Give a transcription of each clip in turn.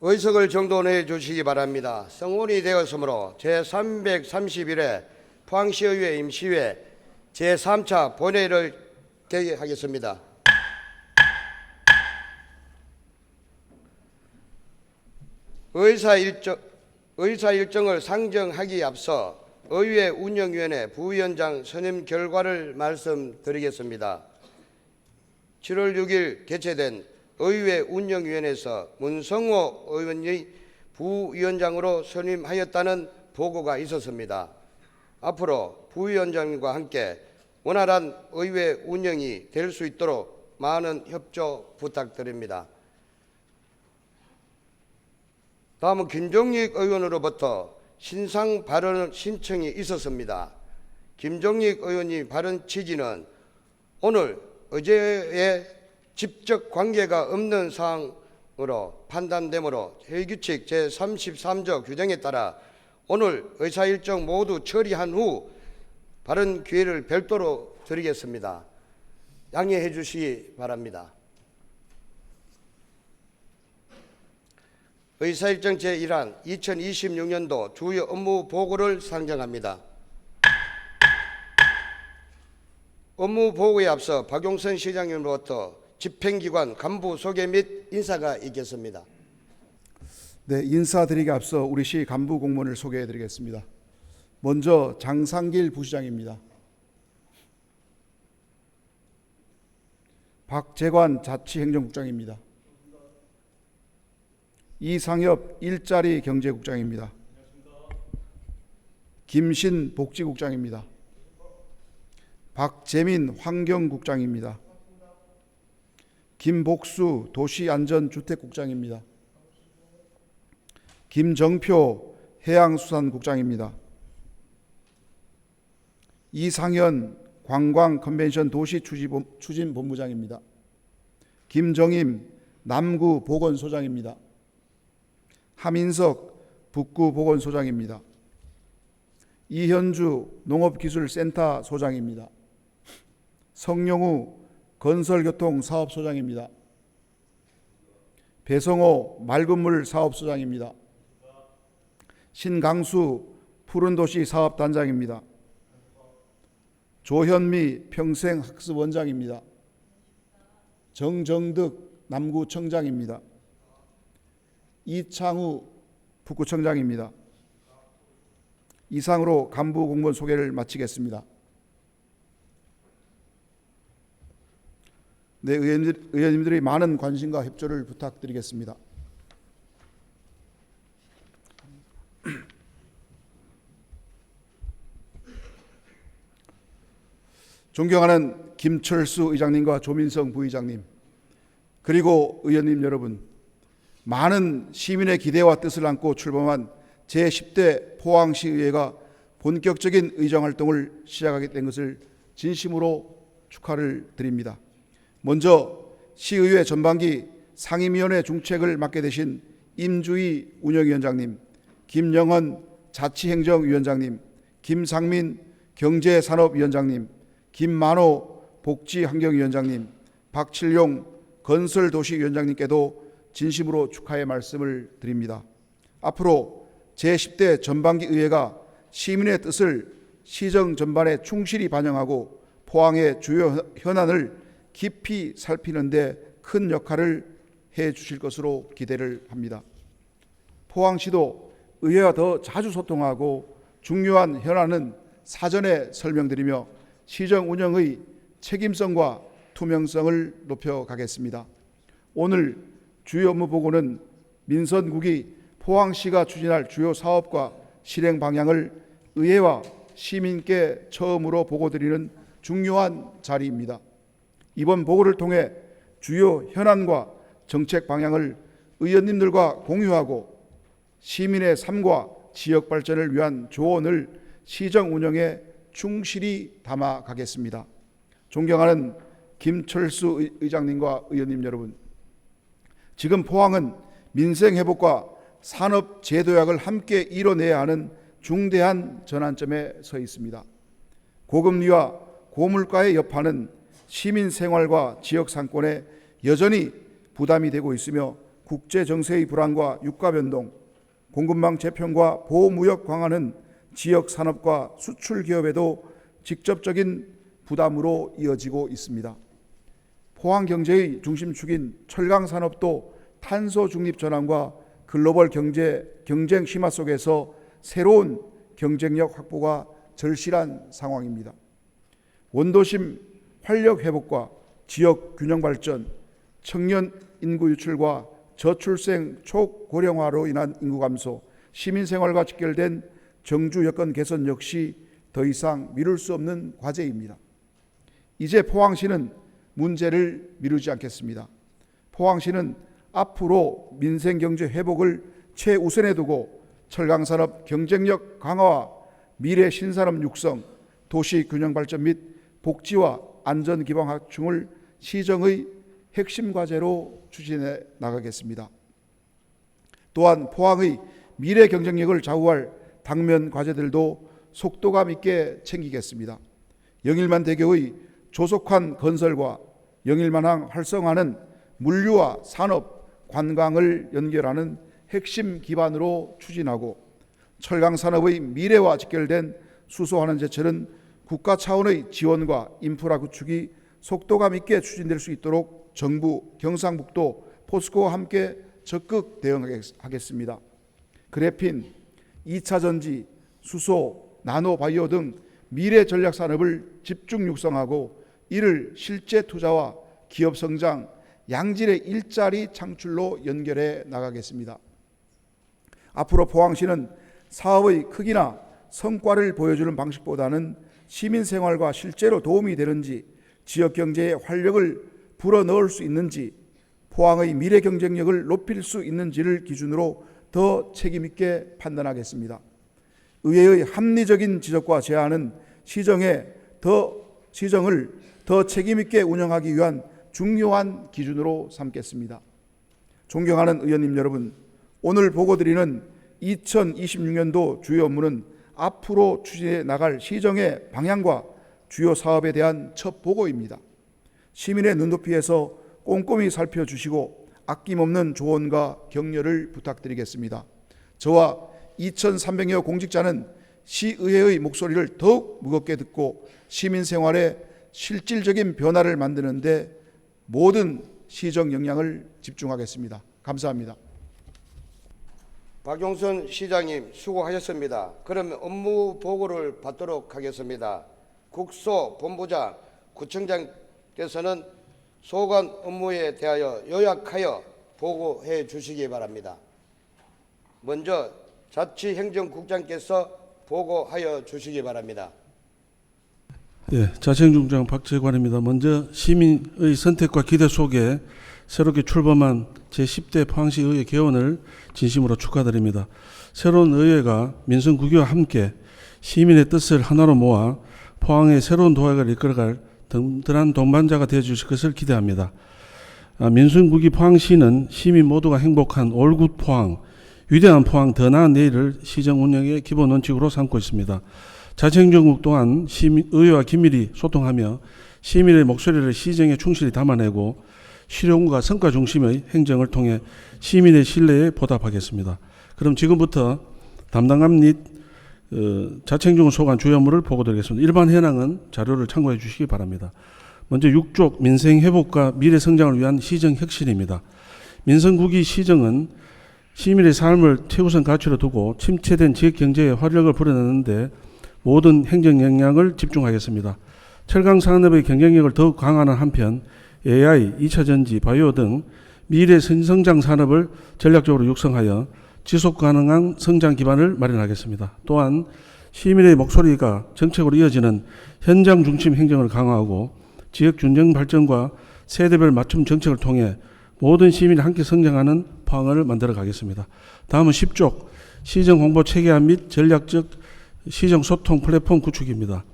의석을 정돈해 주시기 바랍니다. 성원이 되었으므로 제331회 포항시의회 임시회 제3차 본회의를 개회하겠습니다. 의사 일정을 상정하기에 앞서 의회 운영위원회 부위원장 선임 결과를 말씀드리겠습니다. 7월 6일 개최된 의회 운영위원회에서 문성호 의원이 부위원장으로 선임하였다는 보고가 있었습니다. 앞으로 부위원장과 함께 원활한 의회 운영이 될 수 있도록 많은 협조 부탁드립니다. 다음은 김종익 의원으로부터 신상 발언 신청이 있었습니다. 김종익 의원의 발언 취지는 오늘 어제의 직접 관계가 없는 사항으로 판단되므로 회의규칙 제33조 규정에 따라 오늘 의사일정 모두 처리한 후 발언 기회를 별도로 드리겠습니다. 양해해 주시기 바랍니다. 의사일정 제1항 2026년도 주요 업무 보고를 상정합니다. 업무 보고에 앞서 박용선 시장님으로부터 집행기관 간부 소개 및 인사가 있겠습니다. 네, 인사드리기 앞서 우리 시 간부 공무원을 소개해 드리겠습니다. 먼저 장상길 부시장입니다. 박재관 자치행정국장입니다. 이상엽 일자리 경제국장입니다. 김신 복지국장입니다. 박재민 환경국장입니다. 김복수 도시안전주택국장입니다. 김정표 해양수산국장입니다. 이상현 관광컨벤션 도시추진본부장입니다. 김정임 남구보건소장입니다. 하민석 북구보건소장입니다. 이현주 농업기술센터 소장입니다. 성용우 건설교통사업소장입니다. 배성호 맑은물 사업소장입니다. 신강수 푸른도시 사업단장입니다. 조현미 평생학습원장입니다. 정정득 남구청장입니다. 이창우 북구청장입니다. 이상으로 간부 공무원 소개를 마치겠습니다. 네, 의원님들의 많은 관심과 협조를 부탁드리겠습니다. 존경하는 김철수 의장님과 조민성 부의장님, 그리고 의원님 여러분, 많은 시민의 기대와 뜻을 안고 출범한 제10대 포항시의회가 본격적인 의정활동을 시작하게 된 것을 진심으로 축하를 드립니다. 먼저 시의회 전반기 상임위원회 중책을 맡게 되신 임주희 운영위원장님, 김영헌 자치행정위원장님, 김상민 경제산업위원장님, 김만호 복지환경위원장님, 박칠용 건설도시위원장님께도 진심으로 축하의 말씀을 드립니다. 앞으로 제10대 전반기 의회가 시민의 뜻을 시정 전반에 충실히 반영하고 포항의 주요 현안을 깊이 살피는 데 큰 역할을 해 주실 것으로 기대를 합니다. 포항시도 의회와 더 자주 소통하고 중요한 현안은 사전에 설명드리며 시정 운영의 책임성과 투명성을 높여가겠습니다. 오늘 주요 업무 보고는 민선국이 포항시가 추진할 주요 사업과 실행 방향을 의회와 시민께 처음으로 보고드리는 중요한 자리입니다. 이번 보고를 통해 주요 현안과 정책 방향을 의원님들과 공유하고 시민의 삶과 지역 발전을 위한 조언을 시정 운영에 충실히 담아가겠습니다. 존경하는 김철수 의장님과 의원님 여러분, 지금 포항은 민생 회복과 산업 재도약을 함께 이뤄내야 하는 중대한 전환점에 서 있습니다. 고금리와 고물가의 여파는 시민 생활과 지역 상권에 여전히 부담이 되고 있으며 국제 정세의 불안과 유가 변동, 공급망 재편과 보호무역 강화는 지역 산업과 수출 기업에도 직접적인 부담으로 이어지고 있습니다. 포항 경제의 중심축인 철강 산업도 탄소 중립 전환과 글로벌 경쟁 심화 속에서 새로운 경쟁력 확보가 절실한 상황입니다. 원도심 활력 회복과 지역 균형 발전, 청년 인구 유출과 저출생 초고령화로 인한 인구 감소, 시민 생활과 직결된 정주 여건 개선 역시 더 이상 미룰 수 없는 과제입니다. 이제 포항시는 문제를 미루지 않겠습니다. 포항시는 앞으로 민생경제 회복을 최우선에 두고 철강산업 경쟁력 강화와 미래 신산업 육성, 도시 균형 발전 및 복지와 안전 기반 확충을 시정의 핵심 과제로 추진해 나가겠습니다. 또한 포항의 미래 경쟁력을 좌우할 당면 과제들도 속도감 있게 챙기겠습니다. 영일만 대교의 조속한 건설과 영일만항 활성화는 물류와 산업, 관광을 연결하는 핵심 기반으로 추진하고 철강 산업의 미래와 직결된 수소환원 제철은 국가 차원의 지원과 인프라 구축이 속도감 있게 추진될 수 있도록 정부, 경상북도, 포스코와 함께 적극 대응하겠습니다. 그래핀, 2차 전지, 수소, 나노바이오 등 미래 전략 산업을 집중 육성하고 이를 실제 투자와 기업 성장, 양질의 일자리 창출로 연결해 나가겠습니다. 앞으로 포항시는 사업의 크기나 성과를 보여주는 방식보다는 시민 생활과 실제로 도움이 되는지, 지역 경제에 활력을 불어넣을 수 있는지, 포항의 미래 경쟁력을 높일 수 있는지를 기준으로 더 책임 있게 판단하겠습니다. 의회의 합리적인 지적과 제안은 시정을 더 책임 있게 운영하기 위한 중요한 기준으로 삼겠습니다. 존경하는 의원님 여러분, 오늘 보고드리는 2026년도 주요 업무는 앞으로 추진해 나갈 시정의 방향과 주요 사업에 대한 첫 보고입니다. 시민의 눈높이에서 꼼꼼히 살펴주시고 아낌없는 조언과 격려를 부탁드리겠습니다. 저와 2,300여 공직자는 시의회의 목소리를 더욱 무겁게 듣고 시민 생활에 실질적인 변화를 만드는 데 모든 시정 역량을 집중하겠습니다. 감사합니다. 박용선 시장님 수고하셨습니다. 그러면 업무 보고를 받도록 하겠습니다. 국소본부장, 구청장께서는 소관 업무에 대하여 요약하여 보고해 주시기 바랍니다. 먼저 자치행정국장께서 보고하여 주시기 바랍니다. 예, 자치행정국장 박재관입니다. 먼저 시민의 선택과 기대 속에 새롭게 출범한 제10대 포항시 의회 개원을 진심으로 축하드립니다. 새로운 의회가 민선국의와 함께 시민의 뜻을 하나로 모아 포항의 새로운 도약을 이끌어갈 든든한 동반자가 되어주실 것을 기대합니다. 민선국의 포항시는 시민 모두가 행복한 올굿 포항, 위대한 포항, 더 나은 내일을 시정 운영의 기본 원칙으로 삼고 있습니다. 자치행정국 또한 의회와 긴밀히 소통하며 시민의 목소리를 시정에 충실히 담아내고 실용과 성과 중심의 행정을 통해 시민의 신뢰에 보답하겠습니다. 그럼 지금부터 담당감 및 자치행정을 소관 주요 업무를 보고드리겠습니다. 일반 현황은 자료를 참고해 주시기 바랍니다. 먼저 6쪽 민생회복과 미래성장을 위한 시정 혁신입니다. 민선국의 시정은 시민의 삶을 최우선 가치로 두고 침체된 지역경제에 활력을 불어넣는데 모든 행정 역량을 집중하겠습니다. 철강산업의 경쟁력을 더욱 강화하는 한편 AI, 2차 전지, 바이오 등 미래 신성장 산업을 전략적으로 육성하여 지속 가능한 성장 기반을 마련하겠습니다. 또한 시민의 목소리가 정책으로 이어지는 현장 중심 행정을 강화하고 지역 균형 발전과 세대별 맞춤 정책을 통해 모든 시민이 함께 성장하는 포항을 만들어 가겠습니다. 다음은 10쪽 시정 홍보 체계화 및 전략적 시정 소통 플랫폼 구축입니다.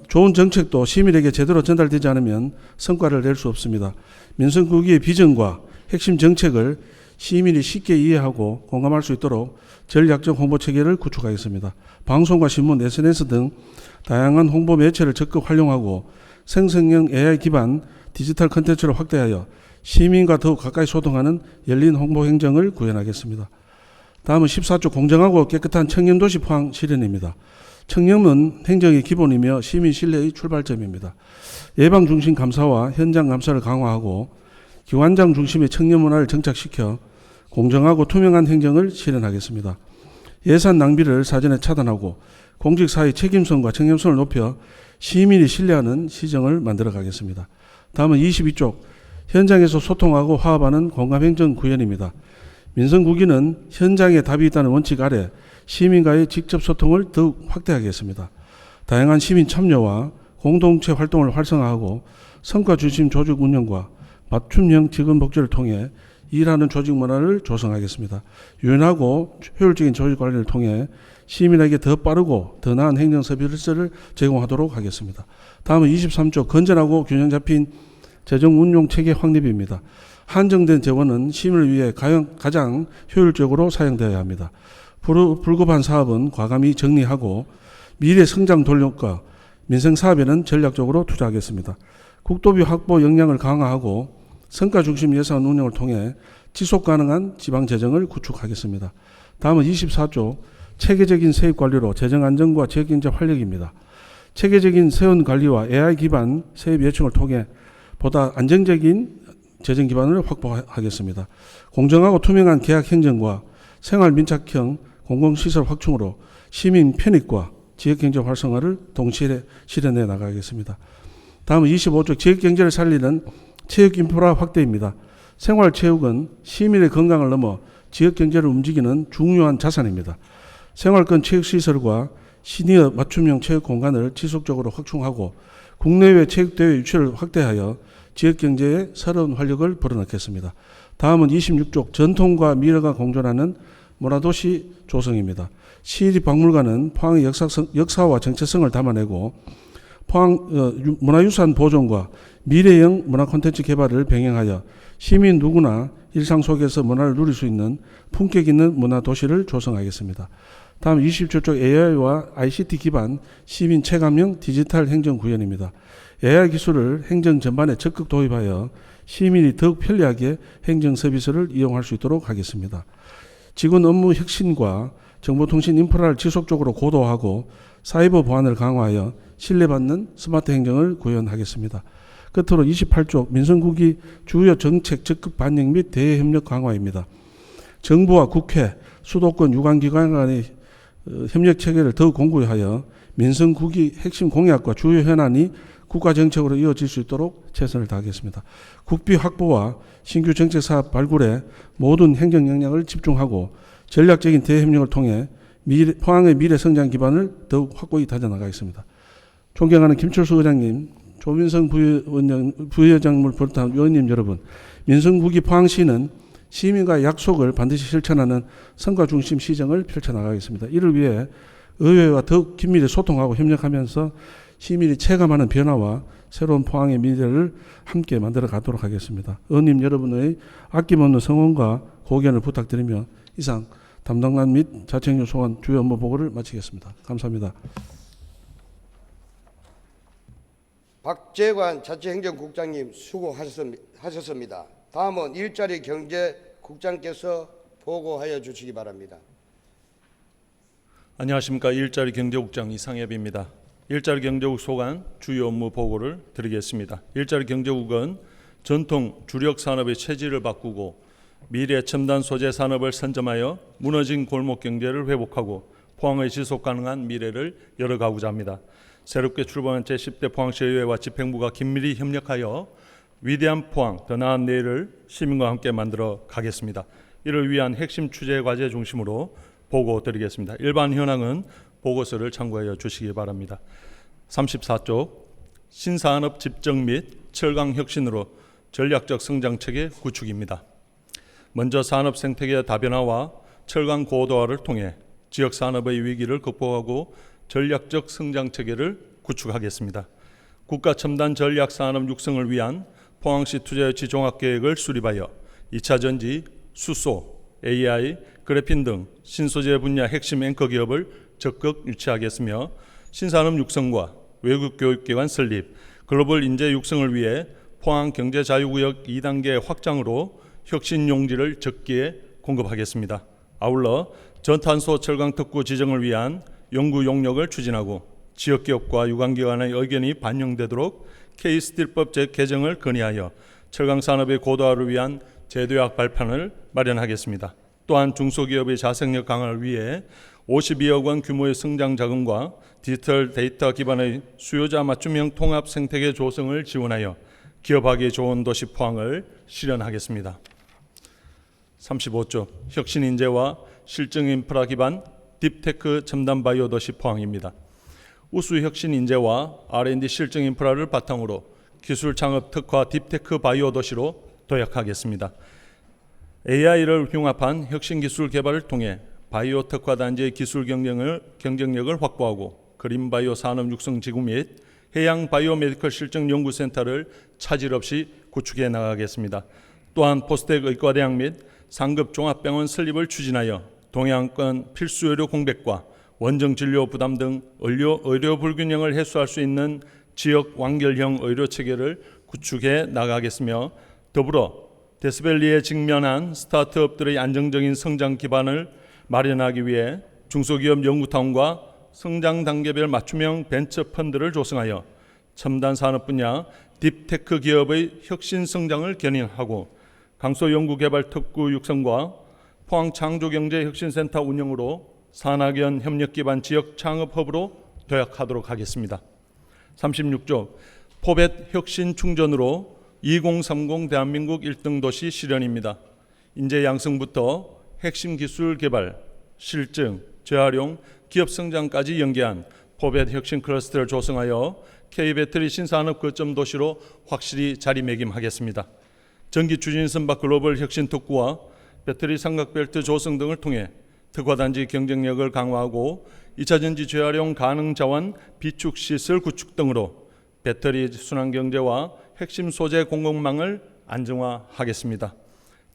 좋은 정책도 시민에게 제대로 전달되지 않으면 성과를 낼 수 없습니다. 민선국의의 비전과 핵심 정책을 시민이 쉽게 이해하고 공감할 수 있도록 전략적 홍보 체계를 구축하겠습니다. 방송과 신문, SNS 등 다양한 홍보 매체를 적극 활용하고 생성형 AI 기반 디지털 콘텐츠를 확대하여 시민과 더욱 가까이 소통하는 열린 홍보 행정을 구현하겠습니다. 다음은 14조 공정하고 깨끗한 청렴도시 포항 실현입니다. 청렴은 행정의 기본이며 시민 신뢰의 출발점입니다. 예방 중심 감사와 현장 감사를 강화하고 기관장 중심의 청렴 문화를 정착시켜 공정하고 투명한 행정을 실현하겠습니다. 예산 낭비를 사전에 차단하고 공직사의 책임성과 청렴성을 높여 시민이 신뢰하는 시정을 만들어 가겠습니다. 다음은 22쪽 현장에서 소통하고 화합하는 공감행정 구현입니다. 민선국위는 현장에 답이 있다는 원칙 아래 시민과의 직접 소통을 더욱 확대하겠습니다. 다양한 시민 참여와 공동체 활동을 활성화하고 성과 중심 조직 운영과 맞춤형 직원 복지를 통해 일하는 조직 문화를 조성하겠습니다. 유연하고 효율적인 조직 관리를 통해 시민에게 더 빠르고 더 나은 행정 서비스를 제공하도록 하겠습니다. 다음은 23조 건전하고 균형 잡힌 재정 운용 체계 확립입니다. 한정된 재원은 시민을 위해 가장 효율적으로 사용되어야 합니다. 불급한 사업은 과감히 정리하고 미래 성장 돌력과 민생 사업에는 전략적으로 투자하겠습니다. 국도비 확보 역량을 강화하고 성과 중심 예산 운영을 통해 지속 가능한 지방 재정을 구축하겠습니다. 다음은 24조 체계적인 세입 관리로 재정 안정과 지역 경제 활력입니다. 체계적인 세원 관리와 AI 기반 세입 예측을 통해 보다 안정적인 재정 기반을 확보하겠습니다. 공정하고 투명한 계약 행정과 생활 민착형 공공시설 확충으로 시민 편익과 지역경제 활성화를 동시에 실현해 나가겠습니다. 다음은 25조 지역경제를 살리는 체육인프라 확대입니다. 생활체육은 시민의 건강을 넘어 지역경제를 움직이는 중요한 자산입니다. 생활권 체육시설과 시니어 맞춤형 체육 공간을 지속적으로 확충하고 국내외 체육대회 유치를 확대하여 지역경제에 새로운 활력을 불어넣겠습니다. 다음은 26조 전통과 미래가 공존하는 문화도시 조성입니다. 시립박물관은 포항의 역사와 정체성을 담아내고 포항 문화유산 보존과 미래형 문화 콘텐츠 개발을 병행하여 시민 누구나 일상 속에서 문화를 누릴 수 있는 품격 있는 문화도시를 조성하겠습니다. 다음 27조 AI와 ICT 기반 시민 체감형 디지털 행정 구현입니다. AI 기술을 행정 전반에 적극 도입하여 시민이 더욱 편리하게 행정 서비스를 이용할 수 있도록 하겠습니다. 직원 업무 혁신과 정보통신 인프라를 지속적으로 고도화하고 사이버 보안을 강화하여 신뢰받는 스마트 행정을 구현하겠습니다. 끝으로 28조 민선국위 주요 정책 적극 반영 및 대외 협력 강화입니다. 정부와 국회, 수도권 유관기관 간의 협력 체계를 더욱 공고하여 민선국위 핵심 공약과 주요 현안이 국가 정책으로 이어질 수 있도록 최선을 다하겠습니다. 국비 확보와 신규 정책 사업 발굴에 모든 행정 역량을 집중하고 전략적인 대협력을 통해 포항의 미래 성장 기반을 더욱 확고히 다져나가겠습니다. 존경하는 김철수 의장님, 조민성 부의장을 비롯한 위원님 여러분, 민선국위 포항시는 시민과의 약속을 반드시 실천하는 성과 중심 시정을 펼쳐나가겠습니다. 이를 위해 의회와 더욱 긴밀히 소통하고 협력하면서 시민이 체감하는 변화와 새로운 포항의 미래를 함께 만들어 가도록 하겠습니다. 의원님 여러분의 아낌없는 성원과 고견을 부탁드리며 이상 담당관 및 자치행정 소관 주요 업무 보고를 마치겠습니다. 감사합니다. 박재관 자치행정국장님 수고하셨습니다. 다음은 일자리 경제국장께서 보고하여 주시기 바랍니다. 안녕하십니까. 일자리 경제국장 이상엽입니다. 일자리 경제국 소관 주요 업무 보고를 드리겠습니다. 일자리 경제국은 전통 주력 산업의 체질을 바꾸고 미래 첨단 소재 산업을 선점하여 무너진 골목 경제를 회복하고 포항의 지속 가능한 미래를 열어가고자 합니다. 새롭게 출범한 제10대 포항시의회와 집행부가 긴밀히 협력하여 위대한 포항, 더 나은 내일을 시민과 함께 만들어 가겠습니다. 이를 위한 핵심 추재 과제 중심으로 보고 드리겠습니다. 일반 현황은 보고서를 참고하여 주시기 바랍니다. 34조 신산업 집정 및 철강 혁신으로 전략적 성장 체계 구축입니다. 먼저 산업 생태계 다변화와 철강 고도화를 통해 지역 산업의 위기를 극복하고 전략적 성장 체계를 구축하겠습니다. 국가 첨단 전략 산업 육성을 위한 포항시 투자유치 종합계획을 수립하여 2차 전지, 수소, AI, 그래핀 등 신소재 분야 핵심 앵커 기업을 적극 유치하겠으며 신산업 육성과 외국 교육기관 설립, 글로벌 인재 육성을 위해 포항 경제자유구역 2단계 확장으로 혁신 용지를 적기에 공급하겠습니다. 아울러 저탄소 철강 특구 지정을 위한 연구 용역을 추진하고 지역기업과 유관기관의 의견이 반영되도록 K스틸법 개정을 건의하여 철강 산업의 고도화를 위한 제도약 발판을 마련하겠습니다. 또한 중소기업의 자생력 강화를 위해 52억 원 규모의 성장 자금과 디지털 데이터 기반의 수요자 맞춤형 통합 생태계 조성을 지원하여 기업하기 좋은 도시 포항을 실현하겠습니다. 35조 혁신 인재와 실증 인프라 기반 딥테크 첨단 바이오 도시 포항입니다. 우수 혁신 인재와 R&D 실증 인프라를 바탕으로 기술 창업 특화 딥테크 바이오 도시로 도약하겠습니다. AI를 융합한 혁신 기술 개발을 통해 바이오 특화 단지의 기술 경쟁력을 확보하고 그린 바이오 산업 육성 지구 및 해양 바이오 메디컬 실증 연구센터를 차질 없이 구축해 나가겠습니다. 또한 포스텍 의과대학 및 상급 종합병원 설립을 추진하여 동양권 필수 의료 공백과 원정 진료 부담 등 의료 불균형을 해소할 수 있는 지역 완결형 의료 체계를 구축해 나가겠으며 더불어 데스밸리에 직면한 스타트업들의 안정적인 성장 기반을 마련하기 위해 중소기업 연구타운과 성장 단계별 맞춤형 벤처 펀드를 조성하여 첨단 산업 분야 딥테크 기업의 혁신 성장을 견인하고 강소연구개발 특구 육성과 포항 창조경제혁신센터 운영으로 산학연 협력 기반 지역 창업 허브로 도약하도록 하겠습니다. 36조 포벳 혁신 충전으로 2030 대한민국 1등 도시 실현입니다. 인재 양성부터 핵심 기술 개발, 실증, 재활용, 기업 성장까지 연계한 포벳 혁신 클러스터를 조성하여 K배터리 신산업 거점 도시로 확실히 자리매김하겠습니다. 전기 추진 선박 글로벌 혁신 특구와 배터리 삼각벨트 조성 등을 통해 특화단지 경쟁력을 강화하고 2차 전지 재활용 가능 자원 비축 시설 구축 등으로 배터리 순환 경제와 핵심 소재 공급망을 안정화하겠습니다.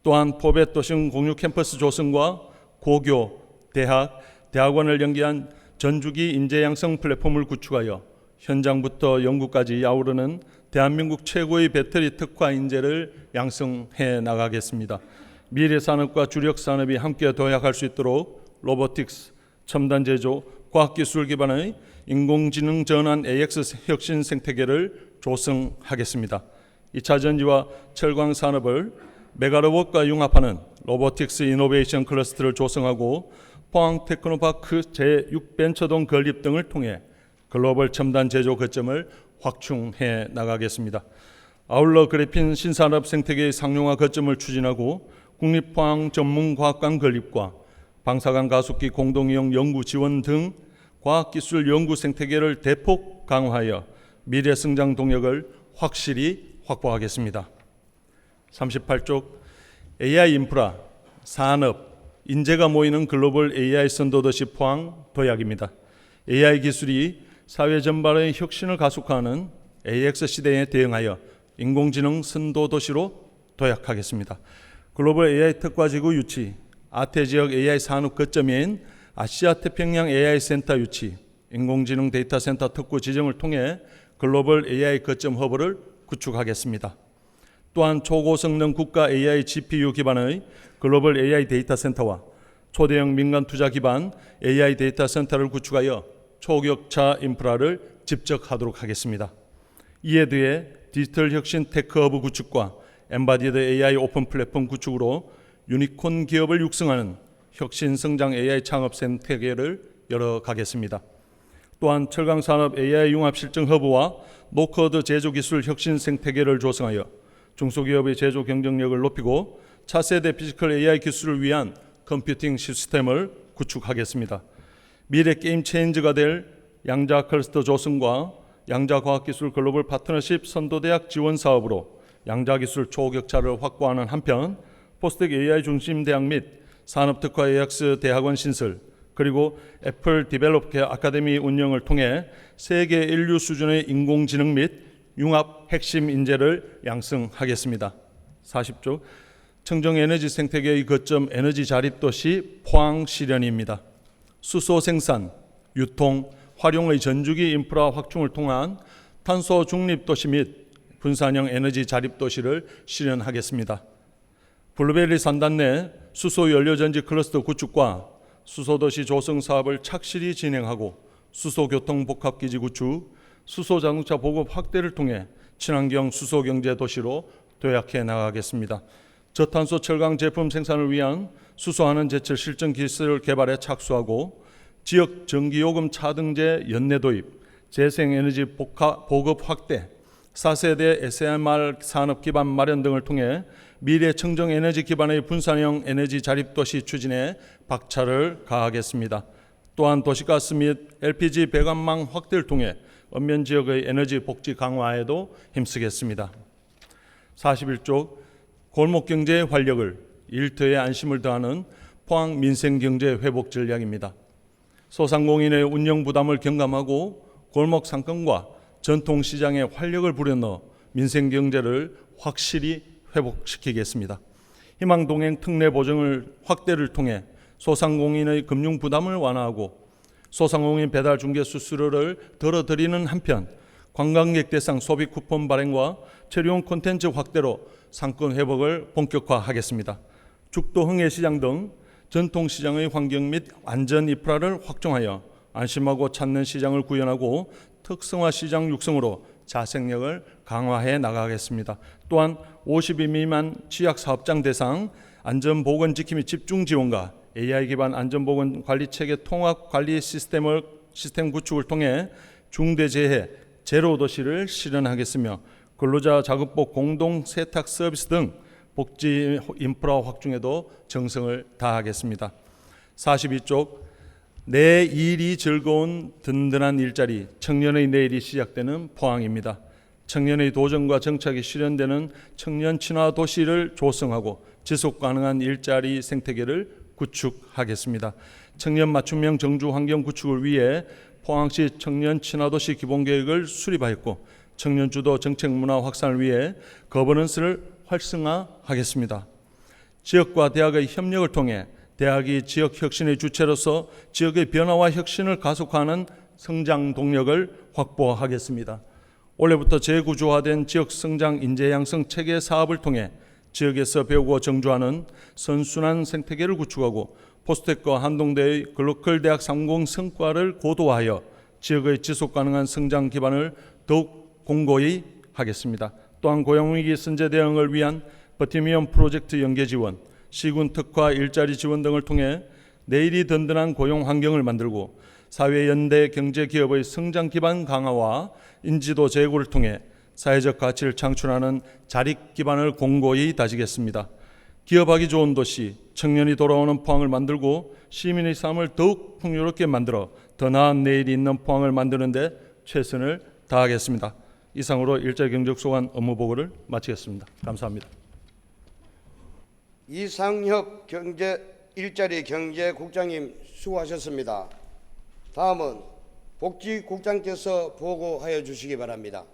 또한 포벳 도심 공유 캠퍼스 조성과 고교, 대학, 대학원을 연계한 전주기 인재 양성 플랫폼을 구축하여 현장부터 연구까지 아우르는 대한민국 최고의 배터리 특화 인재를 양성해 나가겠습니다. 미래 산업과 주력 산업이 함께 도약할 수 있도록 로보틱스, 첨단 제조, 과학기술 기반의 인공지능 전환 AX 혁신 생태계를 조성하겠습니다. 2차 전지와 철강 산업을 메가로봇과 융합하는 로보틱스 이노베이션 클러스터를 조성하고 포항 테크노파크 제6벤처동 건립 등을 통해 글로벌 첨단 제조 거점을 확충해 나가겠습니다. 아울러 그래핀 신산업 생태계의 상용화 거점을 추진하고 국립포항 전문과학관 건립과 방사관 가속기 공동이용 연구 지원 등 과학기술 연구 생태계를 대폭 강화하여 미래 성장 동력을 확실히 확보하겠습니다. 38쪽 AI 인프라, 산업, 인재가 모이는 글로벌 AI 선도도시 포항 도약입니다. AI 기술이 사회 전반의 혁신을 가속화하는 AX 시대에 대응하여 인공지능 선도도시로 도약하겠습니다. 글로벌 AI 특화지구 유치, 아태지역 AI 산업 거점인 아시아 태평양 AI 센터 유치, 인공지능 데이터 센터 특구 지정을 통해 글로벌 AI 거점 허브를 구축하겠습니다. 또한 초고성능 국가 AI GPU 기반의 글로벌 AI 데이터 센터와 초대형 민간 투자 기반 AI 데이터 센터를 구축하여 초격차 인프라를 집적하도록 하겠습니다. 이에 더해 디지털 혁신 테크허브 구축과 엠바디드 AI 오픈 플랫폼 구축으로 유니콘 기업을 육성하는 혁신 성장 AI 창업 생태계를 열어가겠습니다. 또한 철강산업 AI 융합 실증 허브와 노코드 제조기술 혁신 생태계를 조성하여 중소기업의 제조 경쟁력을 높이고 차세대 피지컬 AI 기술을 위한 컴퓨팅 시스템을 구축하겠습니다. 미래 게임 체인저가 될 양자 클러스터 조성과 양자과학기술 글로벌 파트너십 선도대학 지원 사업으로 양자기술 초격차를 확보하는 한편 포스텍 AI 중심 대학 및 산업특화 AX 대학원 신설 그리고 애플 디벨롭 아카데미 운영을 통해 세계 인류 수준의 인공지능 및 융합 핵심 인재를 양성하겠습니다. 40조 청정에너지 생태계의 거점 에너지 자립도시 포항 실현입니다. 수소 생산, 유통, 활용의 전주기 인프라 확충을 통한 탄소 중립도시 및 분산형 에너지 자립도시를 실현하겠습니다. 블루베리 산단 내 수소연료전지 클러스터 구축과 수소도시 조성 사업을 착실히 진행하고 수소교통복합기지 구축, 수소자동차 보급 확대를 통해 친환경 수소경제 도시로 도약해 나가겠습니다. 저탄소 철강 제품 생산을 위한 수소하는 제철 실증 기술 개발에 착수하고 지역 전기요금 차등제 연내 도입, 재생에너지 보급 확대, 4세대 SMR 산업 기반 마련 등을 통해 미래 청정 에너지 기반의 분산형 에너지 자립도시 추진에 박차를 가하겠습니다. 또한 도시가스 및 LPG 배관망 확대를 통해 언면 지역의 에너지 복지 강화에도 힘쓰겠습니다. 41쪽 골목경제의 활력을 일터에 안심을 더하는 포항 민생경제 회복 전략입니다. 소상공인의 운영 부담을 경감하고 골목 상권과 전통시장의 활력을 불여넣어 민생경제를 확실히 회복시키겠습니다. 희망동행 특례 보증을 확대를 통해 소상공인의 금융 부담을 완화하고 소상공인 배달 중개 수수료를 덜어드리는 한편 관광객 대상 소비 쿠폰 발행과 체류용 콘텐츠 확대로 상권 회복을 본격화하겠습니다. 죽도 흥해시장 등 전통시장의 환경 및 안전 인프라를 확충하여 안심하고 찾는 시장을 구현하고 특성화 시장 육성으로 자생력을 강화해 나가겠습니다. 또한 50인 미만 취약사업장 대상 안전보건 지킴이 집중 지원과 AI 기반 안전보건 관리체계 통합 관리 시스템 구축을 통해 중대재해 제로 도시를 실현하겠으며 근로자 자급복 공동 세탁 서비스 등 복지 인프라 확충에도 정성을 다하겠습니다. 42쪽 내 일이 즐거운 든든한 일자리, 청년의 내일이 시작되는 포항입니다. 청년의 도전과 정착이 실현되는 청년 친화 도시를 조성하고 지속 가능한 일자리 생태계를 구축하겠습니다. 청년 맞춤형 정주 환경 구축을 위해 포항시 청년 친화 도시 기본계획을 수립하였고 청년 주도 정책 문화 확산을 위해 거버넌스를 활성화하겠습니다. 지역과 대학의 협력을 통해 대학이 지역 혁신의 주체로서 지역의 변화와 혁신을 가속화하는 성장 동력을 확보하겠습니다. 올해부터 재구조화된 지역 성장 인재 양성 체계 사업을 통해 지역에서 배우고 정주하는 선순환 생태계를 구축하고 포스텍과 한동대의 글로컬 대학 30 성과를 고도화하여 지역의 지속 가능한 성장 기반을 더욱 공고히 하겠습니다. 또한 고용위기 선제 대응을 위한 버티미엄 프로젝트 연계 지원, 시군 특화 일자리 지원 등을 통해 내일이 든든한 고용 환경을 만들고 사회 연대 경제 기업의 성장 기반 강화와 인지도 제고를 통해 사회적 가치를 창출하는 자립 기반을 공고히 다지겠습니다. 기업하기 좋은 도시, 청년이 돌아오는 포항을 만들고 시민의 삶을 더욱 풍요롭게 만들어 더 나은 내일이 있는 포항을 만드는 데 최선을 다하겠습니다. 이상으로 일자리 경제국 소관 업무 보고를 마치겠습니다. 감사합니다. 이상혁 일자리 경제국장님 수고하셨습니다. 다음은 복지국장께서 보고하여 주시기 바랍니다.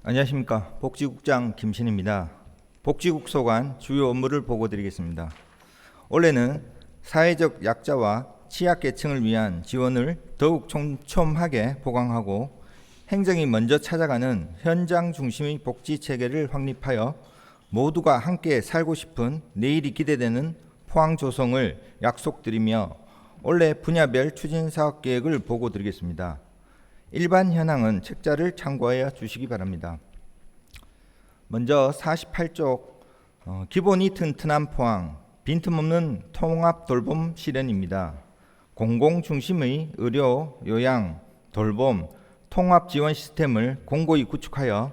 안녕하십니까. 복지국장 김신입니다. 복지국 소관 주요 업무를 보고드리겠습니다. 올해는 사회적 약자와 취약계층을 위한 지원을 더욱 촘촘하게 보강하고 행정이 먼저 찾아가는 현장 중심의 복지체계를 확립하여 모두가 함께 살고 싶은 내일이 기대되는 포항 조성을 약속드리며 올해 분야별 추진사업 계획을 보고드리겠습니다. 일반 현황은 책자를 참고하여 주시기 바랍니다. 먼저 48쪽 기본이 튼튼한 포항, 빈틈없는 통합 돌봄 실현입니다. 공공 중심의 의료, 요양, 돌봄, 통합 지원 시스템을 공고히 구축하여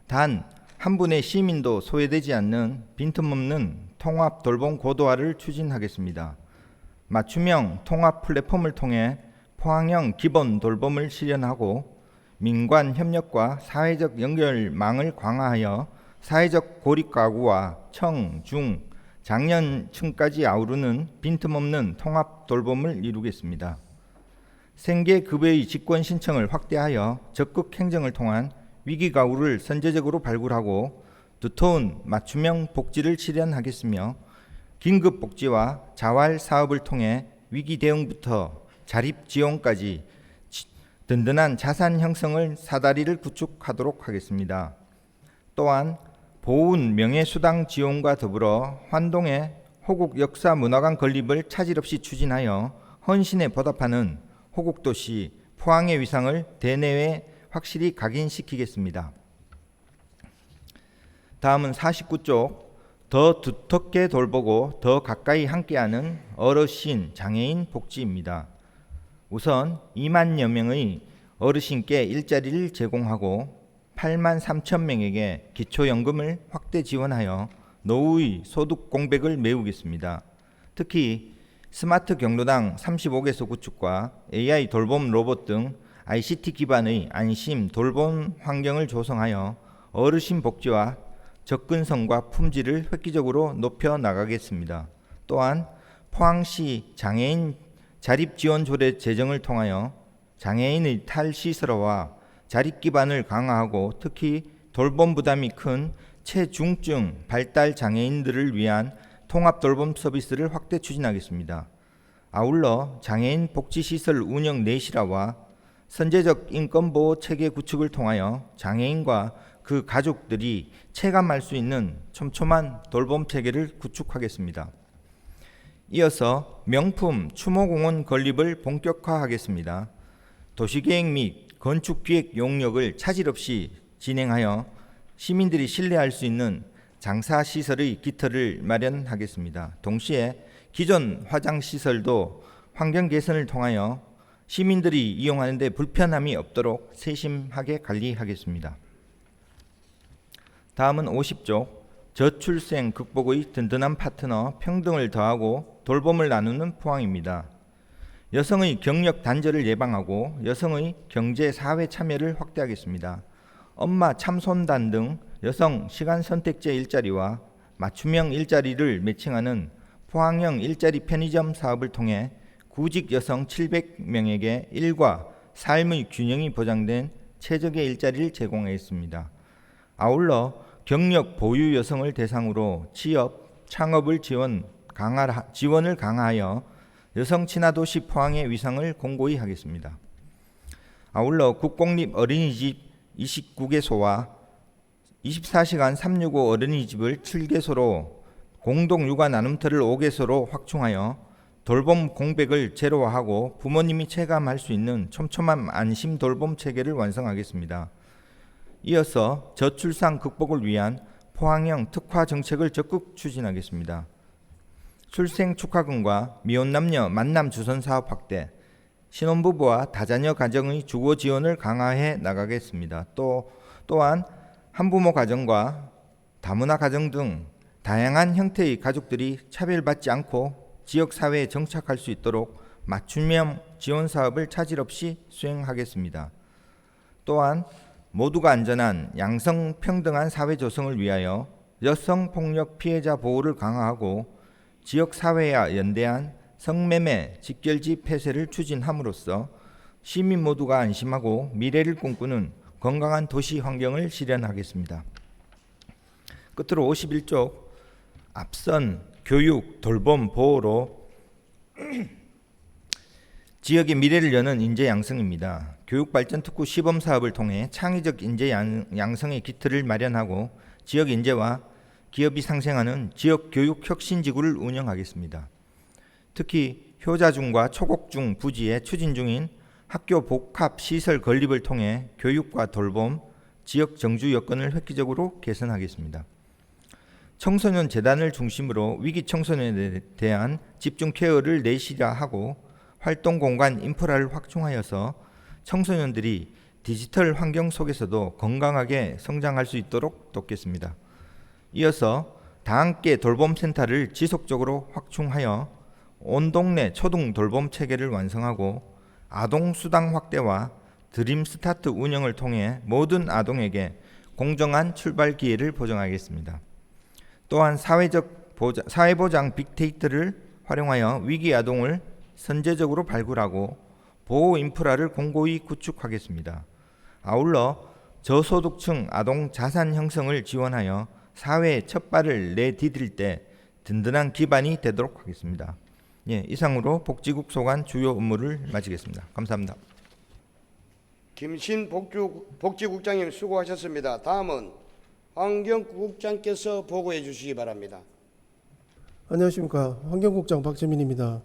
단 한 분의 시민도 소외되지 않는 빈틈없는 통합 돌봄 고도화를 추진하겠습니다. 맞춤형 통합 플랫폼을 통해 포항형 기본 돌봄을 실현하고 민관 협력과 사회적 연결망을 강화하여 사회적 고립 가구와 청, 중, 장년층까지 아우르는 빈틈없는 통합 돌봄을 이루겠습니다. 생계급여의 직권 신청을 확대하여 적극 행정을 통한 위기 가구를 선제적으로 발굴하고 두터운 맞춤형 복지를 실현하겠으며 긴급 복지와 자활 사업을 통해 위기 대응부터 자립 지원까지 든든한 자산 형성을 사다리를 구축하도록 하겠습니다. 또한 보훈 명예수당 지원과 더불어 환동의 호국 역사 문화관 건립을 차질 없이 추진하여 헌신에 보답하는 호국도시 포항의 위상을 대내외 확실히 각인시키겠습니다. 다음은 49쪽 더 두텁게 돌보고 더 가까이 함께하는 어르신 장애인 복지입니다. 우선 2만여 명의 어르신께 일자리를 제공하고 8만 3천 명에게 기초연금을 확대 지원하여 노후의 소득 공백을 메우겠습니다. 특히 스마트 경로당 35개소 구축과 AI 돌봄 로봇 등 ICT 기반의 안심 돌봄 환경을 조성하여 어르신 복지와 접근성과 품질을 획기적으로 높여 나가겠습니다. 또한 포항시 장애인 자립지원조례 제정을 통하여 장애인의 탈시설화와 자립 기반을 강화하고 특히 돌봄 부담이 큰 체중증 발달 장애인들을 위한 통합 돌봄 서비스를 확대 추진하겠습니다. 아울러 장애인 복지시설 운영 내실화와 선제적 인권보호 체계 구축을 통하여 장애인과 그 가족들이 체감할 수 있는 촘촘한 돌봄 체계를 구축하겠습니다. 이어서 명품 추모공원 건립을 본격화하겠습니다. 도시계획 및 건축기획 용역을 차질 없이 진행하여 시민들이 신뢰할 수 있는 장사시설의 기틀을 마련하겠습니다. 동시에 기존 화장시설도 환경 개선을 통하여 시민들이 이용하는 데 불편함이 없도록 세심하게 관리하겠습니다. 다음은 50쪽 저출생 극복의 든든한 파트너 평등을 더하고 돌봄을 나누는 포항입니다. 여성의 경력 단절을 예방하고 여성의 경제 사회 참여를 확대하겠습니다. 엄마 참손단 등 여성 시간 선택제 일자리와 맞춤형 일자리를 매칭하는 포항형 일자리 편의점 사업을 통해 구직 여성 700명에게 일과 삶의 균형이 보장된 최적의 일자리를 제공하겠습니다. 아울러 경력 보유 여성을 대상으로 취업, 창업을 지원을 강화하여 여성 친화 도시 포항의 위상을 공고히 하겠습니다. 아울러 국공립 어린이집 29개소와 24시간 365 어린이집을 7개소로 공동 육아 나눔터를 5개소로 확충하여 돌봄 공백을 제로화하고 부모님이 체감할 수 있는 촘촘한 안심 돌봄 체계를 완성하겠습니다. 이어서 저출산 극복을 위한 포항형 특화 정책을 적극 추진하겠습니다. 출생 축하금과 미혼 남녀 만남 주선 사업 확대, 신혼부부와 다자녀 가정의 주거 지원을 강화해 나가겠습니다. 또한 한부모 가정과 다문화 가정 등 다양한 형태의 가족들이 차별받지 않고 지역사회에 정착할 수 있도록 맞춤형 지원 사업을 차질 없이 수행하겠습니다. 또한 모두가 안전한 양성평등한 사회 조성을 위하여 여성폭력 피해자 보호를 강화하고 지역사회와 연대한 성매매 직결지 폐쇄를 추진함으로써 시민 모두가 안심하고 미래를 꿈꾸는 건강한 도시 환경을 실현하겠습니다. 끝으로 51쪽 앞선 교육, 돌봄, 보호로 지역의 미래를 여는 인재 양성입니다. 교육발전 특구 시범 사업을 통해 창의적 인재 양성의 기틀을 마련하고 지역 인재와 기업이 상생하는 지역 교육 혁신 지구를 운영하겠습니다. 특히 효자중과 초곡중 부지에 추진 중인 학교 복합 시설 건립을 통해 교육과 돌봄, 지역 정주 여건을 획기적으로 개선하겠습니다. 청소년 재단을 중심으로 위기 청소년에 대한 집중 케어를 내실화하고 활동 공간 인프라를 확충하여서 청소년들이 디지털 환경 속에서도 건강하게 성장할 수 있도록 돕겠습니다. 이어서 다함께 돌봄센터를 지속적으로 확충하여 온 동네 초등 돌봄 체계를 완성하고 아동 수당 확대와 드림 스타트 운영을 통해 모든 아동에게 공정한 출발 기회를 보장하겠습니다. 또한 사회보장 빅데이터를 활용하여 위기 아동을 선제적으로 발굴하고 보호 인프라를 공고히 구축하겠습니다. 아울러 저소득층 아동 자산 형성을 지원하여 사회에 첫 발을 내디딜 때 든든한 기반이 되도록 하겠습니다. 이상으로 복지국 소관 주요 업무를 마치겠습니다. 감사합니다. 김신복지국장님 수고하셨습니다. 다음은 환경국장께서 보고해 주시기 바랍니다. 안녕하십니까. 환경국장 박재민입니다.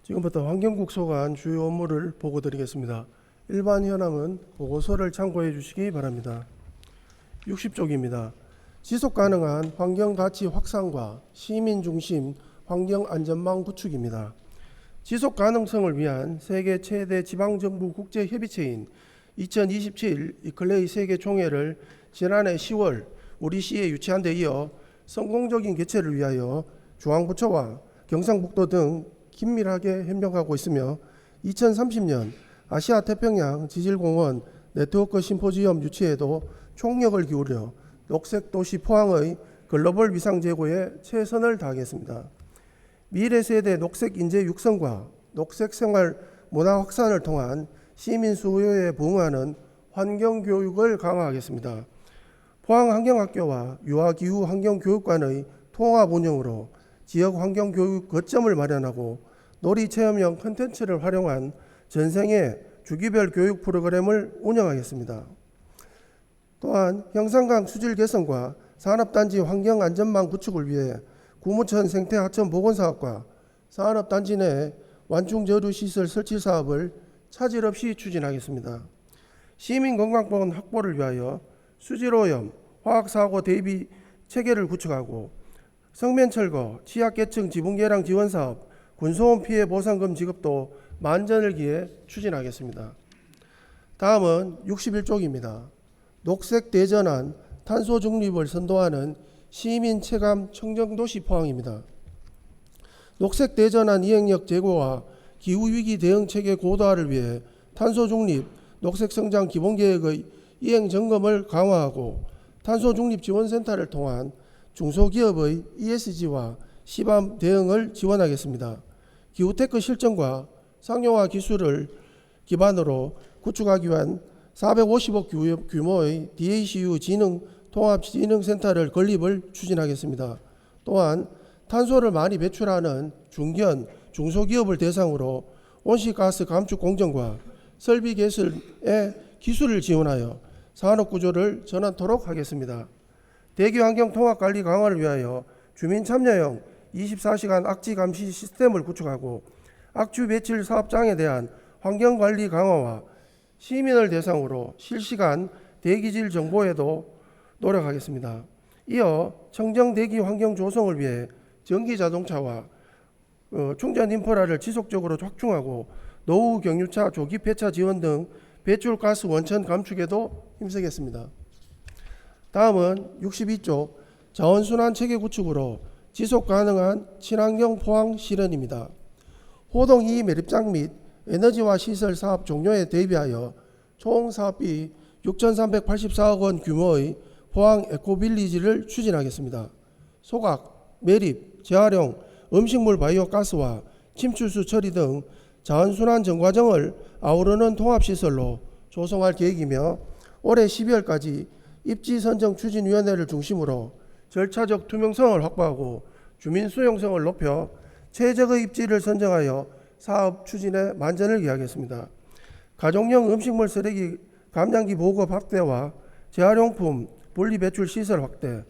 지금부터 환경국 소관 주요 업무를 보고드리겠습니다. 일반 현황은 보고서를 참고해 주시기 바랍니다. 60쪽입니다. 지속 가능한 환경 가치 확산과 시민 중심 환경 안전망 구축입니다. 지속 가능성을 위한 세계 최대 지방정부 국제 협의체인 2027 이클레이 세계 총회를 지난해 10월 우리 시에 유치한 데 이어 성공적인 개최를 위하여 중앙부처와 경상북도 등 긴밀하게 협력하고 있으며 2030년 아시아 태평양 지질공원 네트워크 심포지엄 유치에도 총력을 기울여 녹색도시 포항의 글로벌 위상 제고에 최선을 다하겠습니다. 미래 세대 녹색 인재 육성과 녹색 생활 문화 확산을 통한 시민 수요에 부응하는 환경 교육을 강화하겠습니다. 포항 환경학교와 유아기후 환경교육관의 통합 운영으로 지역 환경교육 거점을 마련하고 놀이체험형 콘텐츠를 활용한 전생의 주기별 교육 프로그램을 운영하겠습니다. 또한 형산강 수질 개선과 산업단지 환경안전망 구축을 위해 구무천 생태하천 복원사업과 산업단지 내 완충저류시설 설치 사업을 차질 없이 추진하겠습니다. 시민건강보건 확보를 위하여 수질오염, 화학사고 대비 체계를 구축하고 성면철거, 취약계층 지붕개량 지원사업, 군소음 피해 보상금 지급도 만전을 기해 추진하겠습니다. 다음은 61쪽입니다. 녹색 대전환, 탄소 중립을 선도하는 시민 체감 청정도시 포항입니다. 녹색 대전환 이행력 제고와 기후위기 대응 체계 고도화를 위해 탄소 중립, 녹색 성장 기본계획의 이행 점검을 강화하고 탄소 중립 지원센터를 통한 중소기업의 ESG와 시범 대응을 지원하겠습니다. 기후테크 실정과 상용화 기술을 기반으로 구축하기 위한 450억 규모의 DACU 지능 통합진흥센터를 건립을 추진하겠습니다. 또한 탄소를 많이 배출하는 중견, 중소기업을 대상으로 온실가스 감축 공정과 설비 개설의 기술을 지원하여 산업구조를 전환토록 하겠습니다. 대기환경 통합관리 강화를 위하여 주민 참여형 24시간 악취 감시 시스템을 구축하고 악취 배출 사업장에 대한 환경관리 강화와 시민을 대상으로 실시간 대기질 정보에도 노력하겠습니다. 이어 청정 대기 환경 조성을 위해 전기 자동차와 충전 인프라를 지속적으로 확충하고 노후 경유차 조기 폐차 지원 등 배출가스 원천 감축에도 힘쓰겠습니다. 다음은 62쪽 자원순환 체계 구축으로 지속 가능한 친환경 포항 실현입니다. 호동 2 매립장 및 에너지화 시설 사업 종료에 대비하여 총 사업비 6,384억 원 규모의 포항 에코빌리지를 추진하겠습니다. 소각, 매립, 재활용, 음식물 바이오가스와 침출수 처리 등 자원순환 전 과정을 아우르는 통합시설로 조성할 계획이며 올해 12월까지 입지선정추진위원회를 중심으로 절차적 투명성을 확보하고 주민 수용성을 높여 최적의 입지를 선정하여 사업 추진에 만전을 기하겠습니다. 가정용 음식물 쓰레기 감량기 보급 확대와 재활용품 분리배출 시설 확대,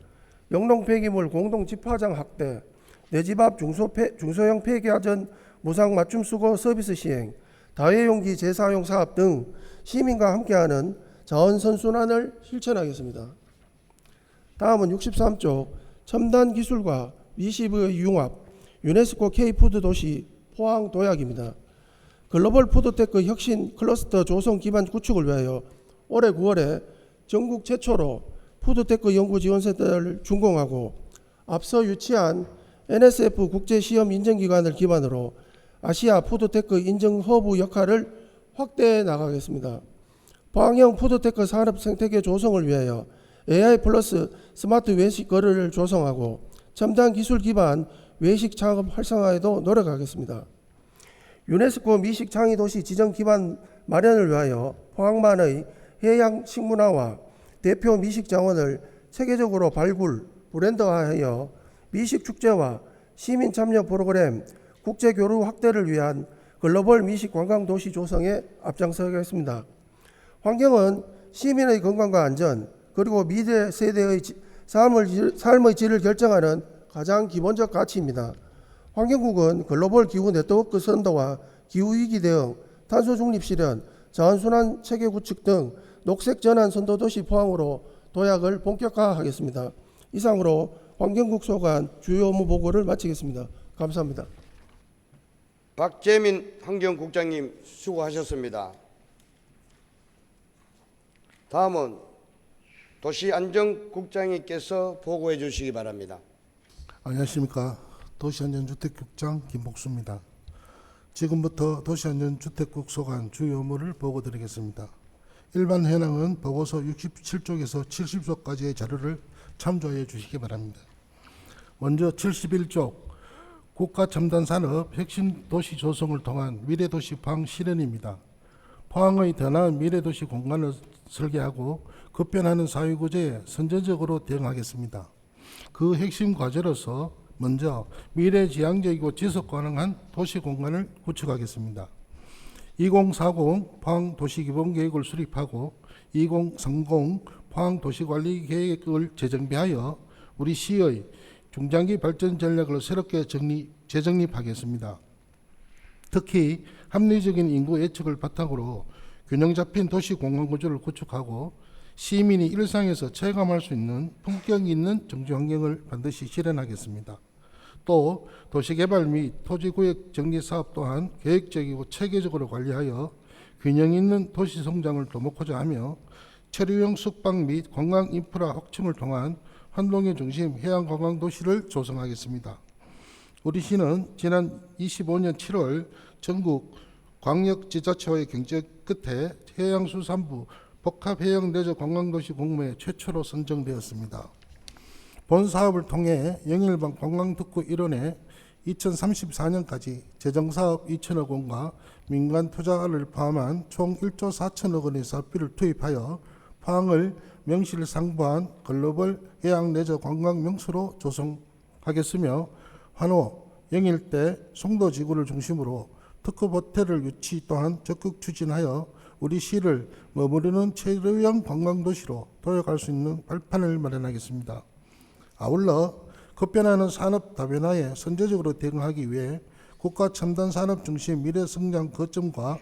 영농 폐기물 공동 집화장 확대, 내 집 앞 중소형 폐기하전 무상 맞춤 수거 서비스 시행, 다회용기 재사용 사업 등 시민과 함께하는 자원 선순환을 실천하겠습니다. 다음은 63쪽 첨단 기술과 미시브의 융합, 유네스코 K푸드 도시 포항 도약입니다. 글로벌 푸드테크 혁신 클러스터 조성 기반 구축을 위하여 올해 9월에 전국 최초로 푸드테크 연구지원센터를 준공하고 앞서 유치한 NSF 국제시험 인증기관을 기반으로 아시아 푸드테크 인증 허브 역할을 확대해 나가겠습니다. 포항형 푸드테크 산업 생태계 조성을 위하여 AI 플러스 스마트 외식 거리를 조성하고 첨단 기술 기반 외식 창업 활성화에도 노력하겠습니다. 유네스코 미식 창의 도시 지정 기반 마련을 위하여 포항만의 해양 식문화와 대표 미식 자원을 세계적으로 발굴, 브랜드화하여 미식 축제와 시민 참여 프로그램, 국제 교류 확대를 위한 글로벌 미식 관광 도시 조성에 앞장서겠습니다. 환경은 시민의 건강과 안전 그리고 미래 세대의 삶의 질을 결정하는 가장 기본적 가치입니다. 환경국은 글로벌 기후 네트워크 선도와 기후위기 대응, 탄소 중립 실현, 자원순환 체계 구축 등 녹색 전환 선도 도시 포항으로 도약을 본격화하겠습니다. 이상으로 환경국 소관 주요 업무 보고를 마치겠습니다. 감사합니다. 박재민 환경국장님 수고하셨습니다. 다음은 도시안전국장님께서 보고해 주시기 바랍니다. 안녕하십니까. 도시안전주택국장 김복수입니다. 지금부터 도시안전주택국 소관 주요 업무를 보고드리겠습니다. 일반 현황은 보고서 67쪽에서 70쪽까지의 자료를 참조해 주시기 바랍니다. 먼저 71쪽 국가첨단산업 핵심 도시 조성을 통한 미래도시 포항 실현입니다. 포항의 더 나은 미래도시 공간을 설계하고 급변하는 사회구조에 선제적으로 대응하겠습니다. 그 핵심 과제로서 먼저 미래지향적이고 지속가능한 도시공간을 구축하겠습니다. 2040 포항도시기본계획을 수립하고 2030 포항도시관리계획을 재정비하여 우리 시의 중장기 발전 전략을 새롭게 재정립하겠습니다. 특히 합리적인 인구 예측을 바탕으로 균형 잡힌 도시 공간 구조를 구축하고 시민이 일상에서 체감할 수 있는 품격 있는 정치 환경을 반드시 실현하겠습니다. 또 도시개발 및 토지구역 정리 사업 또한 계획적이고 체계적으로 관리하여 균형 있는 도시 성장을 도모하고자 하며 체류형 숙박 및 관광 인프라 확충을 통한 환동의 중심 해양 관광 도시를 조성하겠습니다. 우리 시는 지난 25년 7월 전국 광역지자체와의 경쟁 끝에 해양수산부 복합해양레저 관광도시 공모에 최초로 선정되었습니다. 본 사업을 통해 영일방 관광특구 일원에 2034년까지 재정사업 2천억 원과 민간 투자를 포함한 총 1조 4천억 원의 사업비를 투입하여 포항을 명실상부한 글로벌 해양레저 관광 명소로 조성하겠으며 환호, 영일대, 송도지구를 중심으로 특급 호텔을 유치 또한 적극 추진하여 우리 시를 머무르는 체류형 관광도시로 도약할 수 있는 발판을 마련하겠습니다. 아울러 급변하는 산업 다변화에 선제적으로 대응하기 위해 국가 첨단 산업 중심 미래 성장 거점과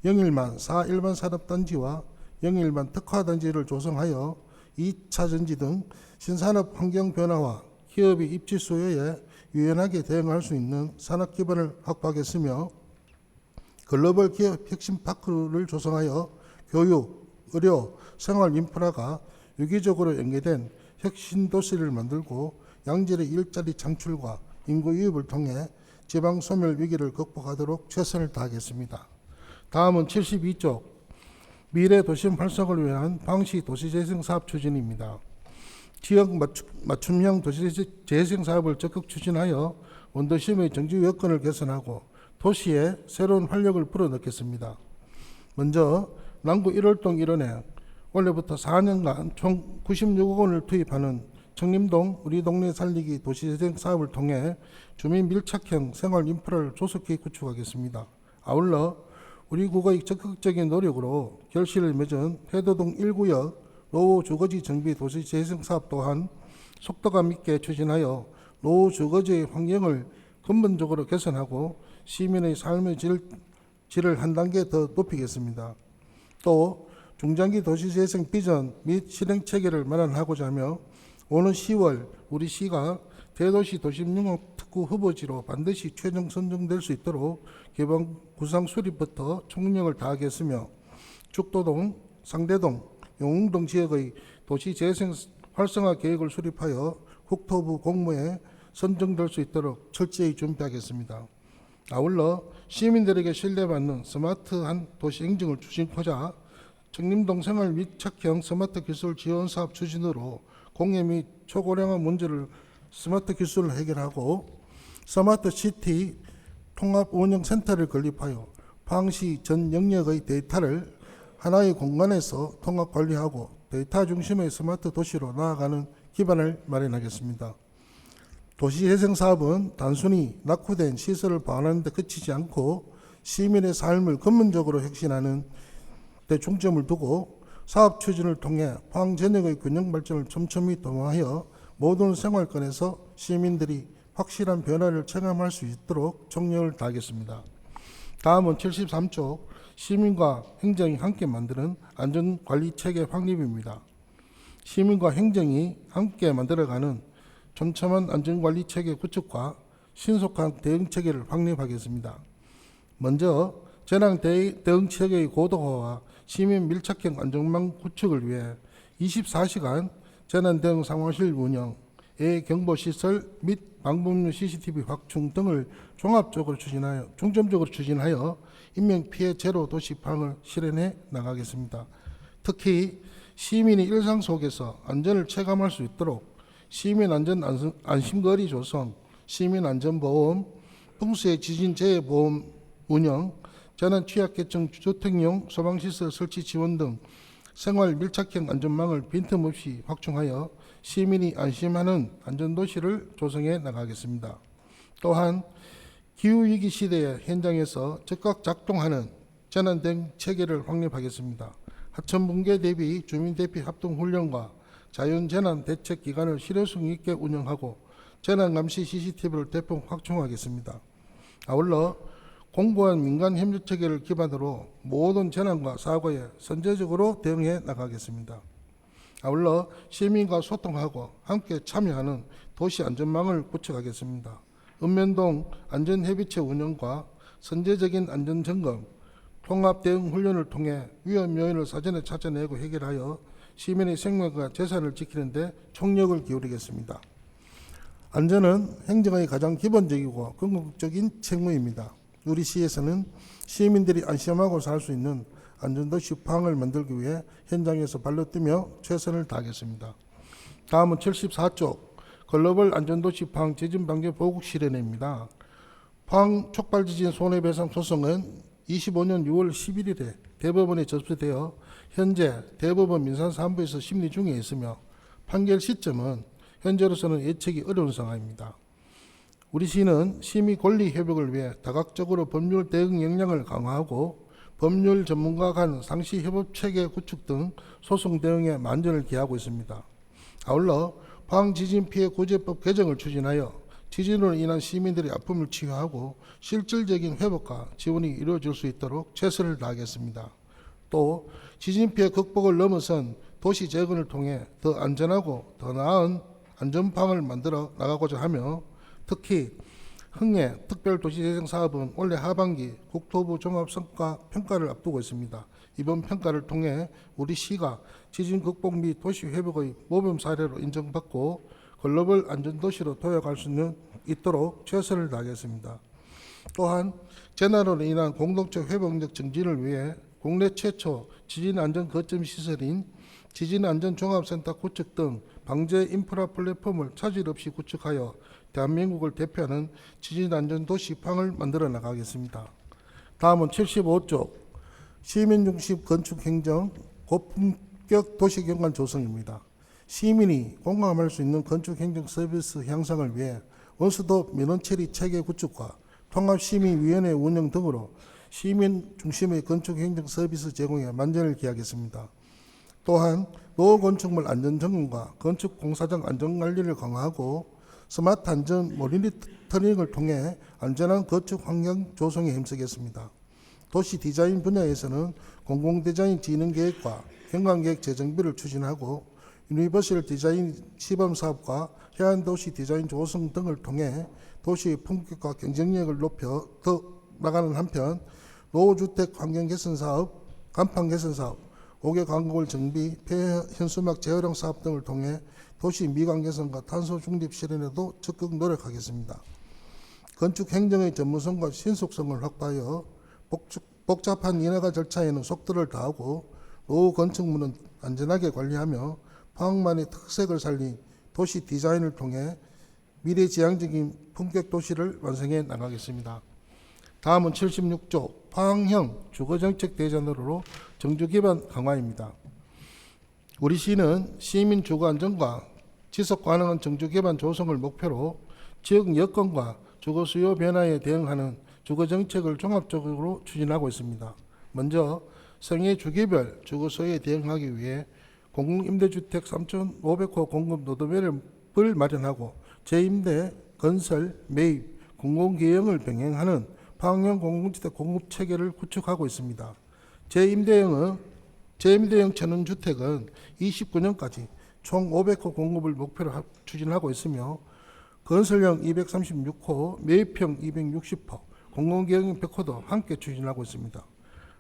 영일만 4일반 산업단지와 영일만 특화단지를 조성하여 2차 전지 등 신산업 환경 변화와 기업의 입지 수요에 유연하게 대응할 수 있는 산업 기반을 확보하겠으며 글로벌 기업 핵심 파크를 조성하여 교육, 의료, 생활 인프라가 유기적으로 연계된 혁신 도시를 만들고 양질의 일자리 창출과 인구 유입을 통해 지방 소멸 위기를 극복하도록 최선을 다하겠습니다. 다음은 72쪽 미래 도심 활성화를 위한 방시 도시재생 사업 추진입니다. 지역 맞춤형 도시재생 사업을 적극 추진하여 원도심의 정지 여건을 개선하고 도시에 새로운 활력을 불어넣겠습니다. 먼저 남구 1월동 일원에 올해부터 4년간 총 96억 원을 투입하는 청림동 우리 동네 살리기 도시재생 사업을 통해 주민 밀착형 생활 인프라를 조속히 구축하겠습니다. 아울러 우리 구의 적극적인 노력으로 결실을 맺은 해도동 1구역 노후 주거지 정비 도시재생 사업 또한 속도감 있게 추진하여 노후 주거지의 환경을 근본적으로 개선하고 시민의 삶의 질을 한 단계 더 높이겠습니다. 또 중장기 도시재생 비전 및 실행 체계를 마련하고자 하며 오는 10월 우리 시가 대도시 도심융합 특구 후보지로 반드시 최종 선정될 수 있도록 개방 구상 수립부터 총력을 다하겠으며 죽도동, 상대동, 용웅동 지역의 도시재생 활성화 계획을 수립하여 국토부 공모에 선정될 수 있도록 철저히 준비하겠습니다. 아울러 시민들에게 신뢰받는 스마트한 도시 행정을 추진하고자 청림동 생활 밀착형 스마트 기술 지원 사업 추진으로 공해 및 초고령화 문제를 스마트 기술로 해결하고 스마트 시티 통합 운영 센터를 건립하여 포항시 전 영역의 데이터를 하나의 공간에서 통합 관리하고 데이터 중심의 스마트 도시로 나아가는 기반을 마련하겠습니다. 도시재생 사업은 단순히 낙후된 시설을 보완하는 데 그치지 않고 시민의 삶을 근본적으로 혁신하는 데 중점을 두고 사업 추진을 통해 포항 전역의 균형 발전을 촘촘히 도모하여 모든 생활권에서 시민들이 확실한 변화를 체감할 수 있도록 총력을 다하겠습니다. 다음은 73쪽 시민과 행정이 함께 만드는 안전관리체계 확립입니다. 시민과 행정이 함께 만들어가는 촘촘한 안전관리체계 구축과 신속한 대응체계를 확립하겠습니다. 먼저 재난 대응체계의 고도화와 시민 밀착형 안전망 구축을 위해 24시간 재난 대응 상황실 운영, 경보시설 및 방범용 CCTV 확충 등을 중점적으로 추진하여 인명피해 제로 도시 포항을 실현해 나가겠습니다. 특히 시민이 일상 속에서 안전을 체감할 수 있도록 시민 안심거리 조성, 시민 안전보험, 풍수의 지진 재해 보험 운영, 재난 취약계층 주택용 소방시설 설치 지원 등 생활 밀착형 안전망을 빈틈없이 확충하여 시민이 안심하는 안전도시를 조성해 나가겠습니다. 또한 기후위기 시대의 현장에서 즉각 작동하는 재난 대응 체계를 확립하겠습니다. 하천 붕괴 대비 주민 대피 합동 훈련과 자연재난 대책 기관을 실효성 있게 운영하고 재난 감시 CCTV를 대폭 확충하겠습니다. 아울러 공고한 민간 협력 체계를 기반으로 모든 재난과 사고에 선제적으로 대응해 나가겠습니다. 아울러 시민과 소통하고 함께 참여하는 도시 안전망을 구축하겠습니다. 읍면동 안전해비체 운영과 선제적인 안전점검, 통합 대응 훈련을 통해 위험 요인을 사전에 찾아내고 해결하여 시민의 생명과 재산을 지키는 데 총력을 기울이겠습니다. 안전은 행정의 가장 기본적이고 궁극적인 책무입니다. 우리 시에서는 시민들이 안심하고 살 수 있는 안전도시 포항을 만들기 위해 현장에서 발로 뛰며 최선을 다하겠습니다. 다음은 74쪽 글로벌 안전도시 포항 지진방재 보국 실현입니다. 포항 촉발지진 손해배상 소송은 25년 6월 11일에 대법원에 접수되어 현재 대법원 민사사무부에서 심리 중에 있으며 판결 시점은 현재로서는 예측이 어려운 상황입니다. 우리 시는 시민 권리 회복을 위해 다각적으로 법률 대응 역량을 강화하고 법률 전문가 간 상시 협업 체계 구축 등 소송 대응에 만전을 기하고 있습니다. 아울러 포항 지진 피해 구제법 개정을 추진하여 지진으로 인한 시민들의 아픔을 치유하고 실질적인 회복과 지원이 이루어질 수 있도록 최선을 다하겠습니다. 또 지진 피해 극복을 넘어선 도시 재건을 통해 더 안전하고 더 나은 안전포항을 만들어 나가고자 하며 특히 흥해 특별도시재생 사업은 올해 하반기 국토부 종합성과평가를 앞두고 있습니다. 이번 평가를 통해 우리 시가 지진 극복 및 도시 회복의 모범 사례로 인정받고 글로벌 안전도시로 도약할 수 있도록 최선을 다하겠습니다. 또한 재난으로 인한 공동체 회복력 증진을 위해 국내 최초 지진안전 거점 시설인 지진안전종합센터 구축 등 방재 인프라 플랫폼을 차질 없이 구축하여 대한민국을 대표하는 지진안전도시 포항을 만들어 나가겠습니다. 다음은 75쪽 시민중심 건축행정 고품격 도시경관 조성입니다. 시민이 공감할 수 있는 건축행정 서비스 향상을 위해 원스톱 민원처리 체계 구축과 통합시민위원회 운영 등으로 시민 중심의 건축행정 서비스 제공에 만전을 기하겠습니다. 또한 노후건축물 안전점검과 건축공사장 안전관리를 강화하고 스마트 안전 모니터링을 통해 안전한 건축 환경 조성에 힘쓰겠습니다. 도시 디자인 분야에서는 공공디자인 진흥계획과 경관계획 재정비를 추진하고 유니버설 디자인 시범사업과 해안도시 디자인 조성 등을 통해 도시의 품격과 경쟁력을 높여 더 나가는 한편 노후주택 환경 개선 사업, 간판 개선 사업, 5개 광고물 정비, 폐해 현수막 재활용 사업 등을 통해 도시 미관 개선과 탄소 중립 실현에도 적극 노력하겠습니다. 건축 행정의 전문성과 신속성을 확보하여 복잡한 인허가 절차에는 속도를 다하고 노후 건축물은 안전하게 관리하며 포항만의 특색을 살린 도시 디자인을 통해 미래지향적인 품격 도시를 완성해 나가겠습니다. 다음은 76조 포항형 주거정책 대전으로 정주 기반 강화입니다. 우리 시는 시민 주거 안정과 지속 가능한 정주 기반 조성을 목표로 지역 여건과 주거 수요 변화에 대응하는 주거 정책을 종합적으로 추진하고 있습니다. 먼저 생애 주기별 주거소에 대응하기 위해 공공임대주택 3,500호 공급 노드맵을 마련하고 재임대, 건설, 매입, 공공기형을 병행하는 방향 공공주택 공급 체계를 구축하고 있습니다. 재임대형 천원주택은 29년까지 총 500호 공급을 목표로 추진하고 있으며 건설형 236호, 매입형 260호, 공공기형 100호도 함께 추진하고 있습니다.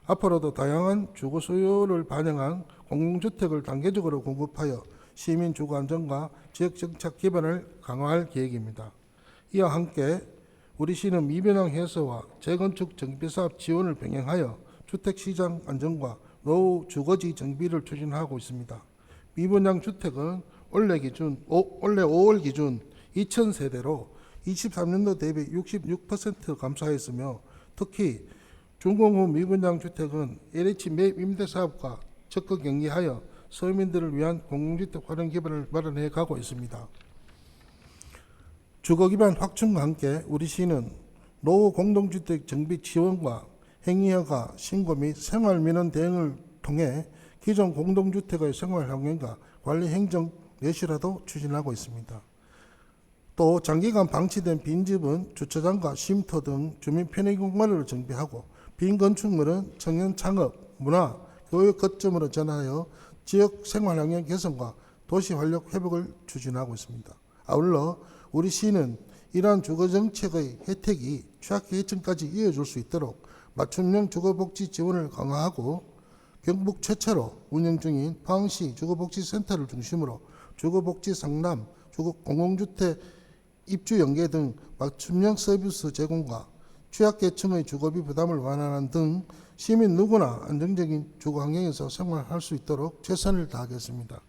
앞으로도 다양한 주거 수요를 반영한 공공주택을 단계적으로 공급하여 시민 주거 안정과 지역 정착 기반을 강화할 계획입니다. 이와 함께 우리 시는 미변형 해소와 재건축 정비 사업 지원을 병행하여 주택 시장 안정과 노후 주거지 정비를 추진하고 있습니다. 미분양 주택은 올해 5월 기준 2,000세대로 23년도 대비 66% 감소하였으며 특히 준공후 미분양 주택은 LH 매입 임대 사업과 적극 연계하여 서민들을 위한 공공주택 활용 기반을 마련해 가고 있습니다. 주거 기반 확충과 함께 우리 시는 노후 공동주택 정비 지원과 행위허가 신고 및 생활민원 대응을 통해 기존 공동주택의 생활 환경과 관리 행정 내실화도 추진하고 있습니다. 또 장기간 방치된 빈집은 주차장과 쉼터 등 주민 편의 공간으로 정비하고 빈 건축물은 청년 창업, 문화, 교육 거점으로 전환하여 지역 생활 환경 개선과 도시 활력 회복을 추진하고 있습니다. 아울러 우리 시는 이러한 주거 정책의 혜택이 취약계층까지 이어질 수 있도록 맞춤형 주거복지 지원을 강화하고 경북 최초로 운영 중인 포항시 주거복지센터를 중심으로 주거복지 상담, 공공주택 입주 연계 등 맞춤형 서비스 제공과 취약계층의 주거비 부담을 완화하는 등 시민 누구나 안정적인 주거 환경에서 생활할 수 있도록 최선을 다하겠습니다.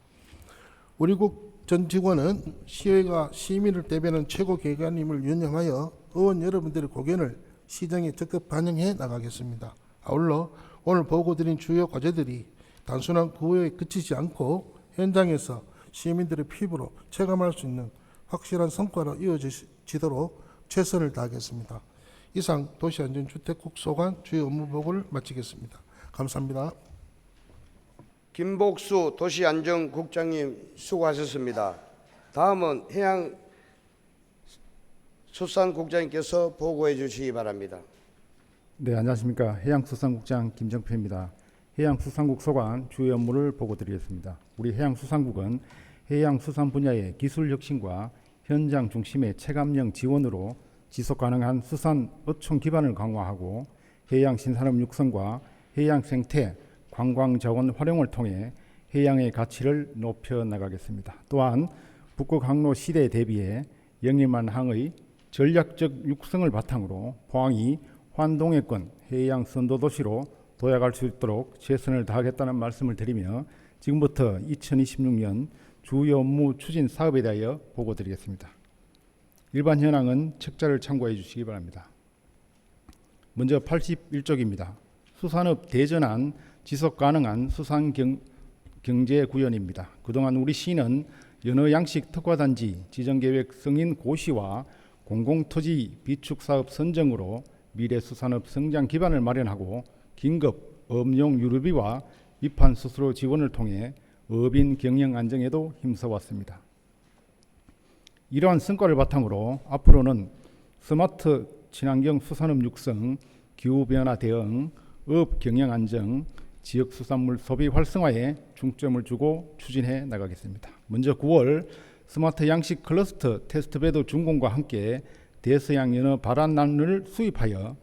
우리 국 전 직원은 시의회가 시민을 대변하는 최고 기관임을 유념하여 의원 여러분들의 고견을 시정에 적극 반영해 나가겠습니다. 아울러 오늘 보고드린 주요 과제들이 단순한 구호에 그치지 않고 현장에서 시민들의 피부로 체감할 수 있는 확실한 성과로 이어지도록 최선을 다하겠습니다. 이상 도시안전주택국 소관 주요 업무 보고를 마치겠습니다. 감사합니다. 김복수 도시안전국장님 수고하셨습니다. 다음은 해양수산국장님께서 보고해 주시기 바랍니다. 네, 안녕하십니까. 해양수산국장 김정표입니다. 해양수산국 소관 주요 업무를 보고드리겠습니다. 우리 해양수산국은 해양수산 분야의 기술 혁신과 현장 중심의 체감형 지원으로 지속가능한 수산 어촌 기반을 강화하고 해양 신산업 육성과 해양 생태, 관광 자원 활용을 통해 해양의 가치를 높여 나가겠습니다. 또한 북극 항로 시대에 대비해 영림한 항의 전략적 육성을 바탕으로 포항이 환동해권 해양 선도 도시로 도약할 수 있도록 최선을 다하겠다는 말씀을 드리며 지금부터 2026년 주요 업무 추진 사업에 대하여 보고드리겠습니다. 일반 현황은 책자를 참고해 주시기 바랍니다. 먼저 81쪽입니다. 수산업 대전환 지속 가능한 수산 경제 구현입니다. 그동안 우리 시는 연어 양식 특화단지 지정계획 승인 고시와 공공토지 비축 사업 선정으로 미래 수산업 성장 기반을 마련하고 긴급 업용 유류비와 위판 수수료 지원을 통해 어민 경영 안정에도 힘써왔습니다. 이러한 성과를 바탕으로 앞으로는 스마트 친환경 수산업 육성, 기후변화 대응, 업 경영 안정, 지역 수산물 소비 활성화에 중점을 주고 추진해 나가겠습니다. 먼저 9월 스마트 양식 클러스터 테스트베드 준공과 함께 대서양 연어 발안란을 수입하여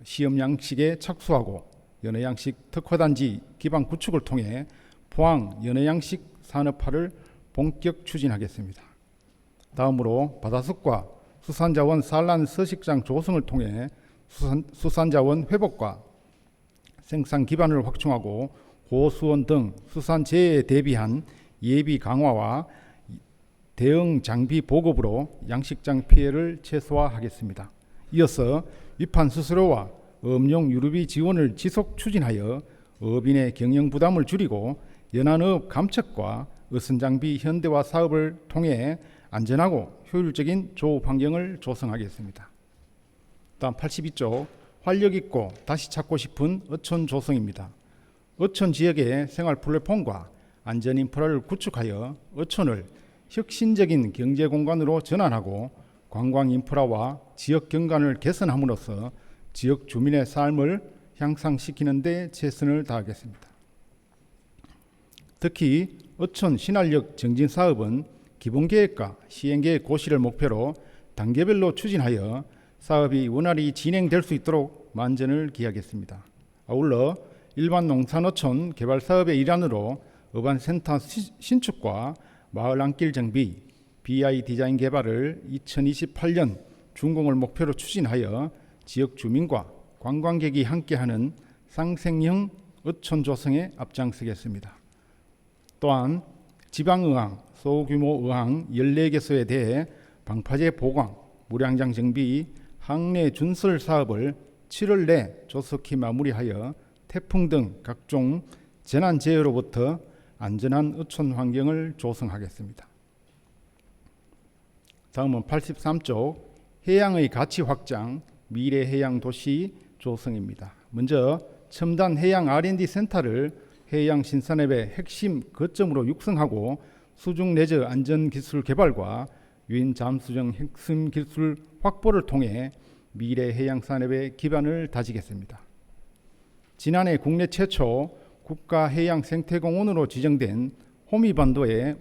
시험 양식에 착수하고 연어 양식 특화단지 기반 구축을 통해 포항 연어 양식 산업화를 본격 추진하겠습니다. 다음으로 바다습과 수산자원 산란 서식장 조성을 통해 수산자원 회복과 생산 기반을 확충하고 고수온 등 수산 재해에 대비한 예비 강화와 대응 장비 보급으로 양식장 피해를 최소화하겠습니다. 이어서 위판 수수료와 업용 유류비 지원을 지속 추진하여 어민의 경영 부담을 줄이고 연안업 감척과 어선장비 현대화 사업을 통해 안전하고 효율적인 조업 환경을 조성하겠습니다. 다음 82쪽 활력 있고 다시 찾고 싶은 어촌 조성입니다. 어촌 지역의 생활 플랫폼과 안전 인프라를 구축하여 어촌을 혁신적인 경제 공간으로 전환하고 관광 인프라와 지역 경관을 개선함으로써 지역 주민의 삶을 향상시키는 데 최선을 다하겠습니다. 특히 어촌 신활역 정진 사업은 기본계획과 시행계획 고시를 목표로 단계별로 추진하여 사업이 원활히 진행될 수 있도록 만전을 기하겠습니다. 아울러 일반 농산어촌 개발 사업의 일환으로 어반센터 신축과 마을 안길 정비, BI 디자인 개발을 2028년 준공을 목표로 추진하여 지역 주민과 관광객이 함께하는 상생형 어촌 조성에 앞장서겠습니다. 또한 지방의항, 소규모 의항 14개소에 대해 방파제 보강, 무량장 정비, 항내 준설 사업을 7월 내 조속히 마무리하여 태풍 등 각종 재난 재해로부터 안전한 어촌 환경을 조성하겠습니다. 다음은 83쪽 해양의 가치 확장, 미래 해양 도시 조성입니다. 먼저 첨단 해양 R&D 센터를 해양 신산업의 핵심 거점으로 육성하고 수중 레저 안전 기술 개발과 유인 잠수정 핵심 기술 확보를 통해 미래 해양 산업의 기반을 다지겠습니다. 지난해 국내 최초 국가 해양 생태공원으로 지정된 호미반도의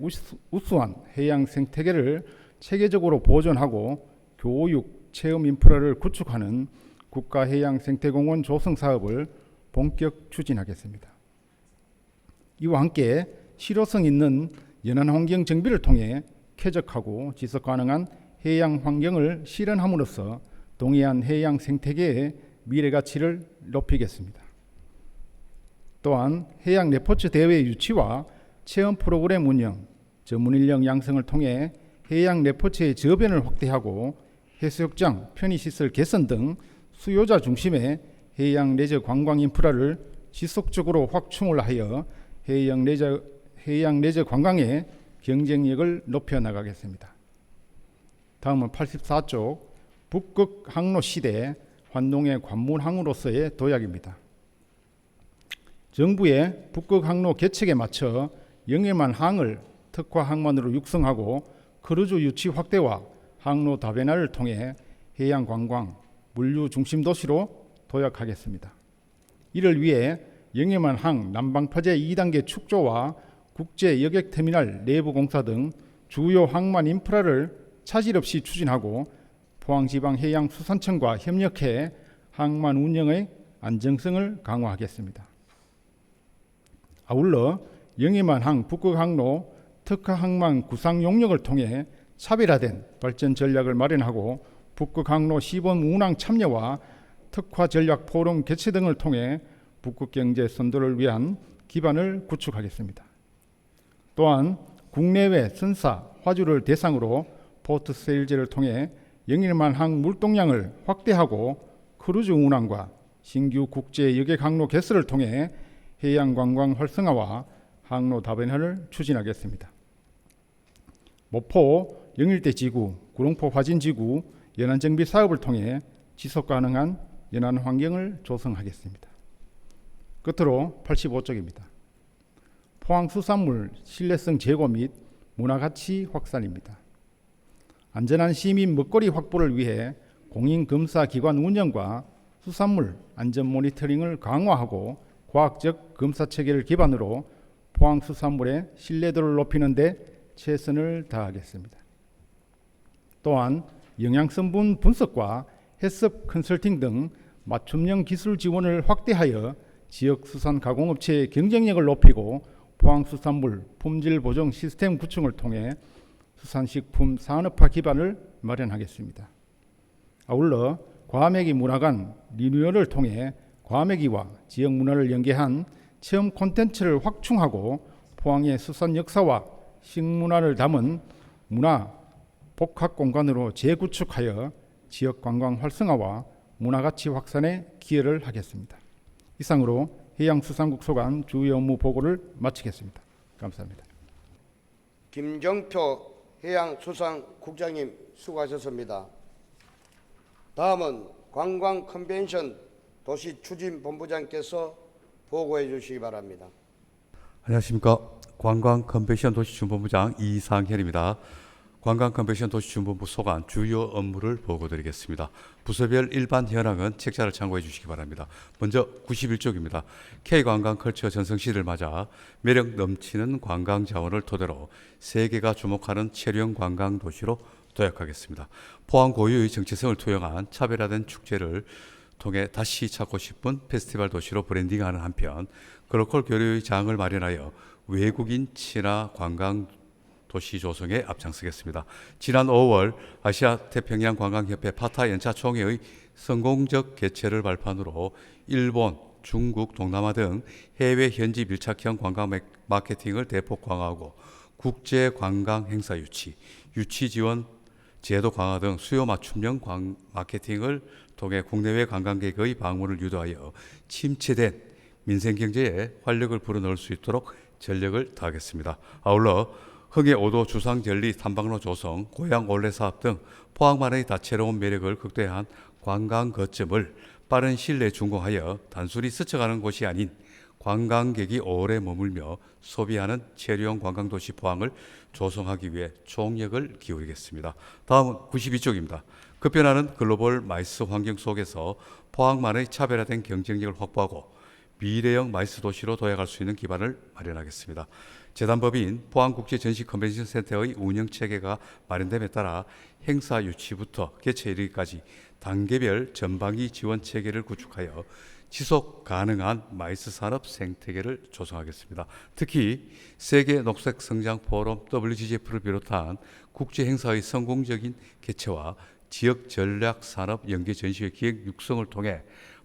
우수한 해양 생태계를 체계적으로 보존하고 교육, 체험 인프라를 구축하는 국가 해양 생태공원 조성 사업을 본격 추진하겠습니다. 이와 함께 실효성 있는 연안 환경 정비를 통해 쾌적하고 지속 가능한 해양 환경을 실현함으로써 동해안 해양 생태계의 미래 가치를 높이겠습니다. 또한 해양 레포츠 대회 유치와 체험 프로그램 운영, 전문 인력 양성을 통해 해양 레포츠의 저변을 확대하고 해수욕장, 편의시설 개선 등 수요자 중심의 해양 레저 관광 인프라를 지속적으로 확충을 하여 해양 레저 관광의 경쟁력을 높여 나가겠습니다. 다음은 84쪽 북극 항로 시대 환동의 관문항으로서의 도약입니다. 정부의 북극 항로 개척에 맞춰 영해만 항을 특화 항만으로 육성하고 크루즈 유치 확대와 항로 다변화를 통해 해양 관광, 물류 중심 도시로 도약하겠습니다. 이를 위해 영해만 항 난방파제 2단계 축조와 국제 여객 터미널 내부 공사 등 주요 항만 인프라를 차질 없이 추진하고 포항지방해양수산청과 협력해 항만 운영의 안정성을 강화하겠습니다. 아울러 영해만 항 북극항로 특화 항만 구상 용역을 통해 차별화된 발전 전략을 마련하고 북극항로 시범 운항 참여와 특화 전략 포럼 개최 등을 통해 북극 경제 선도를 위한 기반을 구축하겠습니다. 또한 국내외 선사, 화주를 대상으로 포트 세일제를 통해 영해만 항 물동량을 확대하고 크루즈 운항과 신규 국제 여객 항로 개설을 통해 해양 관광 활성화와 항로 다변화를 추진하겠습니다. 모포 영일대 지구, 구룡포 화진 지구 연안 정비 사업을 통해 지속 가능한 연안 환경을 조성하겠습니다. 끝으로 85쪽입니다. 포항 수산물 신뢰성 제고 및 문화 가치 확산입니다. 안전한 시민 먹거리 확보를 위해 공인검사기관 운영과 수산물 안전 모니터링을 강화하고 과학적 검사 체계를 기반으로 포항 수산물의 신뢰도를 높이는 데 최선을 다하겠습니다. 또한 영양성분 분석과 해썹 컨설팅 등 맞춤형 기술 지원을 확대하여 지역 수산 가공업체의 경쟁력을 높이고 포항 수산물 품질 보정 시스템 구축을 통해 수산식품 산업화 기반을 마련하겠습니다. 아울러 과메기 문화관 리뉴얼을 통해 과메기와 지역 문화를 연계한 체험 콘텐츠를 확충하고 포항의 수산 역사와 식문화를 담은 문화 복합 공간으로 재구축하여 지역 관광 활성화와 문화가치 확산에 기여를 하겠습니다. 이상으로 해양수산국 소관 주요 업무 보고를 마치겠습니다. 감사합니다. 김정표 해양수산국장님 수고하셨습니다. 다음은 관광 컨벤션 도시추진본부장께서 보고해 주시기 바랍니다. 안녕하십니까. 관광 컨벤션 도시준본부장 이상현입니다. 관광 컨벤션 도시준본부 소관 주요 업무를 보고드리겠습니다. 부서별 일반 현황은 책자를 참고해 주시기 바랍니다. 먼저 91쪽입니다. K관광 컬처 전성시를 맞아 매력 넘치는 관광 자원을 토대로 세계가 주목하는 체류형 관광 도시로 도약하겠습니다. 포항 고유의 정체성을 투영한 차별화된 축제를 통해 다시 찾고 싶은 페스티벌 도시로 브랜딩하는 한편 글로컬 교류의 장을 마련하여 외국인 친화 관광 도시 조성에 앞장서겠습니다. 지난 5월 아시아 태평양 관광협회 파타 연차 총회의 성공적 개최를 발판으로 일본, 중국, 동남아 등 해외 현지 밀착형 관광 마케팅을 대폭 강화하고 국제 관광 행사 유치, 유치 지원 제도 강화 등 수요 맞춤형 마케팅을 통해 국내외 관광객의 방문을 유도하여 침체된 민생 경제에 활력을 불어넣을 수 있도록 전력을 다하겠습니다. 아울러 흥해 5도 주상절리 탐방로 조성, 고향 올레 사업 등 포항만의 다채로운 매력을 극대화한 관광 거점을 빠른 시일 내에 준공하여 단순히 스쳐가는 곳이 아닌 관광객이 오래 머물며 소비하는 체류형 관광도시 포항을 조성하기 위해 총력을 기울이겠습니다. 다음은 92쪽입니다. 급변하는 글로벌 마이스 환경 속에서 포항만의 차별화된 경쟁력을 확보하고 미래형 마이스 도시로 도약할 수 있는 기반을 마련하겠습니다. 재단법인 포항국제전시컨벤션센터의 운영체계가 마련됨에 따라 행사 유치부터 개최 이르기까지 단계별 전방위 지원 체계를 구축하여 지속 가능한 마이스 산업 생태계를 조성하겠습니다. 특히 세계 녹색 성장 포럼 WGJF를 비롯한 국제 행사의 성공적인 개최와 지역 전략 산업 연계 전시회 기획 육성을 통해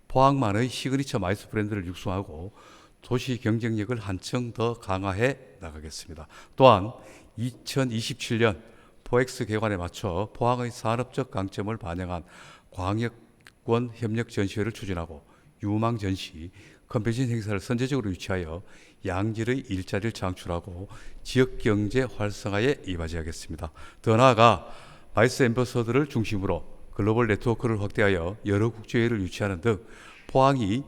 포항만의 시그니처 마이스 브랜드를 육성하고 도시 경쟁력을 한층 더 강화해 나가겠습니다. 또한 2027년 포엑스 개관에 맞춰 포항의 산업적 강점을 반영한 광역권 협력 전시회를 추진하고 유망 전시, 컨벤션 행사를 선제적으로 유치하여 양질의 일자리를 창출하고 지역 경제 활성화에 이바지하겠습니다. 더 나아가 마이스 앰버서더를 중심으로 글로벌 네트워크를 확대하여 여러 국제회의를 유치하는 등 포항이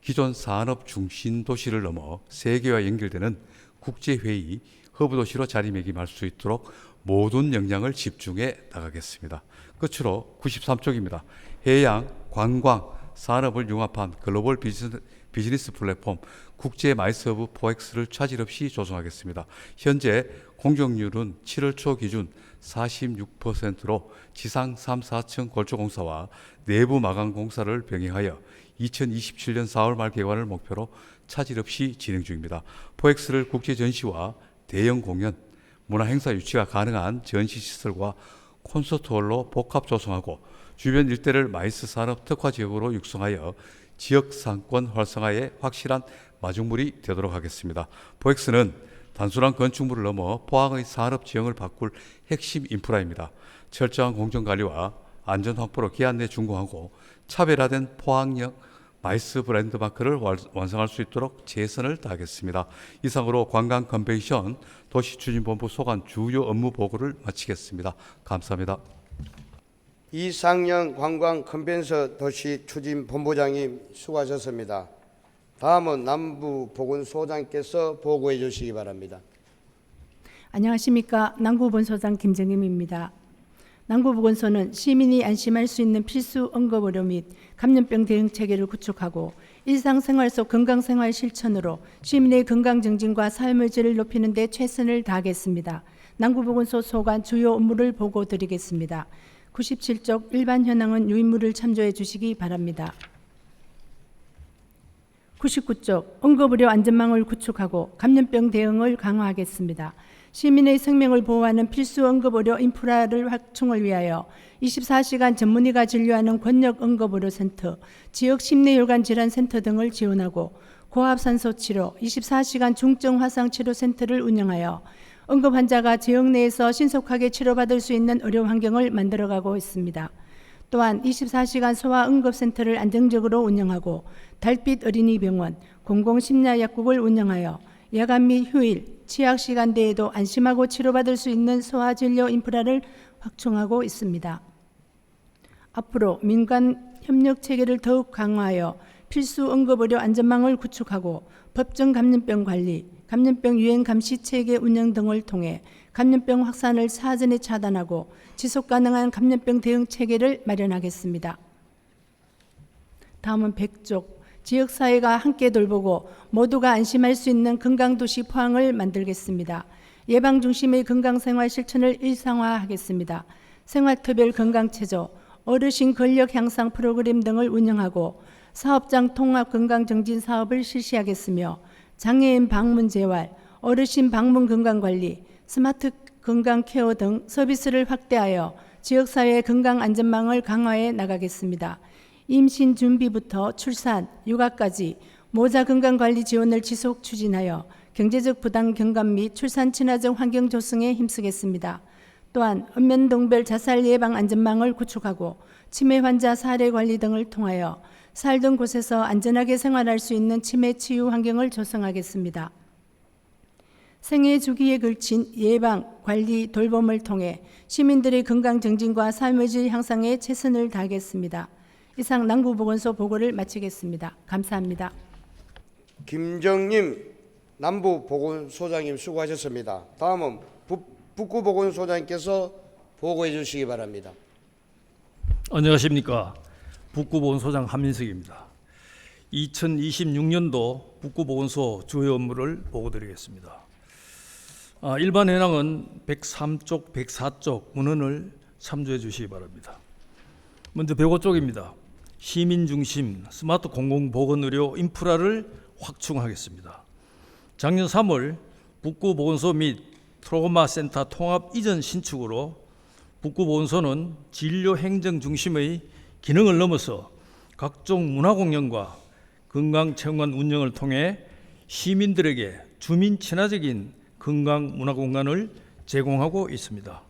기존 산업 중심 도시를 넘어 세계와 연결되는 국제회의 허브 도시로 자리매김할 수 있도록 모든 역량을 집중해 나가겠습니다. 끝으로 93쪽입니다. 해양, 관광, 산업을 융합한 글로벌 비즈니스 플랫폼 국제 마이스허브 포엑스를 차질 없이 조성하겠습니다. 현재 공정률은 7월 초 기준 46%로 지상 3, 4층 골조공사와 내부 마감공사를 병행하여 2027년 4월 말 개관을 목표로 차질 없이 진행 중입니다. 포엑스를 국제 전시와 대형 공연, 문화행사 유치가 가능한 전시시설과 콘서트홀로 복합 조성하고 주변 일대를 마이스 산업 특화 지역으로 육성하여 지역 상권 활성화에 확실한 마중물이 되도록 하겠습니다. 포엑스는 단순한 건축물을 넘어 포항의 산업 지형을 바꿀 핵심 인프라입니다. 철저한 공정관리와 안전 확보로 기한 내 준공하고 차별화된 포항역 마이스 브랜드 마크를 완성할 수 있도록 최선을 다하겠습니다. 이상으로 관광 컨벤션 도시추진본부 소관 주요 업무 보고를 마치겠습니다. 감사합니다. 이상현 관광 컨벤션 도시 추진 본부장님 수고하셨습니다. 다음은 남부보건소장께서 보고해 주시기 바랍니다. 안녕하십니까. 남구본소장 김정임입니다. 남구보건소는 시민이 안심할 수 있는 필수 응급의료 및 감염병 대응 체계를 구축하고 일상생활 속 건강생활 실천으로 시민의 건강 증진과 삶의 질을 높이는 데 최선을 다하겠습니다. 남구보건소 소관 주요 업무를 보고드리겠습니다. 97쪽 일반 현황은 유인물을 참조해 주시기 바랍니다. 99쪽 응급의료 안전망을 구축하고 감염병 대응을 강화하겠습니다. 시민의 생명을 보호하는 필수 응급의료 인프라를 확충을 위하여 24시간 전문의가 진료하는 권역 응급의료센터, 지역 심내혈관 질환센터 등을 지원하고 고압산소 치료, 24시간 중증 화상 치료센터를 운영하여 응급 환자가 지역 내에서 신속하게 치료받을 수 있는 의료 환경을 만들어가고 있습니다. 또한 24시간 소아응급센터를 안정적으로 운영하고 달빛 어린이병원, 공공심야약국을 운영하여 야간 및 휴일, 취약시간대에도 안심하고 치료받을 수 있는 소아진료 인프라를 확충하고 있습니다. 앞으로 민간 협력 체계를 더욱 강화하여 필수 응급의료 안전망을 구축하고 법정 감염병 관리, 감염병 유행 감시 체계 운영 등을 통해 감염병 확산을 사전에 차단하고 지속 가능한 감염병 대응 체계를 마련하겠습니다. 다음은 100쪽. 지역사회가 함께 돌보고 모두가 안심할 수 있는 건강도시 포항을 만들겠습니다. 예방 중심의 건강생활 실천을 일상화하겠습니다. 생활터별 건강체조, 어르신 권력 향상 프로그램 등을 운영하고 사업장 통합 건강정진 사업을 실시하겠으며 장애인 방문 재활, 어르신 방문 건강관리, 스마트 건강케어 등 서비스를 확대하여 지역사회의 건강안전망을 강화해 나가겠습니다. 임신 준비부터 출산, 육아까지 모자 건강관리 지원을 지속 추진하여 경제적 부담 경감 및 출산 친화적 환경 조성에 힘쓰겠습니다. 또한 읍면동별 자살 예방 안전망을 구축하고 치매 환자 사례 관리 등을 통하여 살던 곳에서 안전하게 생활할 수 있는 치매 치유 환경을 조성하겠습니다. 생애 주기에 걸친 예방, 관리, 돌봄을 통해 시민들의 건강 정진과 삶의 질 향상에 최선을 다하겠습니다. 이상 남구보건소 보고를 마치겠습니다. 감사합니다. 김정님 남부보건소장님 수고하셨습니다. 다음은 북구보건소장님께서 보고해 주시기 바랍니다. 안녕하십니까. 북구보건소장 한민석입니다. 2026년도 북구보건소 주요 업무를 보고드리겠습니다. 일반 현황은 103쪽, 104쪽 문헌을 참조해 주시기 바랍니다. 먼저 105쪽입니다. 시민 중심 스마트 공공보건의료 인프라를 확충하겠습니다. 작년 3월 북구보건소 및 트로마 센터 통합 이전 신축으로 북구보건소는 진료 행정 중심의 기능을 넘어서 각종 문화공연과 건강체험관 운영을 통해 시민들에게 주민 친화적인 건강 문화공간을 제공하고 있습니다.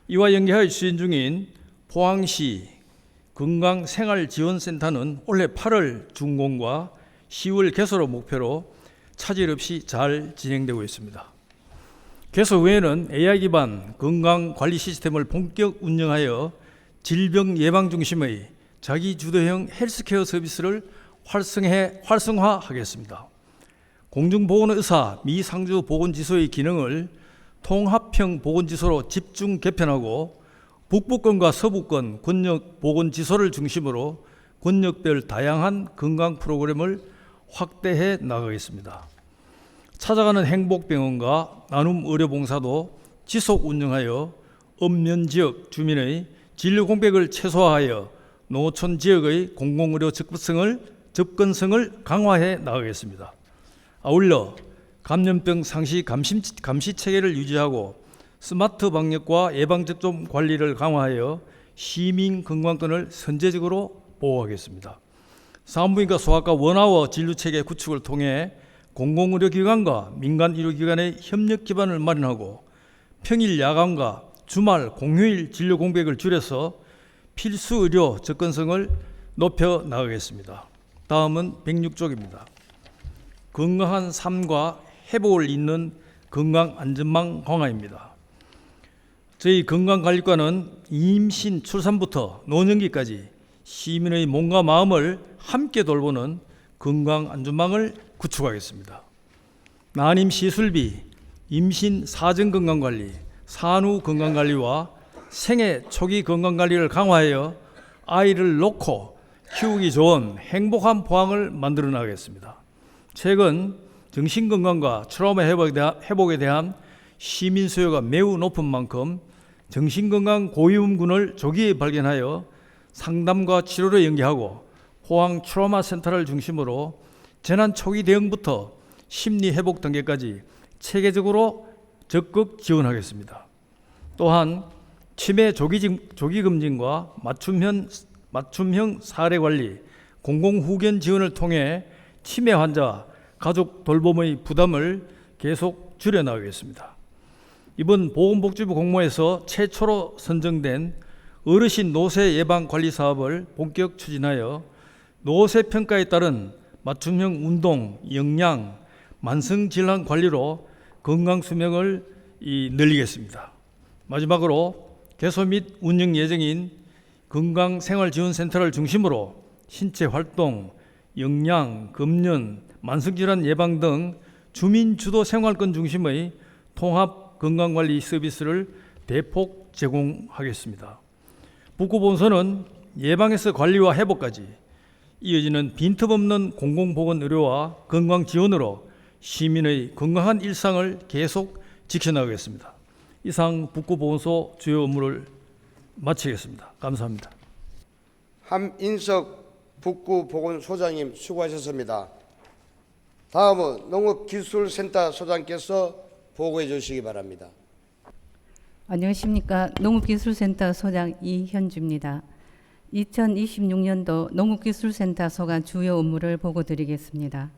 이와 연계하여 추진 중인 포항시 건강생활지원센터는 올해 8월 준공과 10월 개소를 목표로 차질 없이 잘 진행되고 있습니다. 개소 후에는 AI 기반 건강관리 시스템을 본격 운영하여 질병 예방 중심의 자기주도형 헬스케어 서비스를 활성화하겠습니다. 공중보건의사 미상주 보건지소의 기능을 통합형 보건지소로 집중 개편하고 북부권과 서부권 권역 보건지소를 중심으로 권역별 다양한 건강 프로그램을 확대해 나가겠습니다. 찾아가는 행복병원과 나눔의료봉사도 지속 운영하여 읍면 지역 주민의 진료 공백을 최소화하여 농어촌 지역의 공공의료 접근성을 강화해 나가겠습니다. 아울러 감염병 상시 감시 체계를 유지하고 스마트 방역과 예방접종 관리를 강화하여 시민 건강권을 선제적으로 보호하겠습니다. 산부인과 소아과 원아워 진료체계 구축을 통해 공공의료기관과 민간의료기관의 협력 기반을 마련하고 평일 야간과 주말 공휴일 진료 공백을 줄여서 필수 의료 접근성을 높여 나가겠습니다. 다음은 106쪽입니다. 건강한 삶과 회복을 잇는 건강안전망 강화입니다. 저희 건강관리과는 임신, 출산부터 노년기까지 시민의 몸과 마음을 함께 돌보는 건강안전망을 구축하겠습니다. 난임 시술비, 임신 사전 건강관리, 산후 건강관리와 생애 초기 건강관리를 강화하여 아이를 놓고 키우기 좋은 행복한 포항을 만들어 나가겠습니다. 최근 정신건강과 트라우마 회복에 대한 시민 수요가 매우 높은 만큼 정신건강 고위험군을 조기에 발견하여 상담과 치료를 연계하고 포항 트라우마 센터를 중심으로 재난 초기 대응부터 심리 회복 단계까지 체계적으로 적극 지원하겠습니다. 또한 치매 조기 검진과 맞춤형 사례 관리, 공공후견 지원을 통해 치매 환자 가족 돌봄의 부담을 계속 줄여나가겠습니다. 이번 보건복지부 공모에서 최초로 선정된 어르신 노쇠 예방 관리 사업을 본격 추진하여 노쇠 평가에 따른 맞춤형 운동, 영양, 만성 질환 관리로 건강 수명을 늘리겠습니다. 마지막으로 개소 및 운영 예정인 건강생활지원센터를 중심으로 신체 활동, 영양, 금연, 만성질환 예방 등 주민 주도 생활권 중심의 통합 건강관리 서비스를 대폭 제공하겠습니다. 북구본소는 예방에서 관리와 회복까지 이어지는 빈틈없는 공공보건 의료와 건강 지원으로 시민의 건강한 일상을 계속 지켜나가겠습니다. 이상 북구보건소 주요 업무를 마치겠습니다. 감사합니다. 함인석 북구보건소장님 수고하셨습니다. 다음은 농업기술센터 소장께서 보고해 주시기 바랍니다. 안녕하십니까. 농업기술센터 소장 이현주입니다. 2026년도 농업기술센터 소관 주요 업무를 보고드리겠습니다.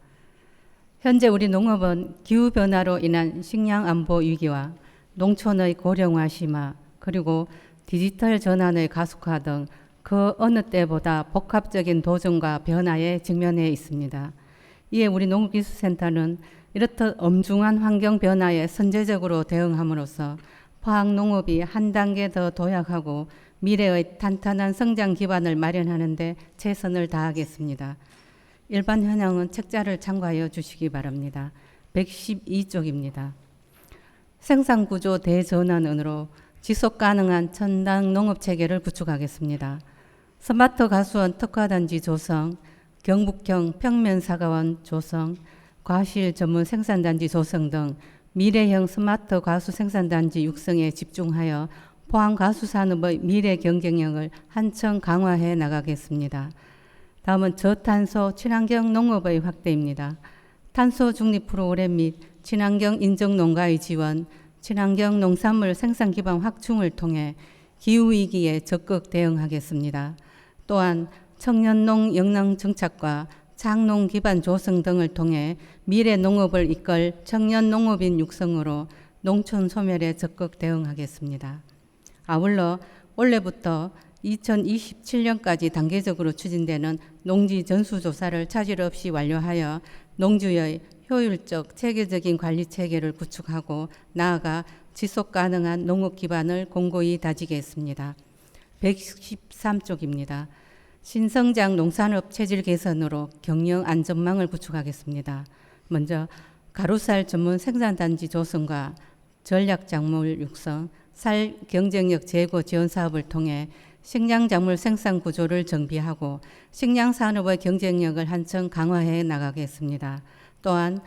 현재 우리 농업은 기후변화로 인한 식량 안보 위기와 농촌의 고령화 심화, 그리고 디지털 전환의 가속화 등 그 어느 때보다 복합적인 도전과 변화에 직면해 있습니다. 이에 우리 농업기술센터는 이렇듯 엄중한 환경 변화에 선제적으로 대응함으로써 포항농업이 한 단계 더 도약하고 미래의 탄탄한 성장 기반을 마련하는 데 최선을 다하겠습니다. 일반 현황은 책자를 참고하여 주시기 바랍니다. 112쪽입니다. 생산구조 대전환으로 지속가능한 첨단 농업체계를 구축하겠습니다. 스마트 가수원 특화단지 조성, 경북형 평면사과원 조성, 과실 전문 생산단지 조성 등 미래형 스마트 가수 생산단지 육성에 집중하여 포항 가수산업의 미래 경쟁력을 한층 강화해 나가겠습니다. 다음은 저탄소 친환경 농업의 확대입니다. 탄소 중립 프로그램 및 친환경 인정 농가의 지원, 친환경 농산물 생산 기반 확충을 통해 기후위기에 적극 대응하겠습니다. 또한 청년농 역량 정착과 창농 기반 조성 등을 통해 미래 농업을 이끌 청년 농업인 육성으로 농촌 소멸에 적극 대응하겠습니다. 아울러 올해부터 2027년까지 단계적으로 추진되는 농지 전수조사를 차질 없이 완료하여 농지의 효율적 체계적인 관리 체계를 구축하고 나아가 지속 가능한 농업 기반을 공고히 다지겠습니다. 113쪽입니다. 신성장 농산업 체질 개선으로 경영 안전망을 구축하겠습니다. 먼저 가루쌀 전문 생산단지 조성과 전략작물 육성, 쌀 경쟁력 제고 지원 사업을 통해 식량작물 생산 구조를 정비하고 식량산업의 경쟁력을 한층 강화해 나가겠습니다. 또한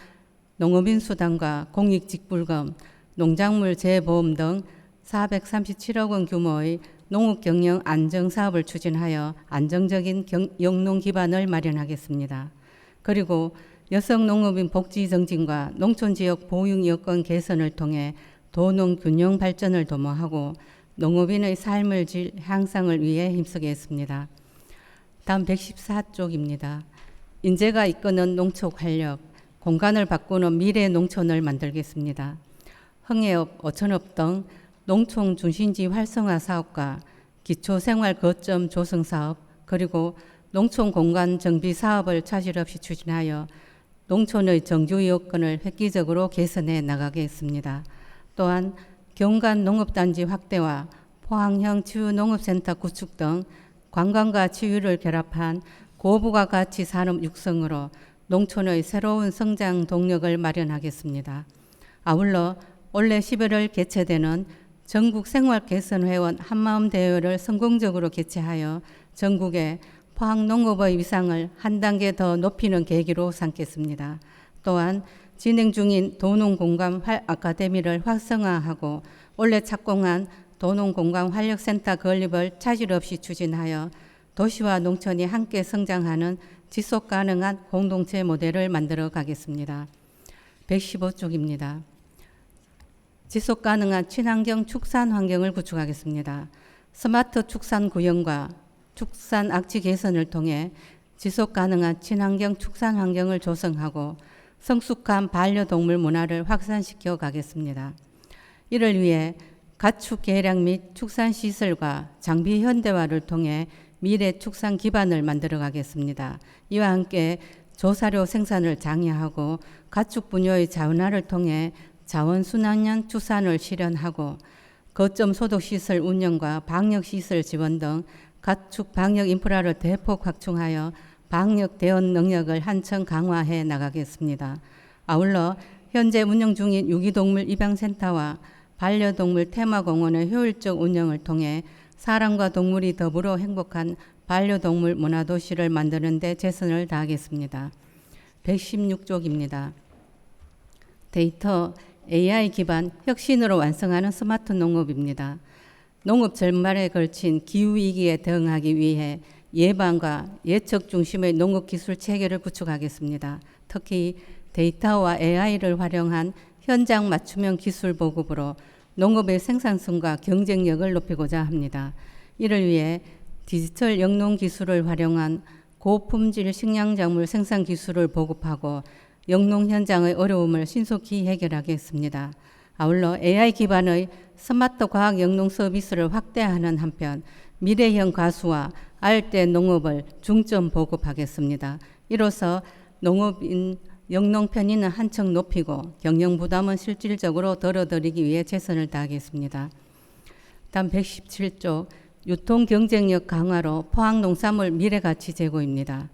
농업인 수당과 공익직불금, 농작물 재보험 등 437억 원 규모의 농업경영 안정사업을 추진하여 안정적인 영농 기반을 마련하겠습니다. 그리고 여성농업인 복지 정진과 농촌지역 보육 여건 개선을 통해 도농 균형 발전을 도모하고 농업인의 삶의 질 향상을 위해 힘쓰겠습니다. 다음 114쪽입니다. 인재가 이끄는 농촌 활력, 공간을 바꾸는 미래 농촌을 만들겠습니다. 흥해업, 어촌업 등 농촌 중심지 활성화 사업과 기초생활 거점 조성 사업, 그리고 농촌 공간 정비 사업을 차질 없이 추진하여 농촌의 정주 여건을 획기적으로 개선해 나가겠습니다. 또한 경관 농업단지 확대와 포항형 치유농업센터 구축 등 관광과 치유를 결합한 고부가가치 산업 육성으로 농촌의 새로운 성장 동력을 마련하겠습니다. 아울러 올해 11월 개최되는 전국 생활개선회원 한마음 대회를 성공적으로 개최하여 전국의 포항농업의 위상을 한 단계 더 높이는 계기로 삼겠습니다. 또한 진행 중인 도농공감 아카데미를 활성화하고 올해 착공한 도농공감 활력센터 건립을 차질 없이 추진하여 도시와 농촌이 함께 성장하는 지속 가능한 공동체 모델을 만들어 가겠습니다. 115쪽입니다. 지속 가능한 친환경 축산 환경을 구축하겠습니다. 스마트 축산 구형과 축산 악취 개선을 통해 지속 가능한 친환경 축산 환경을 조성하고 성숙한 반려동물 문화를 확산시켜 가겠습니다. 이를 위해 가축 개량 및 축산 시설과 장비 현대화를 통해 미래 축산 기반을 만들어 가겠습니다. 이와 함께 조사료 생산을 장려하고 가축 분야의 자원화를 통해 자원순환형 축산을 실현하고 거점 소독시설 운영과 방역시설 지원 등 가축 방역 인프라를 대폭 확충하여 방역 대응 능력을 한층 강화해 나가겠습니다. 아울러 현재 운영 중인 유기동물 입양센터와 반려동물 테마공원의 효율적 운영을 통해 사람과 동물이 더불어 행복한 반려동물 문화도시를 만드는 데 최선을 다하겠습니다. 116쪽입니다. 데이터 AI 기반 혁신으로 완성하는 스마트 농업입니다. 농업 전반에 걸친 기후위기에 대응하기 위해 예방과 예측 중심의 농업기술 체계를 구축하겠습니다. 특히 데이터와 AI를 활용한 현장 맞춤형 기술 보급으로 농업의 생산성과 경쟁력을 높이고자 합니다. 이를 위해 디지털 영농 기술을 활용한 고품질 식량작물 생산 기술을 보급하고 영농 현장의 어려움을 신속히 해결하겠습니다. 아울러 AI 기반의 스마트 과학 영농 서비스를 확대하는 한편 미래형 과수와 알대 농업을 중점 보급하겠습니다. 이로써 농업인 영농 편의는 한층 높이고 경영 부담은 실질적으로 덜어드리기 위해 최선을 다하겠습니다. 다음 117조 유통 경쟁력 강화로 포항 농산물 미래가치 제고입니다.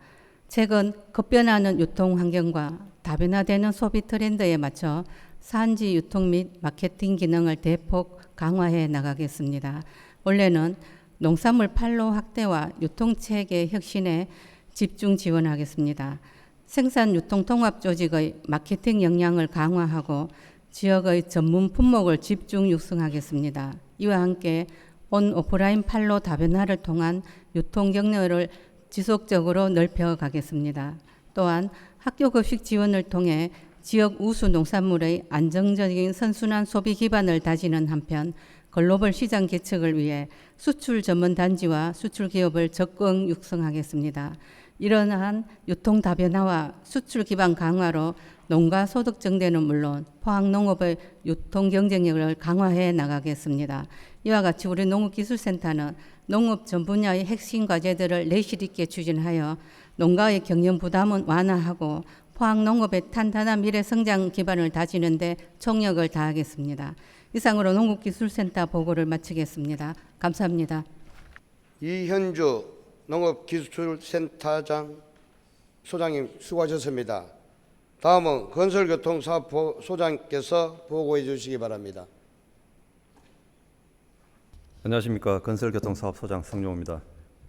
최근 급변하는 유통 환경과 다변화되는 소비 트렌드에 맞춰 산지 유통 및 마케팅 기능을 대폭 강화해 나가겠습니다. 원래는 농산물 판로 확대와 유통체계 혁신에 집중 지원하겠습니다. 생산 유통 통합 조직의 마케팅 역량을 강화하고 지역의 전문 품목을 집중 육성하겠습니다. 이와 함께 온 오프라인 판로 다변화를 통한 유통 경로를 지속적으로 넓혀가겠습니다. 또한 학교 급식 지원을 통해 지역 우수 농산물의 안정적인 선순환 소비 기반을 다지는 한편 글로벌 시장 개척을 위해 수출 전문 단지와 수출 기업을 적극 육성하겠습니다. 이러한 유통 다변화와 수출 기반 강화로 농가 소득 증대는 물론 포항 농업의 유통 경쟁력을 강화해 나가겠습니다. 이와 같이 우리 농업기술센터는 농업 전 분야의 핵심 과제들을 내실 있게 추진하여 농가의 경영 부담은 완화하고 포항 농업의 탄탄한 미래 성장 기반을 다지는 데 총력을 다하겠습니다. 이상으로 농업기술센터 보고를 마치겠습니다. 감사합니다. 이현주 농업기술센터장 소장님 수고하셨습니다. 다음은 건설교통사업소장께서 보고해 주시기 바랍니다. 안녕하십니까. 건설교통사업소장 성용호입니다.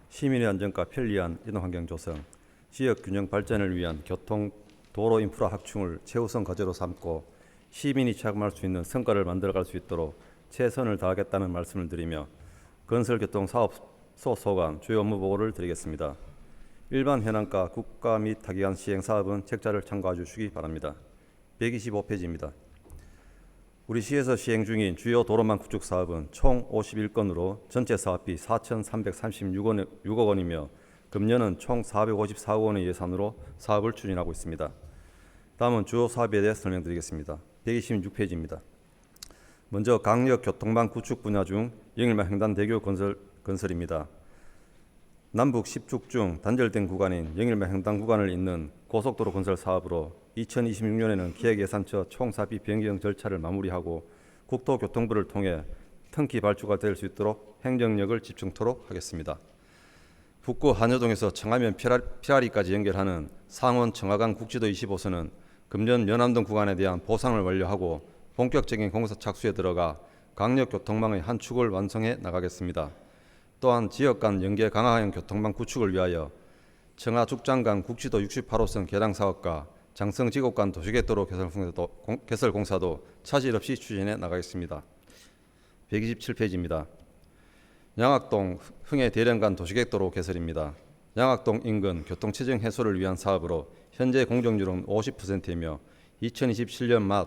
시민의 안전과 편리한 이동환경 조성, 지역 균형 발전을 위한 교통, 도로 인프라 확충을 최우선 과제로 삼고 시민이 체감할 수 있는 성과를 만들어갈 수 있도록 최선을 다하겠다는 말씀을 드리며 건설교통사업소 소관 주요 업무 보고를 드리겠습니다. 일반 현황과 국가 및 타기관 시행 사업은 책자를 참고해 주시기 바랍니다. 125페이지입니다. 우리 시에서 시행 중인 주요 도로망 구축 사업은 총 51건으로 전체 사업비 4,336억 원이며 금년은 총 454억 원의 예산으로 사업을 추진하고 있습니다. 다음은 주요 사업에 대해 설명드리겠습니다. 126페이지입니다. 먼저 강력 교통망 구축 분야 중 영일만 횡단대교 건설입니다. 남북 10축 중 단절된 구간인 영일만 횡단 구간을 잇는 고속도로 건설 사업으로 2026년에는 기획예산처 총 사업비 변경 절차를 마무리하고 국토교통부를 통해 턴키 발주가 될 수 있도록 행정력을 집중토록 하겠습니다. 북구 한여동에서 청하면 피라리까지 연결하는 상원 청하강 국지도 25선은 금년 연암동 구간에 대한 보상을 완료하고 본격적인 공사 착수에 들어가 강력교통망의 한 축을 완성해 나가겠습니다. 또한 지역 간 연계 강화형 교통망 구축을 위하여 청하 죽장간 국지도 68호선 개량 사업과 장성 지곡 간 도시계도로 개설 공사도 차질 없이 추진해 나가겠습니다. 127페이지입니다. 양학동 흥해 대령 간 도시계도로 개설입니다. 양학동 인근 교통체증 해소를 위한 사업으로 현재 공정률은 50%이며 2027년 말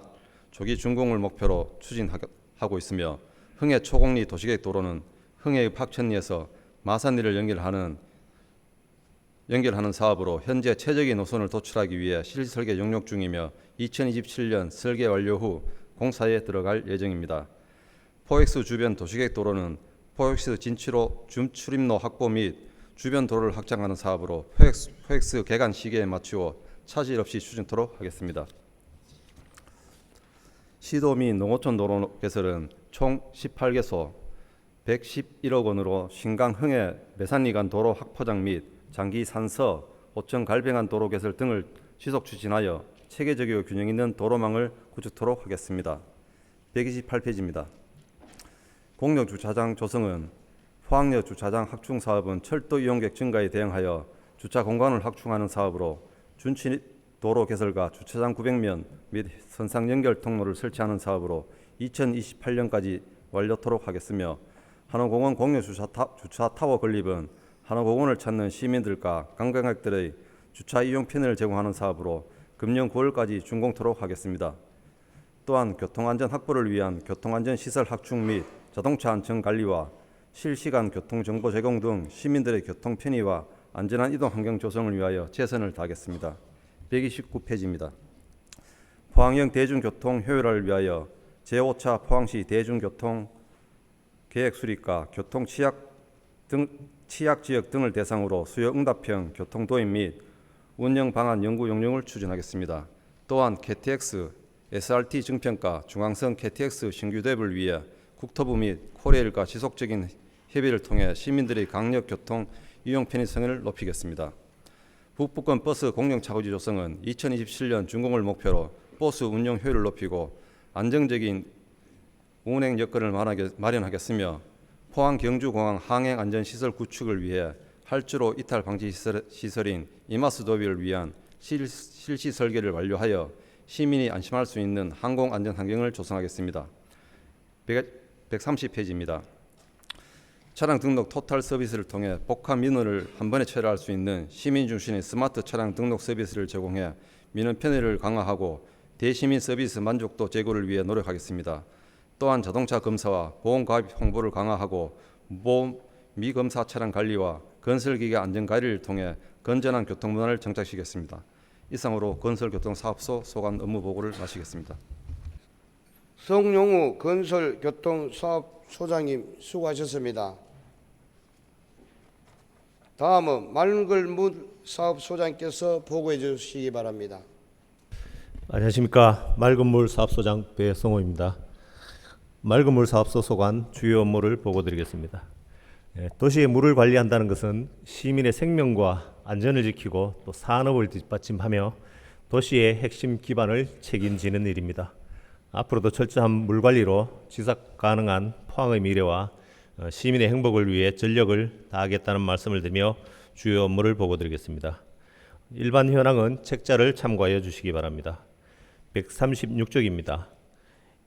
조기 준공을 목표로 추진하고 있으며 흥해 초곡리 도시계도로는 흥해의 박천리에서 마산리를 연결하는 사업으로 현재 최적의 노선을 도출하기 위해 실설계 용역 중이며 2027년 설계 완료 후 공사에 들어갈 예정입니다. 포엑스 주변 도시계도로는 포엑스 진출로 출입로 확보 및 주변 도로를 확장하는 사업으로 포엑스 개관 시기에 맞추어 차질 없이 추진토록 하겠습니다. 시도 및 농어촌 도로 개설은 총 18개소 111억 원으로 신강 흥해 매산리 간 도로 확포장 및 장기 산서 도청 갈뱅한 도로 개설 등을 지속 추진하여 체계적이고 균형 있는 도로망을 구축토록 하겠습니다. 128페이지입니다. 공영 주차장 조성은 포항역 주차장 확충 사업은 철도 이용객 증가에 대응하여 주차 공간을 확충하는 사업으로 준치 도로 개설과 주차장 900면 및 선상 연결 통로를 설치하는 사업으로 2028년까지 완료토록 하겠으며 한호공원 공유 주차 타워 건립은 한호공원을 찾는 시민들과 관광객들의 주차 이용 편의를 제공하는 사업으로 금년 9월까지 준공토록 하겠습니다. 또한 교통안전 확보를 위한 교통안전시설 확충 및 자동차 안전 관리와 실시간 교통정보 제공 등 시민들의 교통 편의와 안전한 이동 환경 조성을 위하여 최선을 다하겠습니다. 129페이지입니다. 포항형 대중교통 효율화를 위하여 제5차 포항시 대중교통 계획 수립과 교통 취약 지역 등을 대상으로 수요 응답형 교통 도입 및 운영 방안 연구 용역을 추진하겠습니다. 또한 KTX, SRT 증평가, 중앙선 KTX 신규 도입을 위해 국토부 및 코레일과 지속적인 협의를 통해 시민들의 강력 교통 이용 편의성을 높이겠습니다. 북부권 버스 공영 차고지 조성은 2027년 준공을 목표로 버스 운영 효율을 높이고 안정적인 운행 여건을 마련하겠으며 포항 경주공항 항행 안전시설 구축을 위해 할주로 이탈 방지 시설인 이마스 도비를 위한 실시 설계를 완료하여 시민이 안심할 수 있는 항공 안전 환경을 조성하겠습니다. 130페이지입니다. 차량 등록 토탈 서비스를 통해 복합 민원을 한 번에 처리할 수 있는 시민 중심의 스마트 차량 등록 서비스를 제공해 민원 편의를 강화하고 대시민 서비스 만족도 제고를 위해 노력하겠습니다. 또한 자동차 검사와 보험 가입 홍보를 강화하고 무보험 미검사 차량 관리와 건설기계 안전 관리를 통해 건전한 교통 문화를 정착시키겠습니다. 이상으로 건설교통사업소 소관 업무 보고를 마치겠습니다. 성용우 건설교통사업소장님 수고하셨습니다. 다음은 맑을문 사업소장께서 보고해 주시기 바랍니다. 안녕하십니까. 맑은물 사업소장 배성호입니다. 맑은물 사업소 소관 주요 업무를 보고드리겠습니다. 도시의 물을 관리한다는 것은 시민의 생명과 안전을 지키고 또 산업을 뒷받침하며 도시의 핵심 기반을 책임지는 일입니다. 앞으로도 철저한 물 관리로 지속 가능한 포항의 미래와 시민의 행복을 위해 전력을 다하겠다는 말씀을 드리며 주요 업무를 보고드리겠습니다. 일반 현황은 책자를 참고하여 주시기 바랍니다. 136쪽입니다.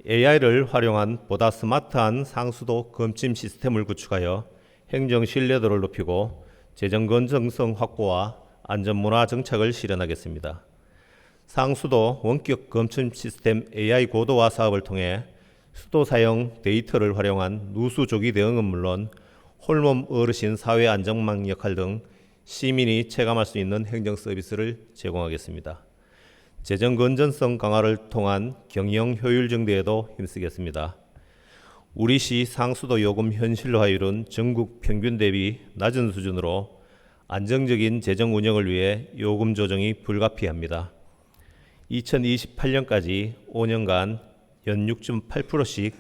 AI를 활용한 보다 스마트한 상수도 검침 시스템을 구축하여 행정 신뢰도를 높이고 재정 건전성 확보와 안전문화 정착을 실현하겠습니다. 상수도 원격 검침 시스템 AI 고도화 사업을 통해 수도 사용 데이터를 활용한 누수 조기 대응은 물론 홀몸 어르신 사회 안전망 역할 등 시민이 체감할 수 있는 행정 서비스를 제공하겠습니다. 재정 건전성 강화를 통한 경영 효율 증대에도 힘쓰겠습니다. 우리 시 상수도 요금 현실화율은 전국 평균 대비 낮은 수준으로 안정적인 재정 운영을 위해 요금 조정이 불가피합니다. 2028년까지 5년간 연 6.8%씩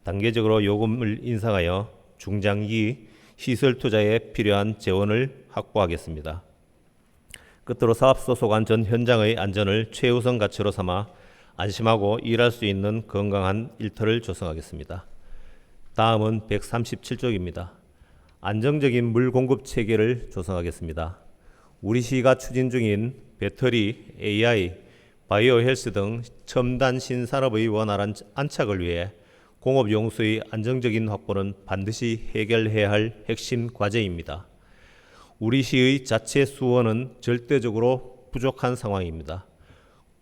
단계적으로 요금을 인상하여 중장기 시설 투자에 필요한 재원을 확보하겠습니다. 끝으로 사업소 소관 전 현장의 안전을 최우선 가치로 삼아 안심하고 일할 수 있는 건강한 일터를 조성하겠습니다. 다음은 137쪽입니다. 안정적인 물 공급 체계를 조성하겠습니다. 우리 시가 추진 중인 배터리, AI, 바이오 헬스 등 첨단 신산업의 원활한 안착을 위해 공업 용수의 안정적인 확보는 반드시 해결해야 할 핵심 과제입니다. 우리 시의 자체 수원은 절대적으로 부족한 상황입니다.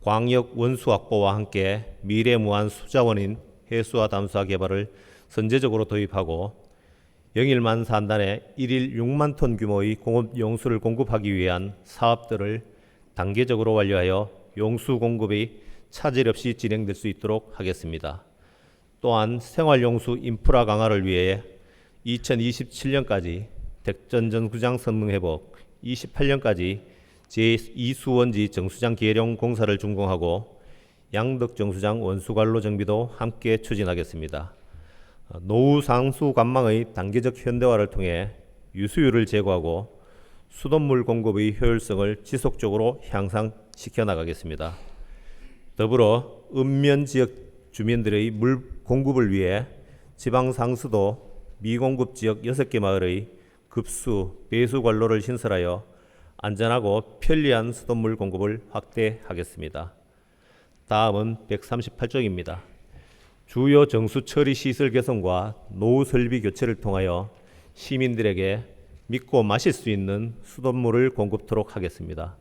광역 원수 확보와 함께 미래 무한 수자원인 해수와 담수화 개발을 선제적으로 도입하고 영일만 산단에 1일 6만 톤 규모의 공업 용수를 공급하기 위한 사업들을 단계적으로 완료하여 용수 공급이 차질 없이 진행될 수 있도록 하겠습니다. 또한 생활용수 인프라 강화를 위해 2027년까지 덱전 정수장 성능 회복, 28년까지 제2수원지 정수장 계룡 공사를 준공하고 양덕 정수장 원수관로 정비도 함께 추진하겠습니다. 노후 상수 관망의 단계적 현대화를 통해 유수율을 제고하고 수돗물 공급의 효율성을 지속적으로 향상시켜 나가겠습니다. 더불어 읍면 지역 주민들의 물 공급을 위해 지방 상수도 미공급 지역 6개 마을의 급수, 배수 관로를 신설하여 안전하고 편리한 수돗물 공급을 확대하겠습니다. 다음은 138쪽입니다. 주요 정수 처리 시설 개선과 노후 설비 교체를 통하여 시민들에게 믿고 마실 수 있는 수돗물을 공급토록 하겠습니다.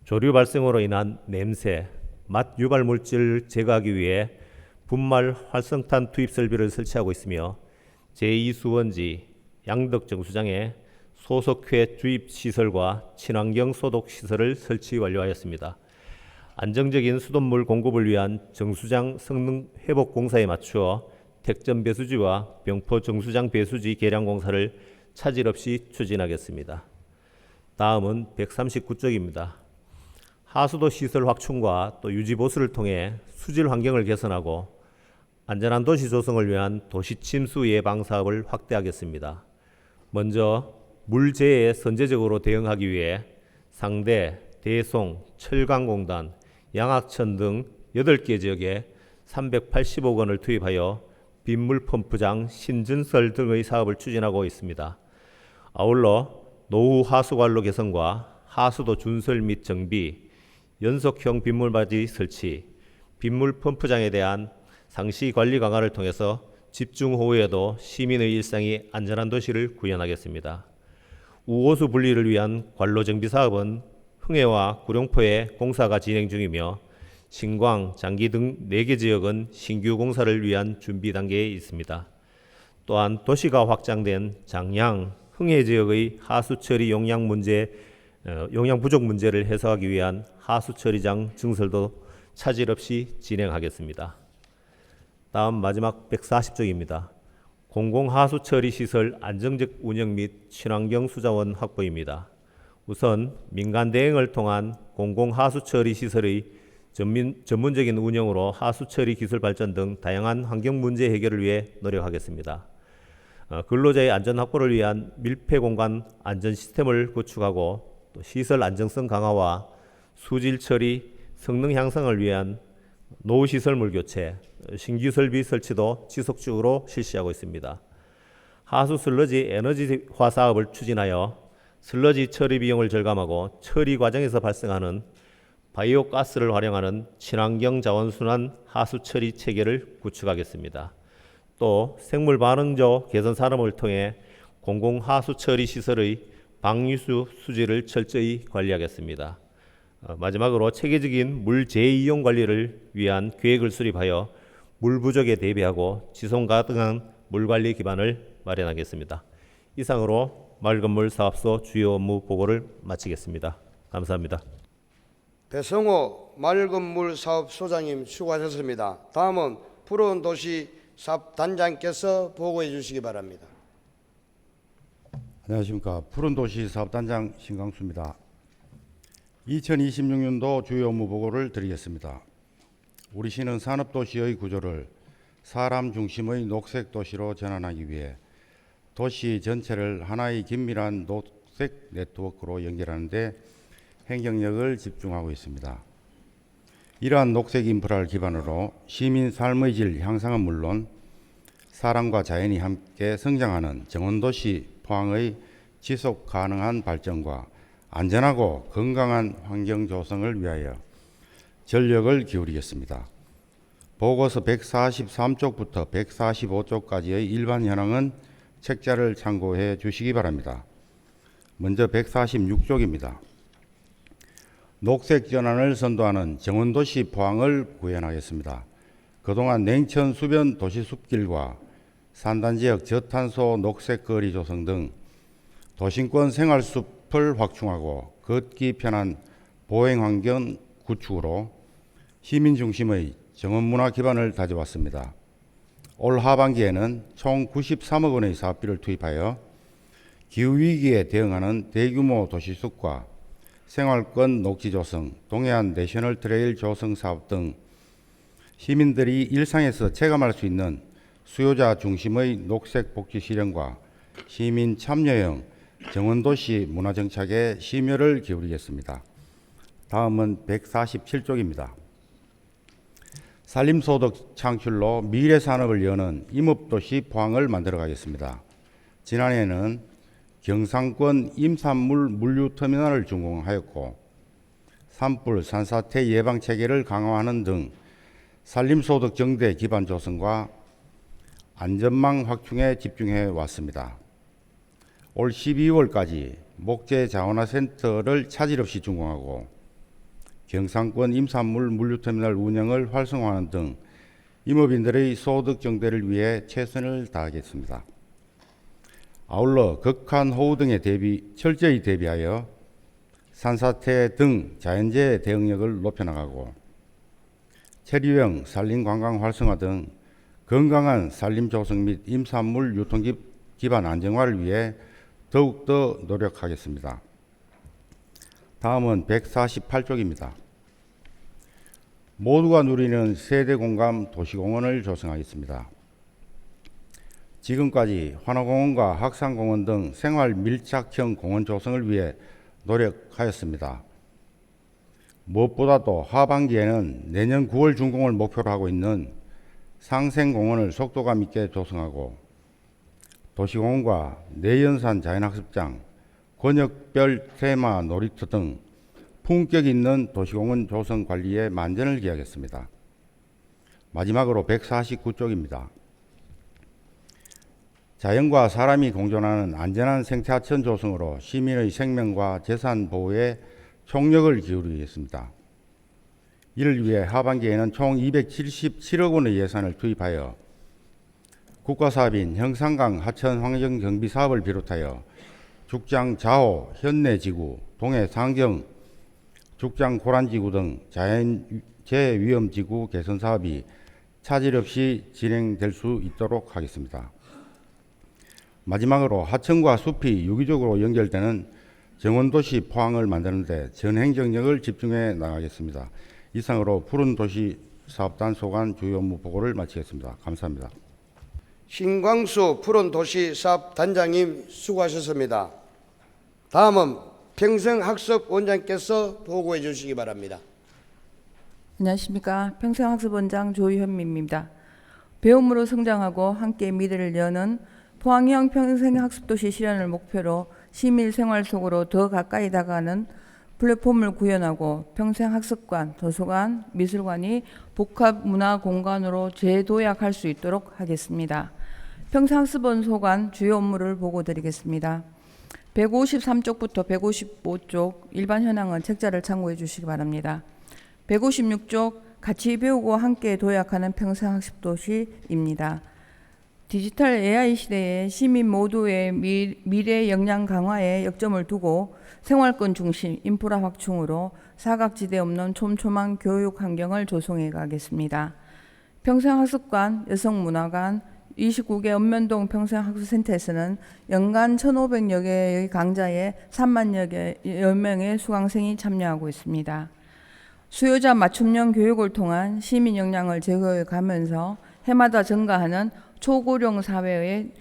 조류 발생으로 인한 냄새, 맛 유발 물질을 제거하기 위해 분말 활성탄 투입 설비를 설치하고 있으며 제2수원지 양덕 정수장에 소속회 주입 시설과 친환경 소독 시설을 설치 완료하였습니다. 안정적인 수돗물 공급을 위한 정수장 성능 회복 공사에 맞추어 택전 배수지와 병포 정수장 배수지 개량 공사를 차질 없이 추진하겠습니다. 다음은 139쪽입니다. 하수도 시설 확충과 또 유지 보수를 통해 수질 환경을 개선하고 안전한 도시 조성을 위한 도시 침수 예방 사업을 확대하겠습니다. 먼저 물재해에 선제적으로 대응하기 위해 상대, 대송, 철강공단, 양악천 등 8개 지역에 380억 원을 투입하여 빗물 펌프장 신증설 등의 사업을 추진하고 있습니다. 아울러 노후 하수관로 개선과 하수도 준설 및 정비, 연속형 빗물바지 설치, 빗물 펌프장에 대한 상시 관리 강화를 통해서 집중호우에도 시민의 일상이 안전한 도시를 구현하겠습니다. 우호수 분리를 위한 관로 정비 사업은 흥해와 구룡포에 공사가 진행 중이며 신광, 장기 등 4개 지역은 신규 공사를 위한 준비 단계에 있습니다. 또한 도시가 확장된 장양, 흥해 지역의 하수 처리 용량 부족 문제를 해소하기 위한 하수 처리장 증설도 차질 없이 진행하겠습니다. 다음 마지막 140쪽입니다. 공공하수 처리 시설 안정적 운영 및 친환경 수자원 확보입니다. 우선 민간 대행을 통한 공공하수 처리 시설의 전문적인 운영으로 하수 처리 기술 발전 등 다양한 환경 문제 해결을 위해 노력하겠습니다. 근로자의 안전 확보를 위한 밀폐 공간 안전 시스템을 구축하고 또 시설 안정성 강화와 수질 처리 성능 향상을 위한 노후 시설물 교체, 신규 설비 설치도 지속적으로 실시하고 있습니다. 하수 슬러지 에너지화 사업을 추진하여 슬러지 처리 비용을 절감하고 처리 과정에서 발생하는 바이오 가스를 활용하는 친환경 자원순환 하수 처리 체계를 구축하겠습니다. 또 생물 반응조 개선 산업을 통해 공공 하수 처리 시설의 방류수 수질을 철저히 관리하겠습니다. 마지막으로 체계적인 물 재이용 관리를 위한 계획을 수립하여 물 부족에 대비하고 지속 가능한 물 관리 기반을 마련하겠습니다. 이상으로 맑은물 사업소 주요 업무 보고를 마치겠습니다. 감사합니다. 배성호 맑은물 사업소장님 수고하셨습니다. 다음은 푸른 도시 사업단장께서 보고해 주시기 바랍니다. 안녕하십니까. 푸른 도시 사업단장 신강수입니다. 2026년도 주요 업무 보고를 드리겠습니다. 우리 시는 산업도시의 구조를 사람 중심의 녹색 도시로 전환하기 위해 도시 전체를 하나의 긴밀한 녹색 네트워크로 연결하는 데 행정력을 집중하고 있습니다. 이러한 녹색 인프라를 기반으로 시민 삶의 질 향상은 물론 사람과 자연이 함께 성장하는 정원도시 포항의 지속 가능한 발전과 안전하고 건강한 환경 조성을 위하여 전력을 기울이겠습니다. 보고서 143쪽부터 145쪽까지의 일반 현황은 책자를 참고해 주시기 바랍니다. 먼저 146쪽입니다. 녹색 전환을 선도하는 정원도시 포항을 구현하겠습니다. 그동안 냉천 수변 도시 숲길과 산단지역 저탄소 녹색 거리 조성 등 도심권 생활숲을 확충하고 걷기 편한 보행환경 구축으로 시민 중심의 정원문화 기반을 다져왔습니다. 올 하반기에는 총 93억 원의 사업비를 투입하여 기후위기에 대응하는 대규모 도시숲과 생활권 녹지 조성, 동해안 내셔널 트레일 조성 사업 등 시민들이 일상에서 체감할 수 있는 수요자 중심의 녹색 복지 실현과 시민 참여형 정원도시 문화정착에 심혈을 기울이겠습니다. 다음은 147쪽입니다. 산림소득 창출로 미래산업을 여는 임업도시 포항을 만들어가겠습니다. 지난해에는 경상권 임산물 물류터미널을 준공하였고 산불, 산사태 예방체계를 강화하는 등 산림소득 정대 기반 조성과 안전망 확충에 집중해 왔습니다. 올 12월까지 목재 자원화센터를 차질 없이 준공하고 경상권 임산물 물류터미널 운영을 활성화하는 등 임업인들의 소득 정대를 위해 최선을 다하겠습니다. 아울러 극한 호우 등에 철저히 대비하여 산사태 등 자연재해 대응력을 높여나가고 체류형 산림관광 활성화 등 건강한 산림 조성 및 임산물 유통 기반 안정화를 위해 더욱더 노력하겠습니다. 다음은 148쪽입니다. 모두가 누리는 세대공감 도시공원을 조성하겠습니다. 지금까지 환호공원과 학산공원 등 생활 밀착형 공원 조성을 위해 노력하였습니다. 무엇보다도 하반기에는 내년 9월 준공을 목표로 하고 있는 상생공원을 속도감 있게 조성하고 도시공원과 내연산 자연학습장, 권역별 테마 놀이터 등 품격 있는 도시공원 조성 관리에 만전을 기하겠습니다. 마지막으로 149쪽입니다. 자연과 사람이 공존하는 안전한 생태하천 조성으로 시민의 생명과 재산 보호에 총력을 기울이겠습니다. 이를 위해 하반기에는 총 277억 원의 예산을 투입하여 국가사업인 형산강 하천 환경 정비 사업을 비롯하여 죽장 자호 현내지구, 동해 상경 죽장 고란지구 등 자연재해 위험지구 개선 사업이 차질 없이 진행될 수 있도록 하겠습니다. 마지막으로 하천과 숲이 유기적으로 연결되는 정원도시 포항을 만드는 데 전행정력을 집중해 나가겠습니다. 이상으로 푸른도시 사업단 소관 주요 업무 보고를 마치겠습니다. 감사합니다. 신광수 푸른도시 사업단장님 수고하셨습니다. 다음은 평생학습원장께서 보고해 주시기 바랍니다. 안녕하십니까. 평생학습원장 조현미입니다. 배움으로 성장하고 함께 미래를 여는 포항형 평생학습도시 실현을 목표로 시민 생활 속으로 더 가까이 다가가는 플랫폼을 구현하고 평생학습관, 도서관, 미술관이 복합문화공간으로 재도약할 수 있도록 하겠습니다. 평생학습원 소관 주요 업무를 보고드리겠습니다. 153쪽부터 155쪽 일반 현황은 책자를 참고해 주시기 바랍니다. 156쪽 같이 배우고 함께 도약하는 평생학습도시입니다. 디지털 AI 시대에 시민 모두의 미래 역량 강화에 역점을 두고 생활권 중심 인프라 확충으로 사각지대 없는 촘촘한 교육 환경을 조성해 가겠습니다. 평생학습관, 여성문화관, 29개 읍면동 평생학습센터에서는 연간 1,500여 개의 강좌에 3만여 명의 수강생이 참여하고 있습니다. 수요자 맞춤형 교육을 통한 시민 역량을 제고해 가면서 해마다 증가하는 초고령 사회의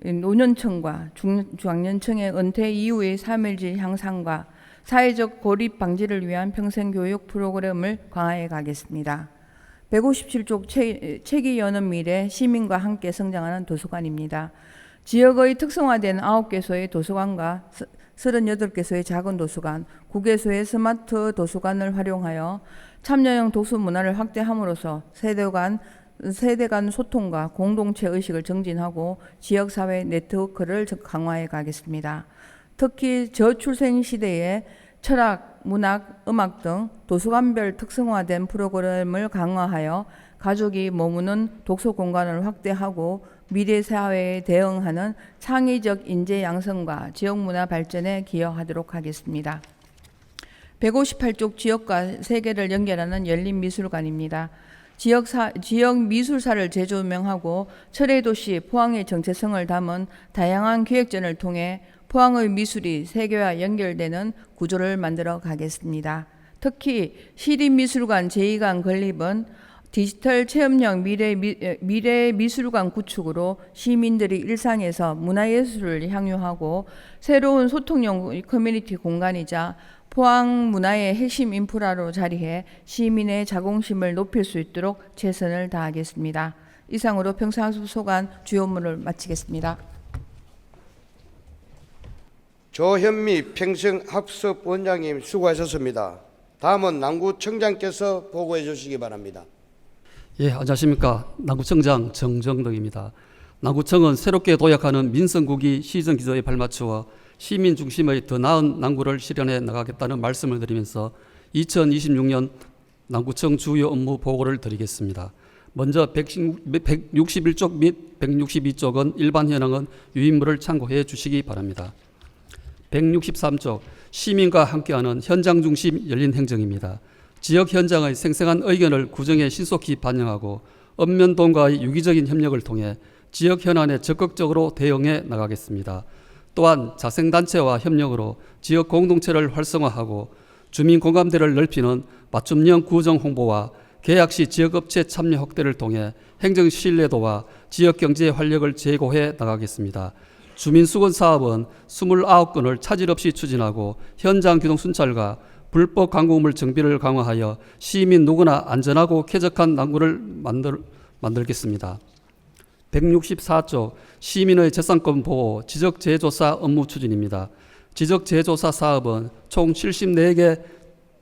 노년층과 중장년층의 은퇴 이후의 삶의질 향상과 사회적 고립 방지를 위한 평생교육 프로그램을 강화해 가겠습니다. 157쪽 책이 여는 미래 시민과 함께 성장하는 도서관입니다. 지역의 특성화된 9개소의 도서관과 38개소의 작은 도서관, 9개소의 스마트 도서관을 활용하여 참여형 독서 문화를 확대함으로써 세대 간 소통과 공동체 의식을 정진하고 지역사회 네트워크를 강화해 가겠습니다. 특히 저출생 시대에 철학, 문학, 음악 등 도서관별 특성화된 프로그램을 강화하여 가족이 머무는 독서 공간을 확대하고 미래 사회에 대응하는 창의적 인재 양성과 지역문화 발전에 기여하도록 하겠습니다. 158쪽 지역과 세계를 연결하는 열린미술관입니다. 지역 미술사를 재조명하고 철의도시 포항의 정체성을 담은 다양한 기획전을 통해 포항의 미술이 세계와 연결되는 구조를 만들어 가겠습니다. 특히 시립미술관 제2관 건립은 디지털 체험형 미래 미술관 구축으로 시민들이 일상에서 문화예술을 향유하고 새로운 소통용 커뮤니티 공간이자 포항 문화의 핵심 인프라로 자리해 시민의 자긍심을 높일 수 있도록 최선을 다하겠습니다. 이상으로 평생학습 소관 주요 업무를 마치겠습니다. 조현미 평생학습원장님 수고하셨습니다. 다음은 남구청장께서 보고해 주시기 바랍니다. 예, 안녕하십니까. 남구청장 정정덕입니다. 남구청은 새롭게 도약하는 민선국이 시정 기조에 발맞추어 시민 중심의 더 나은 남구를 실현해 나가겠다는 말씀을 드리면서 2026년 남구청 주요 업무 보고를 드리겠습니다. 먼저 161쪽 및 162쪽은 일반 현황은 유인물을 참고해 주시기 바랍니다. 163쪽 시민과 함께하는 현장 중심 열린 행정입니다. 지역 현장의 생생한 의견을 구정에 신속히 반영하고 읍면동과의 유기적인 협력을 통해 지역 현안에 적극적으로 대응해 나가겠습니다. 또한 자생단체와 협력으로 지역 공동체를 활성화하고 주민 공감대를 넓히는 맞춤형 구정 홍보와 계약 시 지역업체 참여 확대를 통해 행정 신뢰도와 지역 경제 활력을 제고해 나가겠습니다. 주민수건 사업은 29건을 차질 없이 추진하고 현장 규동 순찰과 불법 광고물 정비를 강화하여 시민 누구나 안전하고 쾌적한 남구를 만들겠습니다. 164조 시민의 재산권 보호 지적재조사 업무 추진입니다. 지적재조사 사업은 총 74개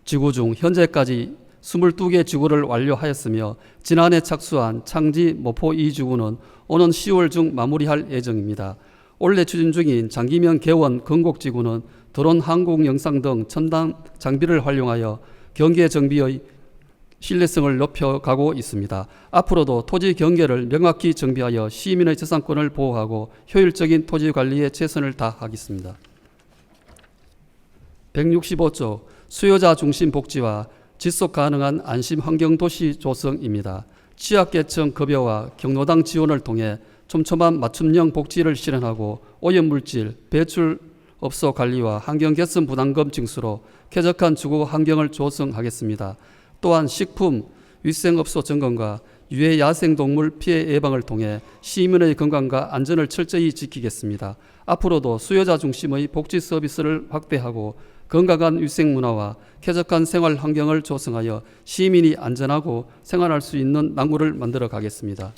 지구 중 현재까지 22개 지구를 완료하였으며 지난해 착수한 창지 모포 2지구는 오는 10월 중 마무리할 예정입니다. 올해 추진 중인 장기면 개원 건곡지구는 드론 항공 영상 등 첨단 장비를 활용하여 경계 정비의 신뢰성을 높여가고 있습니다. 앞으로도 토지 경계를 명확히 정비하여 시민의 재산권을 보호하고 효율적인 토지 관리에 최선을 다하겠습니다. 165조 수요자 중심 복지와 지속 가능한 안심 환경 도시 조성입니다. 취약계층 급여와 경로당 지원을 통해 촘촘한 맞춤형 복지를 실현하고 오염물질, 배출업소 관리와 환경 개선 부담금 징수로 쾌적한 주거 환경을 조성하겠습니다. 또한 식품, 위생업소 점검과 유해 야생동물 피해 예방을 통해 시민의 건강과 안전을 철저히 지키겠습니다. 앞으로도 수요자 중심의 복지 서비스를 확대하고 건강한 위생 문화와 쾌적한 생활 환경을 조성하여 시민이 안전하고 생활할 수 있는 남구를 만들어 가겠습니다.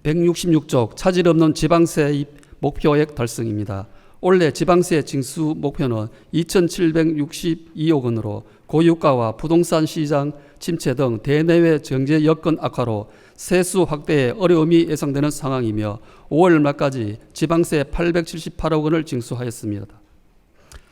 166쪽 차질 없는 지방세입 목표액 달성입니다. 올해 지방세 징수 목표는 2,762억 원으로 고유가와 부동산 시장 침체 등 대내외 경제 여건 악화로 세수 확대에 어려움이 예상되는 상황이며 5월 말까지 지방세 878억 원을 징수하였습니다.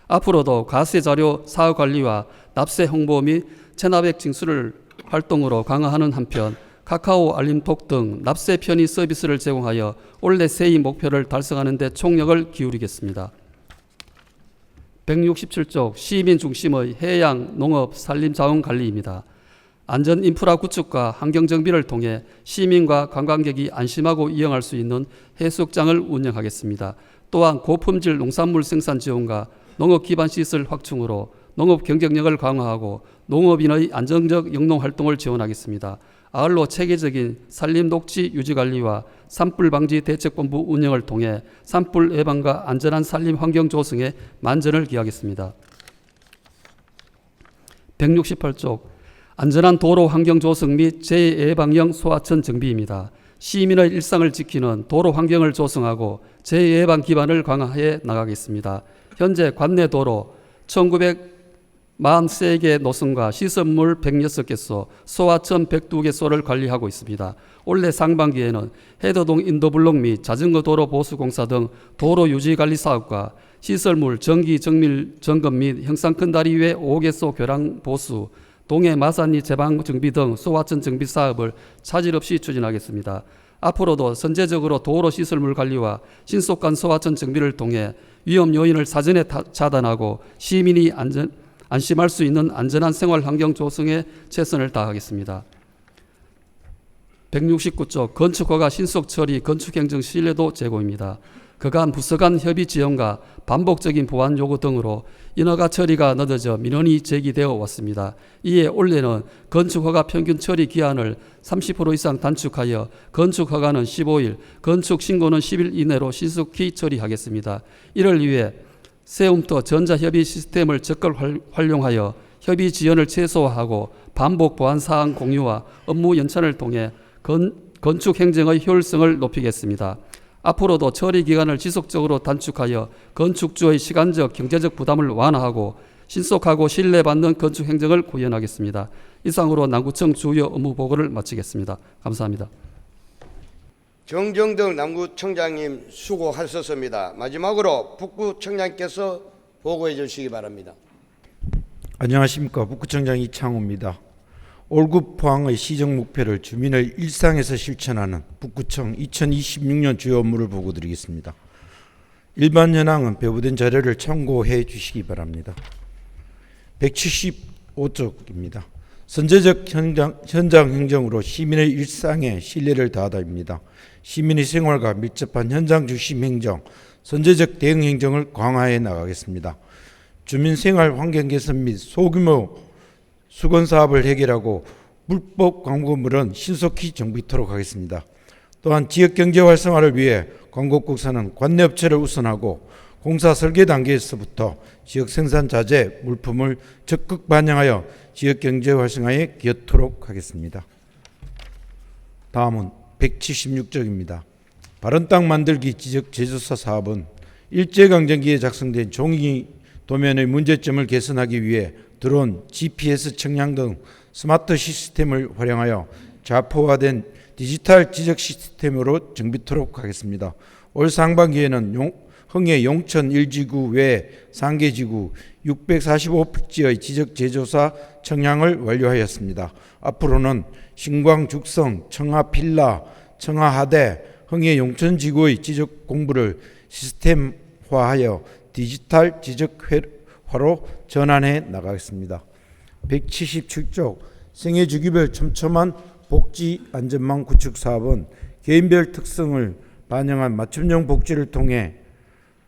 앞으로도 과세자료 사후관리와 납세 홍보 및 체납액 징수를 활동으로 강화하는 한편 카카오 알림톡 등 납세 편의 서비스를 제공하여 올해 세입 목표를 달성하는 데 총력을 기울이겠습니다. 167쪽 시민 중심의 해양, 농업, 산림 자원 관리입니다. 안전 인프라 구축과 환경 정비를 통해 시민과 관광객이 안심하고 이용할 수 있는 해수욕장을 운영하겠습니다. 또한 고품질 농산물 생산 지원과 농업 기반 시설 확충으로 농업 경쟁력을 강화하고 농업인의 안정적 영농 활동을 지원하겠습니다. 아울러 체계적인 산림 녹지 유지 관리와 산불 방지 대책본부 운영을 통해 산불 예방과 안전한 산림 환경 조성에 만전을 기하겠습니다. 168쪽 안전한 도로 환경 조성 및 재예방형 소하천 정비입니다. 시민의 일상을 지키는 도로 환경을 조성하고 재예방 기반을 강화해 나가겠습니다. 현재 관내 도로 1943개 노선과 시설물 106개소, 소하천 102개소를 관리하고 있습니다. 올해 상반기에는 해더동 인도블록 및 자전거 도로 보수 공사 등 도로 유지 관리 사업과 시설물 정기 정밀 점검 및 형상 큰 다리 외 5개소 교량 보수, 동해 마산리 제방 정비 등 소하천 정비 사업을 차질 없이 추진하겠습니다. 앞으로도 선제적으로 도로 시설물 관리와 신속한 소하천 정비를 통해 위험 요인을 사전에 차단하고 시민이 안심할 수 있는 안전한 생활 환경 조성에 최선을 다하겠습니다. 169쪽 건축허가 신속 처리 건축행정 신뢰도 제고입니다. 그간 부서 간 협의 지연과 반복적인 보완 요구 등으로 인허가 처리가 늦어져 민원이 제기되어 왔습니다. 이에 올해는 건축허가 평균 처리 기한을 30% 이상 단축하여 건축허가는 15일, 건축 신고는 10일 이내로 신속히 처리하겠습니다. 이를 위해 세움터 전자협의 시스템을 적극 활용하여 협의 지연을 최소화하고 반복 보완 사항 공유와 업무 연찬을 통해 건축 행정의 효율성을 높이겠습니다. 앞으로도 처리 기간을 지속적으로 단축하여 건축주의 시간적, 경제적 부담을 완화하고 신속하고 신뢰받는 건축 행정을 구현하겠습니다. 이상으로 남구청 주요 업무 보고를 마치겠습니다. 감사합니다. 정정덕 남구청장님 수고하셨습니다. 마지막으로 북구청장께서 보고해 주시기 바랍니다. 안녕하십니까. 북구청장 이창호입니다. 올급 포항의 시정 목표를 주민의 일상에서 실천하는 북구청 2026년 주요 업무를 보고드리겠습니다. 일반 현황은 배부된 자료를 참고해 주시기 바랍니다. 175쪽입니다. 선제적 현장 행정으로 시민의 일상에 신뢰를 다하다입니다. 시민의 생활과 밀접한 현장 중심 행정, 선제적 대응 행정을 강화해 나가겠습니다. 주민 생활 환경 개선 및 소규모 수건 사업을 해결하고 불법 광고물은 신속히 정비토록 하겠습니다. 또한 지역 경제 활성화를 위해 광고국사는 관내업체를 우선하고 공사 설계 단계에서부터 지역 생산 자재 물품을 적극 반영하여 지역 경제 활성화에 기여토록 하겠습니다. 다음은 176쪽입니다. 바른 땅 만들기 지적 제조사 사업은 일제강점기에 작성된 종이 도면의 문제점을 개선하기 위해 드론, GPS 청량 등 스마트 시스템을 활용하여 좌표화된 디지털 지적 시스템으로 정비토록 하겠습니다. 올 상반기에는 흥해 용천 1지구 외 상계지구 645필지의 지적 제조사 청량을 완료하였습니다. 앞으로는 신광 죽성, 청하 필라, 청하 하대, 흥해 용천 지구의 지적 공부를 시스템화하여 디지털 지적화로 전환해 나가겠습니다. 177쪽 생애 주기별 촘촘한 복지 안전망 구축 사업은 개인별 특성을 반영한 맞춤형 복지를 통해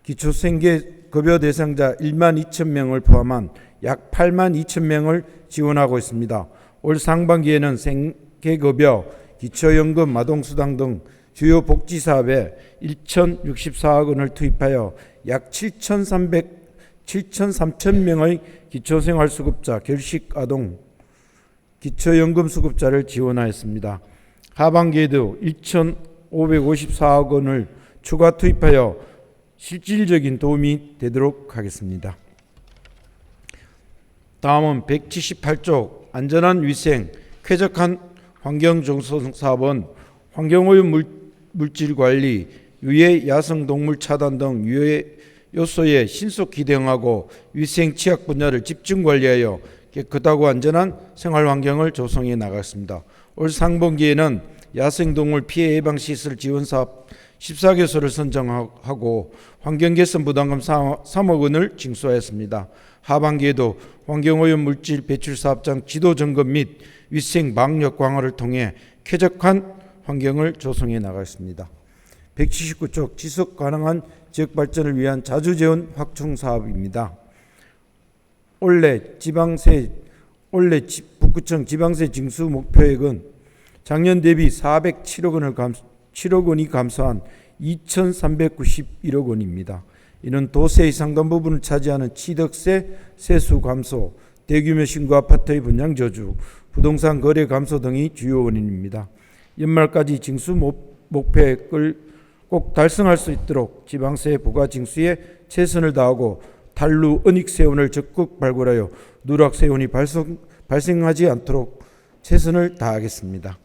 기초생계급여 대상자 1만 2천 명을 포함한 약 8만 2천 명을 지원하고 있습니다. 올 상반기에는 생계급여, 기초연금, 마동수당 등 주요 복지 사업에 1,064억 원을 투입하여 약 7,300천 명의 기초생활수급자, 결식아동, 기초연금 수급자를 지원하였습니다. 하반기에도 1,554억 원을 추가 투입하여 실질적인 도움이 되도록 하겠습니다. 다음은 178쪽 안전한 위생, 쾌적한 환경정성 사업은 환경오염 물질 관리, 유해 야생동물 차단 등 유해 요소에 신속히 대응하고 위생 취약 분야를 집중 관리하여 깨끗하고 안전한 생활 환경을 조성해 나갔습니다. 올 상반기에는 야생동물 피해 예방 시설 지원 사업 14개소를 선정하고 환경 개선 부담금 3억 원을 징수하였습니다. 하반기에도 환경오염 물질 배출 사업장 지도 점검 및 위생 방역 강화를 통해 쾌적한 환경을 조성해 나가겠습니다. 179쪽 지속 가능한 지역 발전을 위한 자주재원 확충 사업입니다. 올해 북구청 지방세 징수 목표액은 작년 대비 407억 원이 감소한 2,391억 원입니다. 이는 도세의 상당 부분을 차지하는 취득세 세수 감소, 대규모 신고 아파트의 분양 저주, 부동산 거래 감소 등이 주요 원인입니다. 연말까지 징수 목표액을 꼭 달성할 수 있도록 지방세 부과 징수에 최선을 다하고 탈루 은익세원을 적극 발굴하여 누락세원이 발생하지 않도록 최선을 다하겠습니다.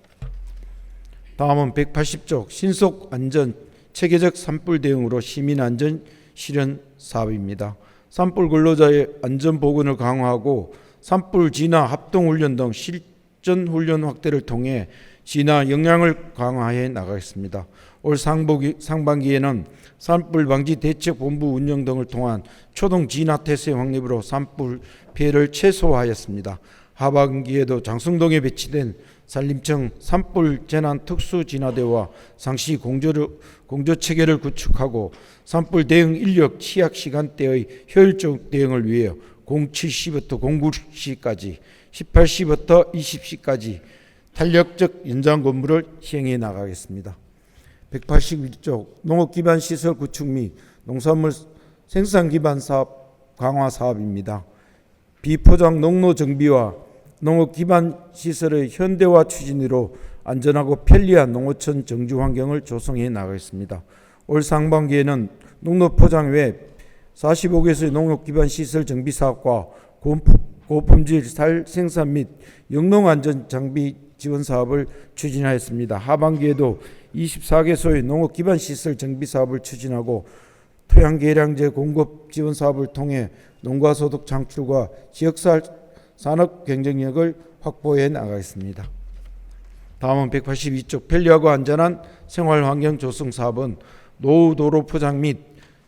다음은 180쪽 신속 안전 체계적 산불 대응으로 시민 안전 실현 사업입니다. 산불 근로자의 안전 보건을 강화하고 산불 진화 합동훈련 등 실전 훈련 확대를 통해 진화 역량을 강화해 나가겠습니다. 올 상반기에는 산불 방지 대책 본부 운영 등을 통한 초동 진화 태세 확립으로 산불 피해를 최소화하였습니다. 하반기에도 장성동에 배치된 산림청 산불 재난 특수 진화대와 상시 공조 체계를 구축하고 산불 대응 인력 취약 시간대의 효율적 대응을 위해 07시부터 09시까지 18시부터 20시까지 탄력적 연장 근무를 시행해 나가겠습니다. 181조 농업 기반 시설 구축 및 농산물 생산 기반 사업 강화 사업입니다. 비포장 농로 정비와 농업 기반 시설의 현대화 추진으로 안전하고 편리한 농어촌 정주 환경을 조성해 나가겠습니다. 올 상반기에는 농로 포장 외 45개소의 농업 기반 시설 정비 사업과 고품질 쌀 생산 및 영농 안전 장비 지원 사업을 추진하였습니다. 하반기에도 24개소의 농업 기반 시설 정비 사업을 추진하고 토양 계량제 공급 지원 사업을 통해 농가 소득 창출과 지역 산업 경쟁력을 확보해 나가겠습니다. 다음은 182쪽 편리하고 안전한 생활 환경 조성 사업은 노후 도로 포장 및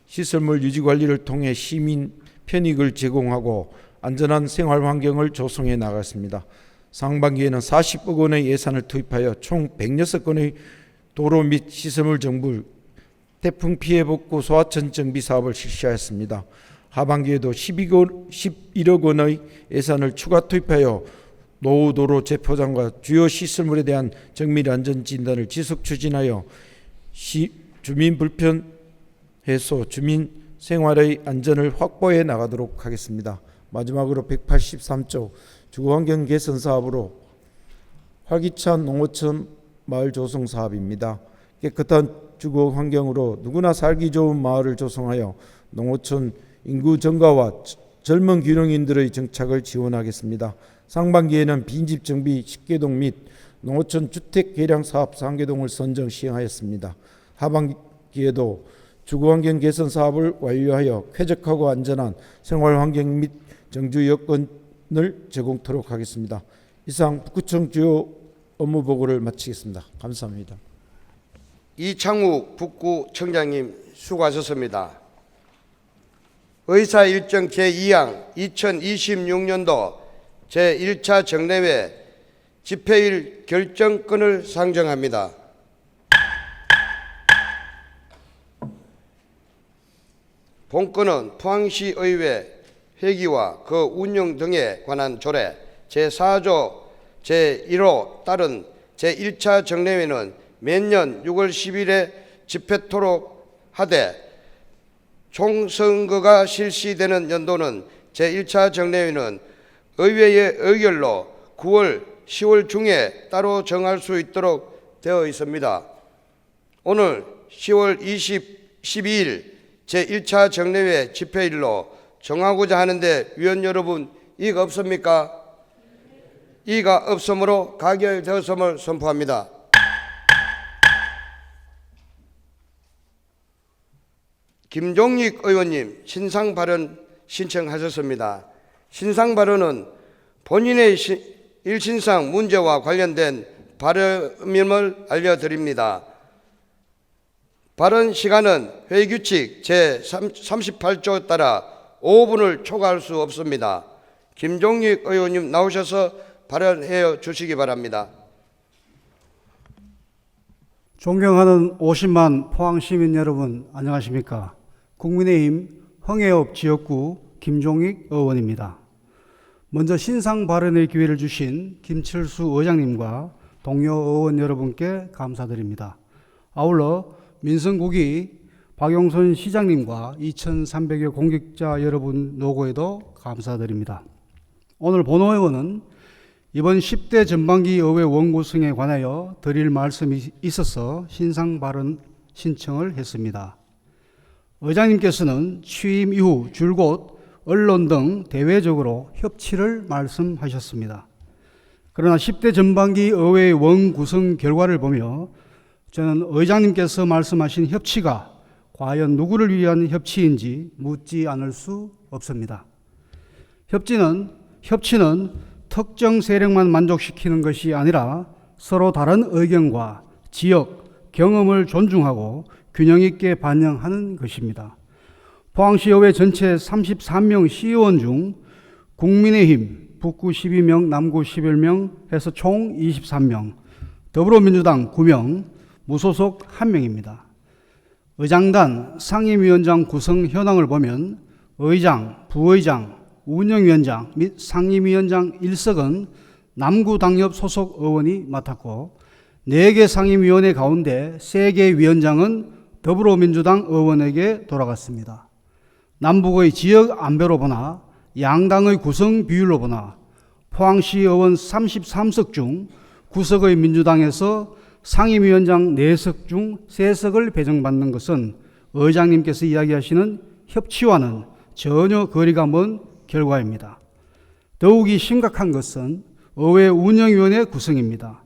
시설물 유지 관리를 통해 시민 편익을 제공하고 안전한 생활 환경을 조성해 나갔습니다. 상반기에는 40억 원의 예산을 투입하여 총 106건의 도로 및 시설물 정비, 태풍 피해 복구 소하천 정비 사업을 실시하였습니다. 하반기에도 11억 원의 예산을 추가 투입하여 노후 도로 재포장과 주요 시설물에 대한 정밀 안전 진단을 지속 추진하여 주민 불편 해소, 주민 생활의 안전을 확보해 나가도록 하겠습니다. 마지막으로 183조 주거환경 개선 사업으로 활기찬 농어촌 마을 조성 사업입니다. 깨끗한 주거 환경으로 누구나 살기 좋은 마을을 조성하여 농어촌 인구 증가와 젊은 귀농인들의 정착을 지원하겠습니다. 상반기에는 빈집 정비 10개동 및 농어촌 주택 개량 사업 3개동을 선정 시행하였습니다. 하반기에도 주거환경 개선 사업을 완료하여 쾌적하고 안전한 생활환경 및 정주 여건을 제공토록 하겠습니다. 이상 북구청 주요 업무 보고를 마치겠습니다. 감사합니다. 이창욱 북구청장님 수고하셨습니다. 의사 일정 제2항 2026년도 제1차 정례회 집회일 결정권을 상정합니다. 본건은 포항시의회 회기와 그 운영 등에 관한 조례 제4조 제1호 따른 제1차 정례회는 매년 6월 10일에 집회토록 하되 총선거가 실시되는 연도는 제1차 정례회는 의회의 의결로 9월, 10월 중에 따로 정할 수 있도록 되어 있습니다. 오늘 10월 12일 제1차 정례회 집회일로 정하고자 하는데 위원 여러분 이의가 없습니까? 이의가 없으므로 가결되었음을 선포합니다. 김종익 의원님 신상 발언 신청하셨습니다. 신상 발언은 본인의 일신상 문제와 관련된 발언임을 알려드립니다. 발언 시간은 회의규칙 제38조 따라 5분을 초과할 수 없습니다. 김종익 의원님 나오셔서 발언해 주시기 바랍니다. 존경하는 50만 포항시민 여러분 안녕하십니까? 국민의힘 황해읍 지역구 김종익 의원입니다. 먼저 신상 발언의 기회를 주신 김철수 의장님과 동료 의원 여러분께 감사드립니다. 아울러 민선국이 박용선 시장님과 2,300여 공직자 여러분 노고에도 감사드립니다. 오늘 본 의원은 이번 10대 전반기 의회 원구성에 관하여 드릴 말씀이 있어서 신상 발언 신청을 했습니다. 의장님께서는 취임 이후 줄곧 언론 등 대외적으로 협치를 말씀하셨습니다. 그러나 10대 전반기 의회 원구성 결과를 보며 저는 의장님께서 말씀하신 협치가 과연 누구를 위한 협치인지 묻지 않을 수 없습니다. 협치는 특정 세력만 만족시키는 것이 아니라 서로 다른 의견과 지역, 경험을 존중하고 균형 있게 반영하는 것입니다. 포항시의회 전체 33명 시의원 중 국민의힘, 북구 12명, 남구 11명 해서 총 23명, 더불어민주당 9명, 무소속 1명입니다. 의장단, 상임위원장 구성 현황을 보면 의장, 부의장, 운영위원장 및 상임위원장 1석은 남구당협 소속 의원이 맡았고 4개 상임위원회 가운데 3개 위원장은 더불어민주당 의원에게 돌아갔습니다. 남북의 지역 안배로 보나 양당의 구성 비율로 보나 포항시 의원 33석 중 9석의 민주당에서 상임위원장 4석 중 3석을 배정받는 것은 의장님께서 이야기하시는 협치와는 전혀 거리가 먼 결과입니다. 더욱이 심각한 것은 의회 운영위원회 구성입니다.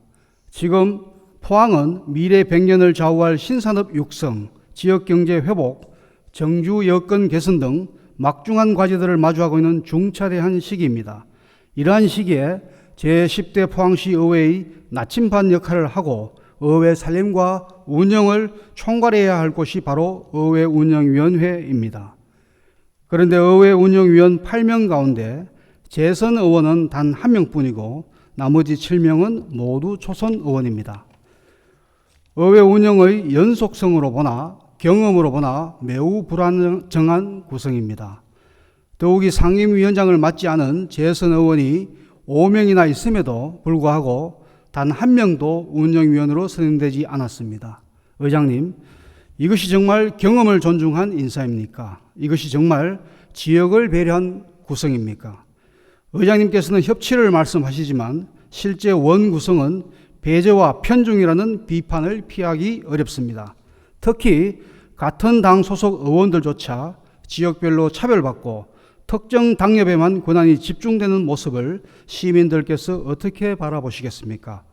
지금 포항은 미래 100년을 좌우할 신산업 육성, 지역경제 회복, 정주 여건 개선 등 막중한 과제들을 마주하고 있는 중차대한 시기입니다. 이러한 시기에 제10대 포항시 의회의 나침반 역할을 하고 의회 살림과 운영을 총괄해야 할 곳이 바로 의회 운영위원회입니다. 그런데 의회 운영위원 8명 가운데 재선 의원은 단 1명뿐이고 나머지 7명은 모두 초선 의원입니다. 의회 운영의 연속성으로 보나 경험으로 보나 매우 불안정한 구성입니다. 더욱이 상임위원장을 맡지 않은 재선 의원이 5명이나 있음에도 불구하고 단 1명도 운영위원으로 선임되지 않았습니다. 의장님, 이것이 정말 경험을 존중한 인사입니까? 이것이 정말 지역을 배려한 구성입니까? 의장님께서는 협치를 말씀하시지만 실제 원 구성은 배제와 편중이라는 비판을 피하기 어렵습니다. 특히 같은 당 소속 의원들조차 지역별로 차별받고 특정 당협에만 권한이 집중되는 모습을 시민들께서 어떻게 바라보시겠습니까?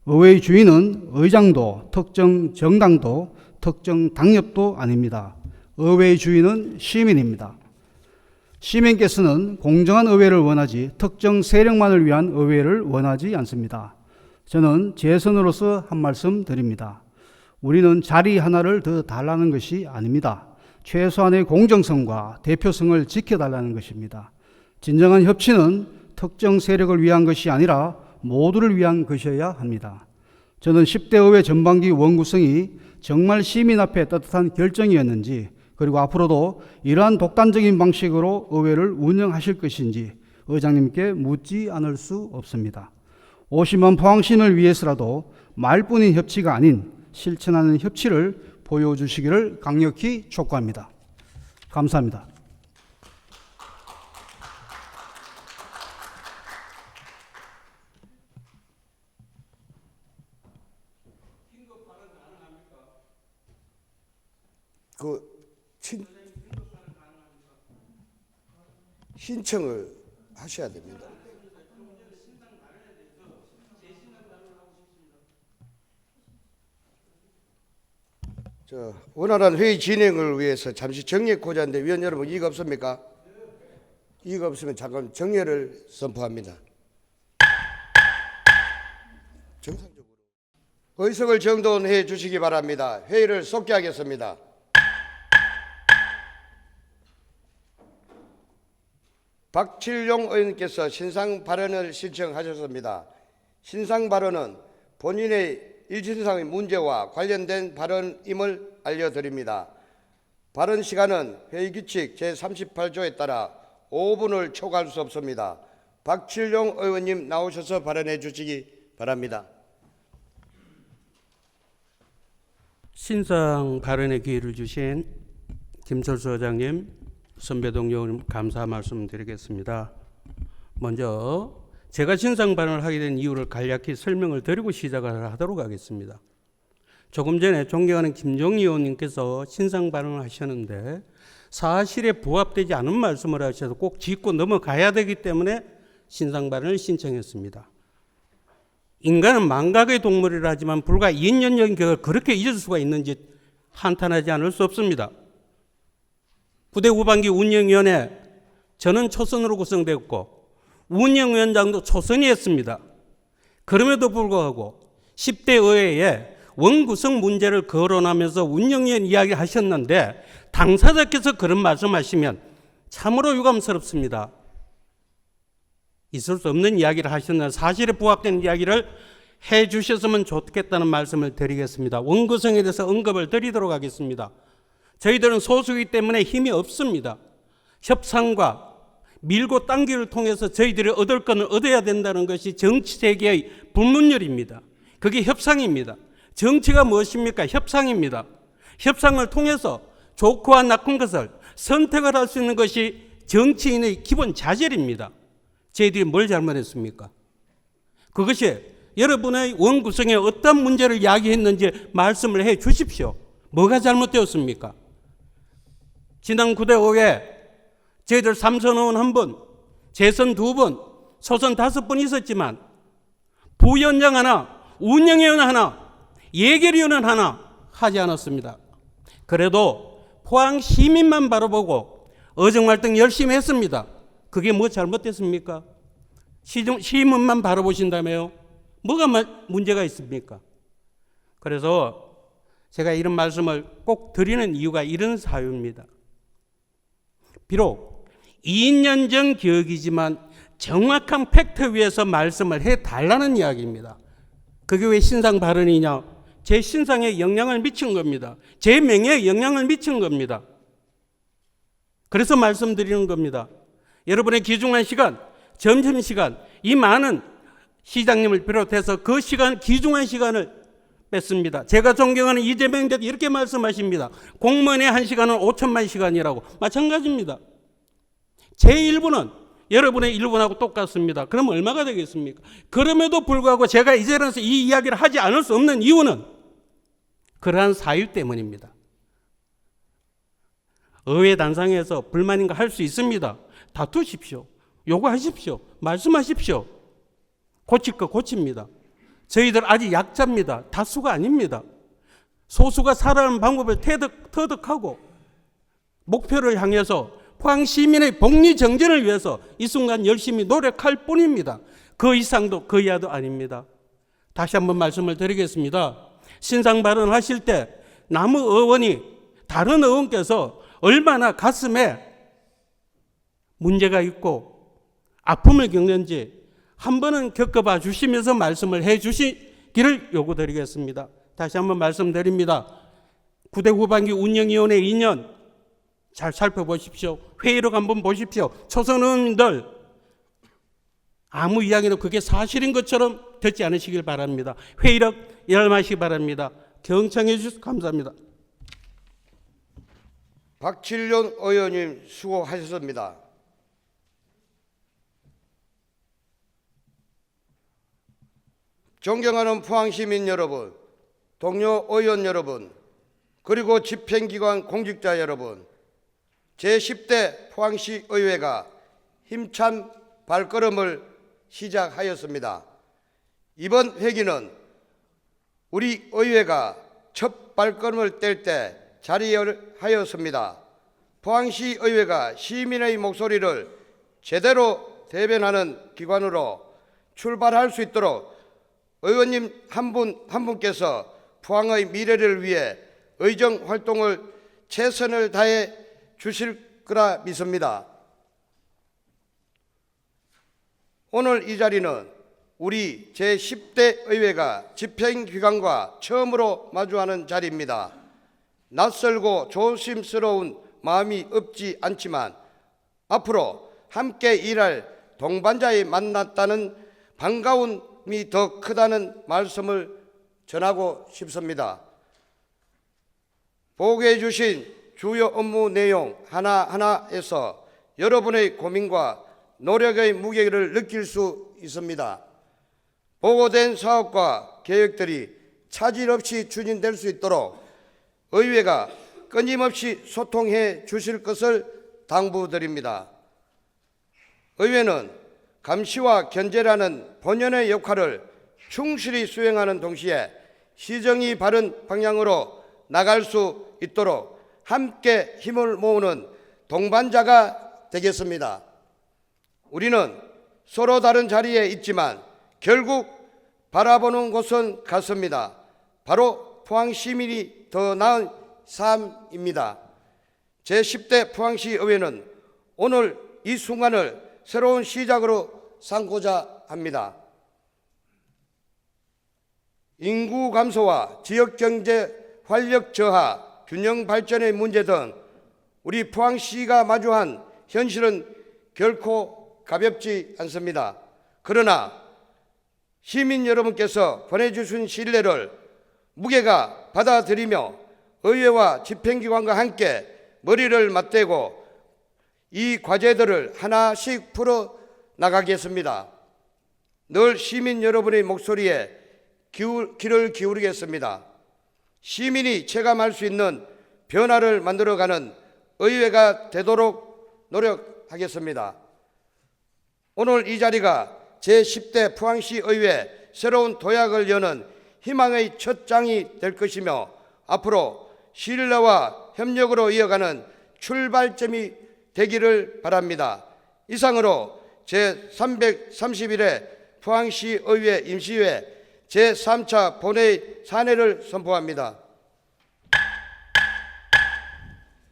의회의 주인은 의장도 특정 정당도 특정 당협도 아닙니다. 의회의 주인은 시민입니다. 시민께서는 공정한 의회를 원하지 특정 세력만을 위한 의회를 원하지 않습니다. 저는 재선으로서 한 말씀 드립니다. 우리는 자리 하나를 더 달라는 것이 아닙니다. 최소한의 공정성과 대표성을 지켜달라는 것입니다. 진정한 협치는 특정 세력을 위한 것이 아니라 모두를 위한 것이어야 합니다. 저는 10대 의회 전반기 원구성이 정말 시민 앞에 떳떳한 결정이었는지, 그리고 앞으로도 이러한 독단적인 방식으로 의회를 운영하실 것인지 의장님께 묻지 않을 수 없습니다. 50만 포항시민을 위해서라도 말뿐인 협치가 아닌 실천하는 협치를 보여주시기를 강력히 촉구합니다. 감사합니다. 신청을 하셔야 됩니다. 원활한 회의 진행을 위해서 잠시 정리하고자 하는데 위원 여러분 이의가 없습니까? 이의가 없으면 잠깐 정리를 선포합니다. 정상적으로 의석을 정돈해 주시기 바랍니다. 회의를 속기하겠습니다. 박칠용 의원께서 신상 발언을 신청하셨습니다. 신상 발언은 본인의 일신상의 문제와 관련된 발언임을 알려드립니다. 발언 시간은 회의규칙 제38조에 따라 5분을 초과할 수 없습니다. 박칠용 의원님 나오셔서 발언해 주시기 바랍니다. 신상 발언의 기회를 주신 김철수 의장님, 선배 동료 감사 말씀드리겠습니다. 먼저 제가 신상 발언을 하게 된 이유를 간략히 설명을 드리고 시작을 하도록 하겠습니다. 조금 전에 존경하는 김종희 의원님께서 신상 발언을 하셨는데 사실에 부합되지 않은 말씀을 하셔서 꼭 짚고 넘어가야 되기 때문에 신상 발언을 신청했습니다. 인간은 망각의 동물이라 하지만 불과 2년 전 그걸 그렇게 잊을 수가 있는지 한탄하지 않을 수 없습니다. 부대 후반기 운영위원회 저는 초선으로 구성되었고 운영위원장도 초선이었습니다. 그럼에도 불구하고 10대 의회에 원구성 문제를 거론하면서 운영위원 이야기 하셨는데 당사자께서 그런 말씀하시면 참으로 유감스럽습니다. 있을 수 없는 이야기를 하셨는 사실에 부합되는 이야기를 해 주셨으면 좋겠다는 말씀을 드리겠습니다. 원구성에 대해서 언급을 드리도록 하겠습니다. 저희들은 소수이기 때문에 힘이 없습니다. 협상과 밀고 당기를 통해서 저희들이 얻을 것을 얻어야 된다는 것이 정치 세계의 불문율입니다. 그게 협상입니다. 정치가 무엇입니까? 협상입니다. 협상을 통해서 좋고와 나쁜 것을 선택을 할 수 있는 것이 정치인의 기본 자질입니다. 저희들이 뭘 잘못했습니까? 그것이 여러분의 원구성에 어떤 문제를 이야기했는지 말씀을 해 주십시오. 뭐가 잘못되었습니까? 지난 9대 5에 저희들 3선 의원 1분, 재선 2분, 소선 5분 있었지만 부위원장 하나, 운영위원 하나, 예결위원은 하나 하지 않았습니다. 그래도 포항 시민만 바라보고 어정활동 열심히 했습니다. 그게 뭐 잘못됐습니까? 시민만 바라보신다며요? 뭐가 문제가 있습니까? 그래서 제가 이런 말씀을 꼭 드리는 이유가 이런 사유입니다. 비록 2년 전 기억이지만 정확한 팩트 위에서 말씀을 해달라는 이야기입니다. 그게 왜 신상 발언이냐? 제 신상에 영향을 미친 겁니다. 제 명예에 영향을 미친 겁니다. 그래서 말씀드리는 겁니다. 여러분의 귀중한 시간, 점심시간, 이 많은 시장님을 비롯해서 그 시간, 귀중한 시간을 뺐습니다. 제가 존경하는 이재명 대표 이렇게 말씀하십니다. 공무원의 1시간은 5천만 시간이라고. 마찬가지입니다. 제 1분은 여러분의 1분하고 똑같습니다. 그럼 얼마가 되겠습니까? 그럼에도 불구하고 제가 이 자리에서 이 이야기를 하지 않을 수 없는 이유는 그러한 사유 때문입니다. 의회 단상에서 불만인가 할 수 있습니다. 다투십시오. 요구하십시오. 말씀하십시오. 고칠 거 고칩니다. 저희들 아직 약자입니다. 다수가 아닙니다. 소수가 살아가는 방법을 터득하고 목표를 향해서 포항 시민의 복리 정전을 위해서 이 순간 열심히 노력할 뿐입니다. 그 이상도 그 이하도 아닙니다. 다시 한번 말씀을 드리겠습니다. 신상 발언하실 때 남의 의원이 다른 의원께서 얼마나 가슴에 문제가 있고 아픔을 겪는지 한 번은 겪어봐 주시면서 말씀을 해 주시기를 요구드리겠습니다. 다시 한번 말씀드립니다. 9대 후반기 운영위원회 2년 잘 살펴보십시오. 회의록 한번 보십시오. 초선 의원들 아무 이야기도 그게 사실인 것처럼 듣지 않으시길 바랍니다. 회의록 열마시기 바랍니다. 경청해 주셔서 감사합니다. 박칠련 의원님 수고하셨습니다. 존경하는 포항시민 여러분, 동료 의원 여러분, 그리고 집행기관 공직자 여러분, 제10대 포항시 의회가 힘찬 발걸음을 시작하였습니다. 이번 회기는 우리 의회가 첫 발걸음을 뗄 때 자리하였습니다. 포항시 의회가 시민의 목소리를 제대로 대변하는 기관으로 출발할 수 있도록 의원님 한 분 한 분께서 포항의 미래를 위해 의정 활동을 최선을 다해 주실 거라 믿습니다. 오늘 이 자리는 우리 제10대 의회가 집행기관과 처음으로 마주하는 자리입니다. 낯설고 조심스러운 마음이 없지 않지만 앞으로 함께 일할 동반자에 만났다는 반가움이 더 크다는 말씀을 전하고 싶습니다. 보고해 주신 주요 업무 내용 하나하나에서 여러분의 고민과 노력의 무게를 느낄 수 있습니다. 보고된 사업과 계획들이 차질 없이 추진될 수 있도록 의회가 끊임없이 소통해 주실 것을 당부드립니다. 의회는 감시와 견제라는 본연의 역할을 충실히 수행하는 동시에 시정이 바른 방향으로 나갈 수 있도록 함께 힘을 모으는 동반자가 되겠습니다. 우리는 서로 다른 자리에 있지만 결국 바라보는 곳은 같습니다. 바로 포항 시민이 더 나은 삶입니다. 제10대 포항시 의회는 오늘 이 순간을 새로운 시작으로 삼고자 합니다. 인구 감소와 지역경제 활력 저하, 균형 발전의 문제 등 우리 포항시가 마주한 현실은 결코 가볍지 않습니다. 그러나 시민 여러분께서 보내주신 신뢰를 무게가 받아들이며 의회와 집행기관과 함께 머리를 맞대고 이 과제들을 하나씩 풀어 나가겠습니다. 늘 시민 여러분의 목소리에 귀를 기울이겠습니다. 시민이 체감할 수 있는 변화를 만들어가는 의회가 되도록 노력하겠습니다. 오늘 이 자리가 제10대 포항시 의회 새로운 도약을 여는 희망의 첫 장이 될 것이며 앞으로 신뢰와 협력으로 이어가는 출발점이 되기를 바랍니다. 이상으로 제331회 포항시 의회 임시회 제3차 본회의 산회를 선포합니다.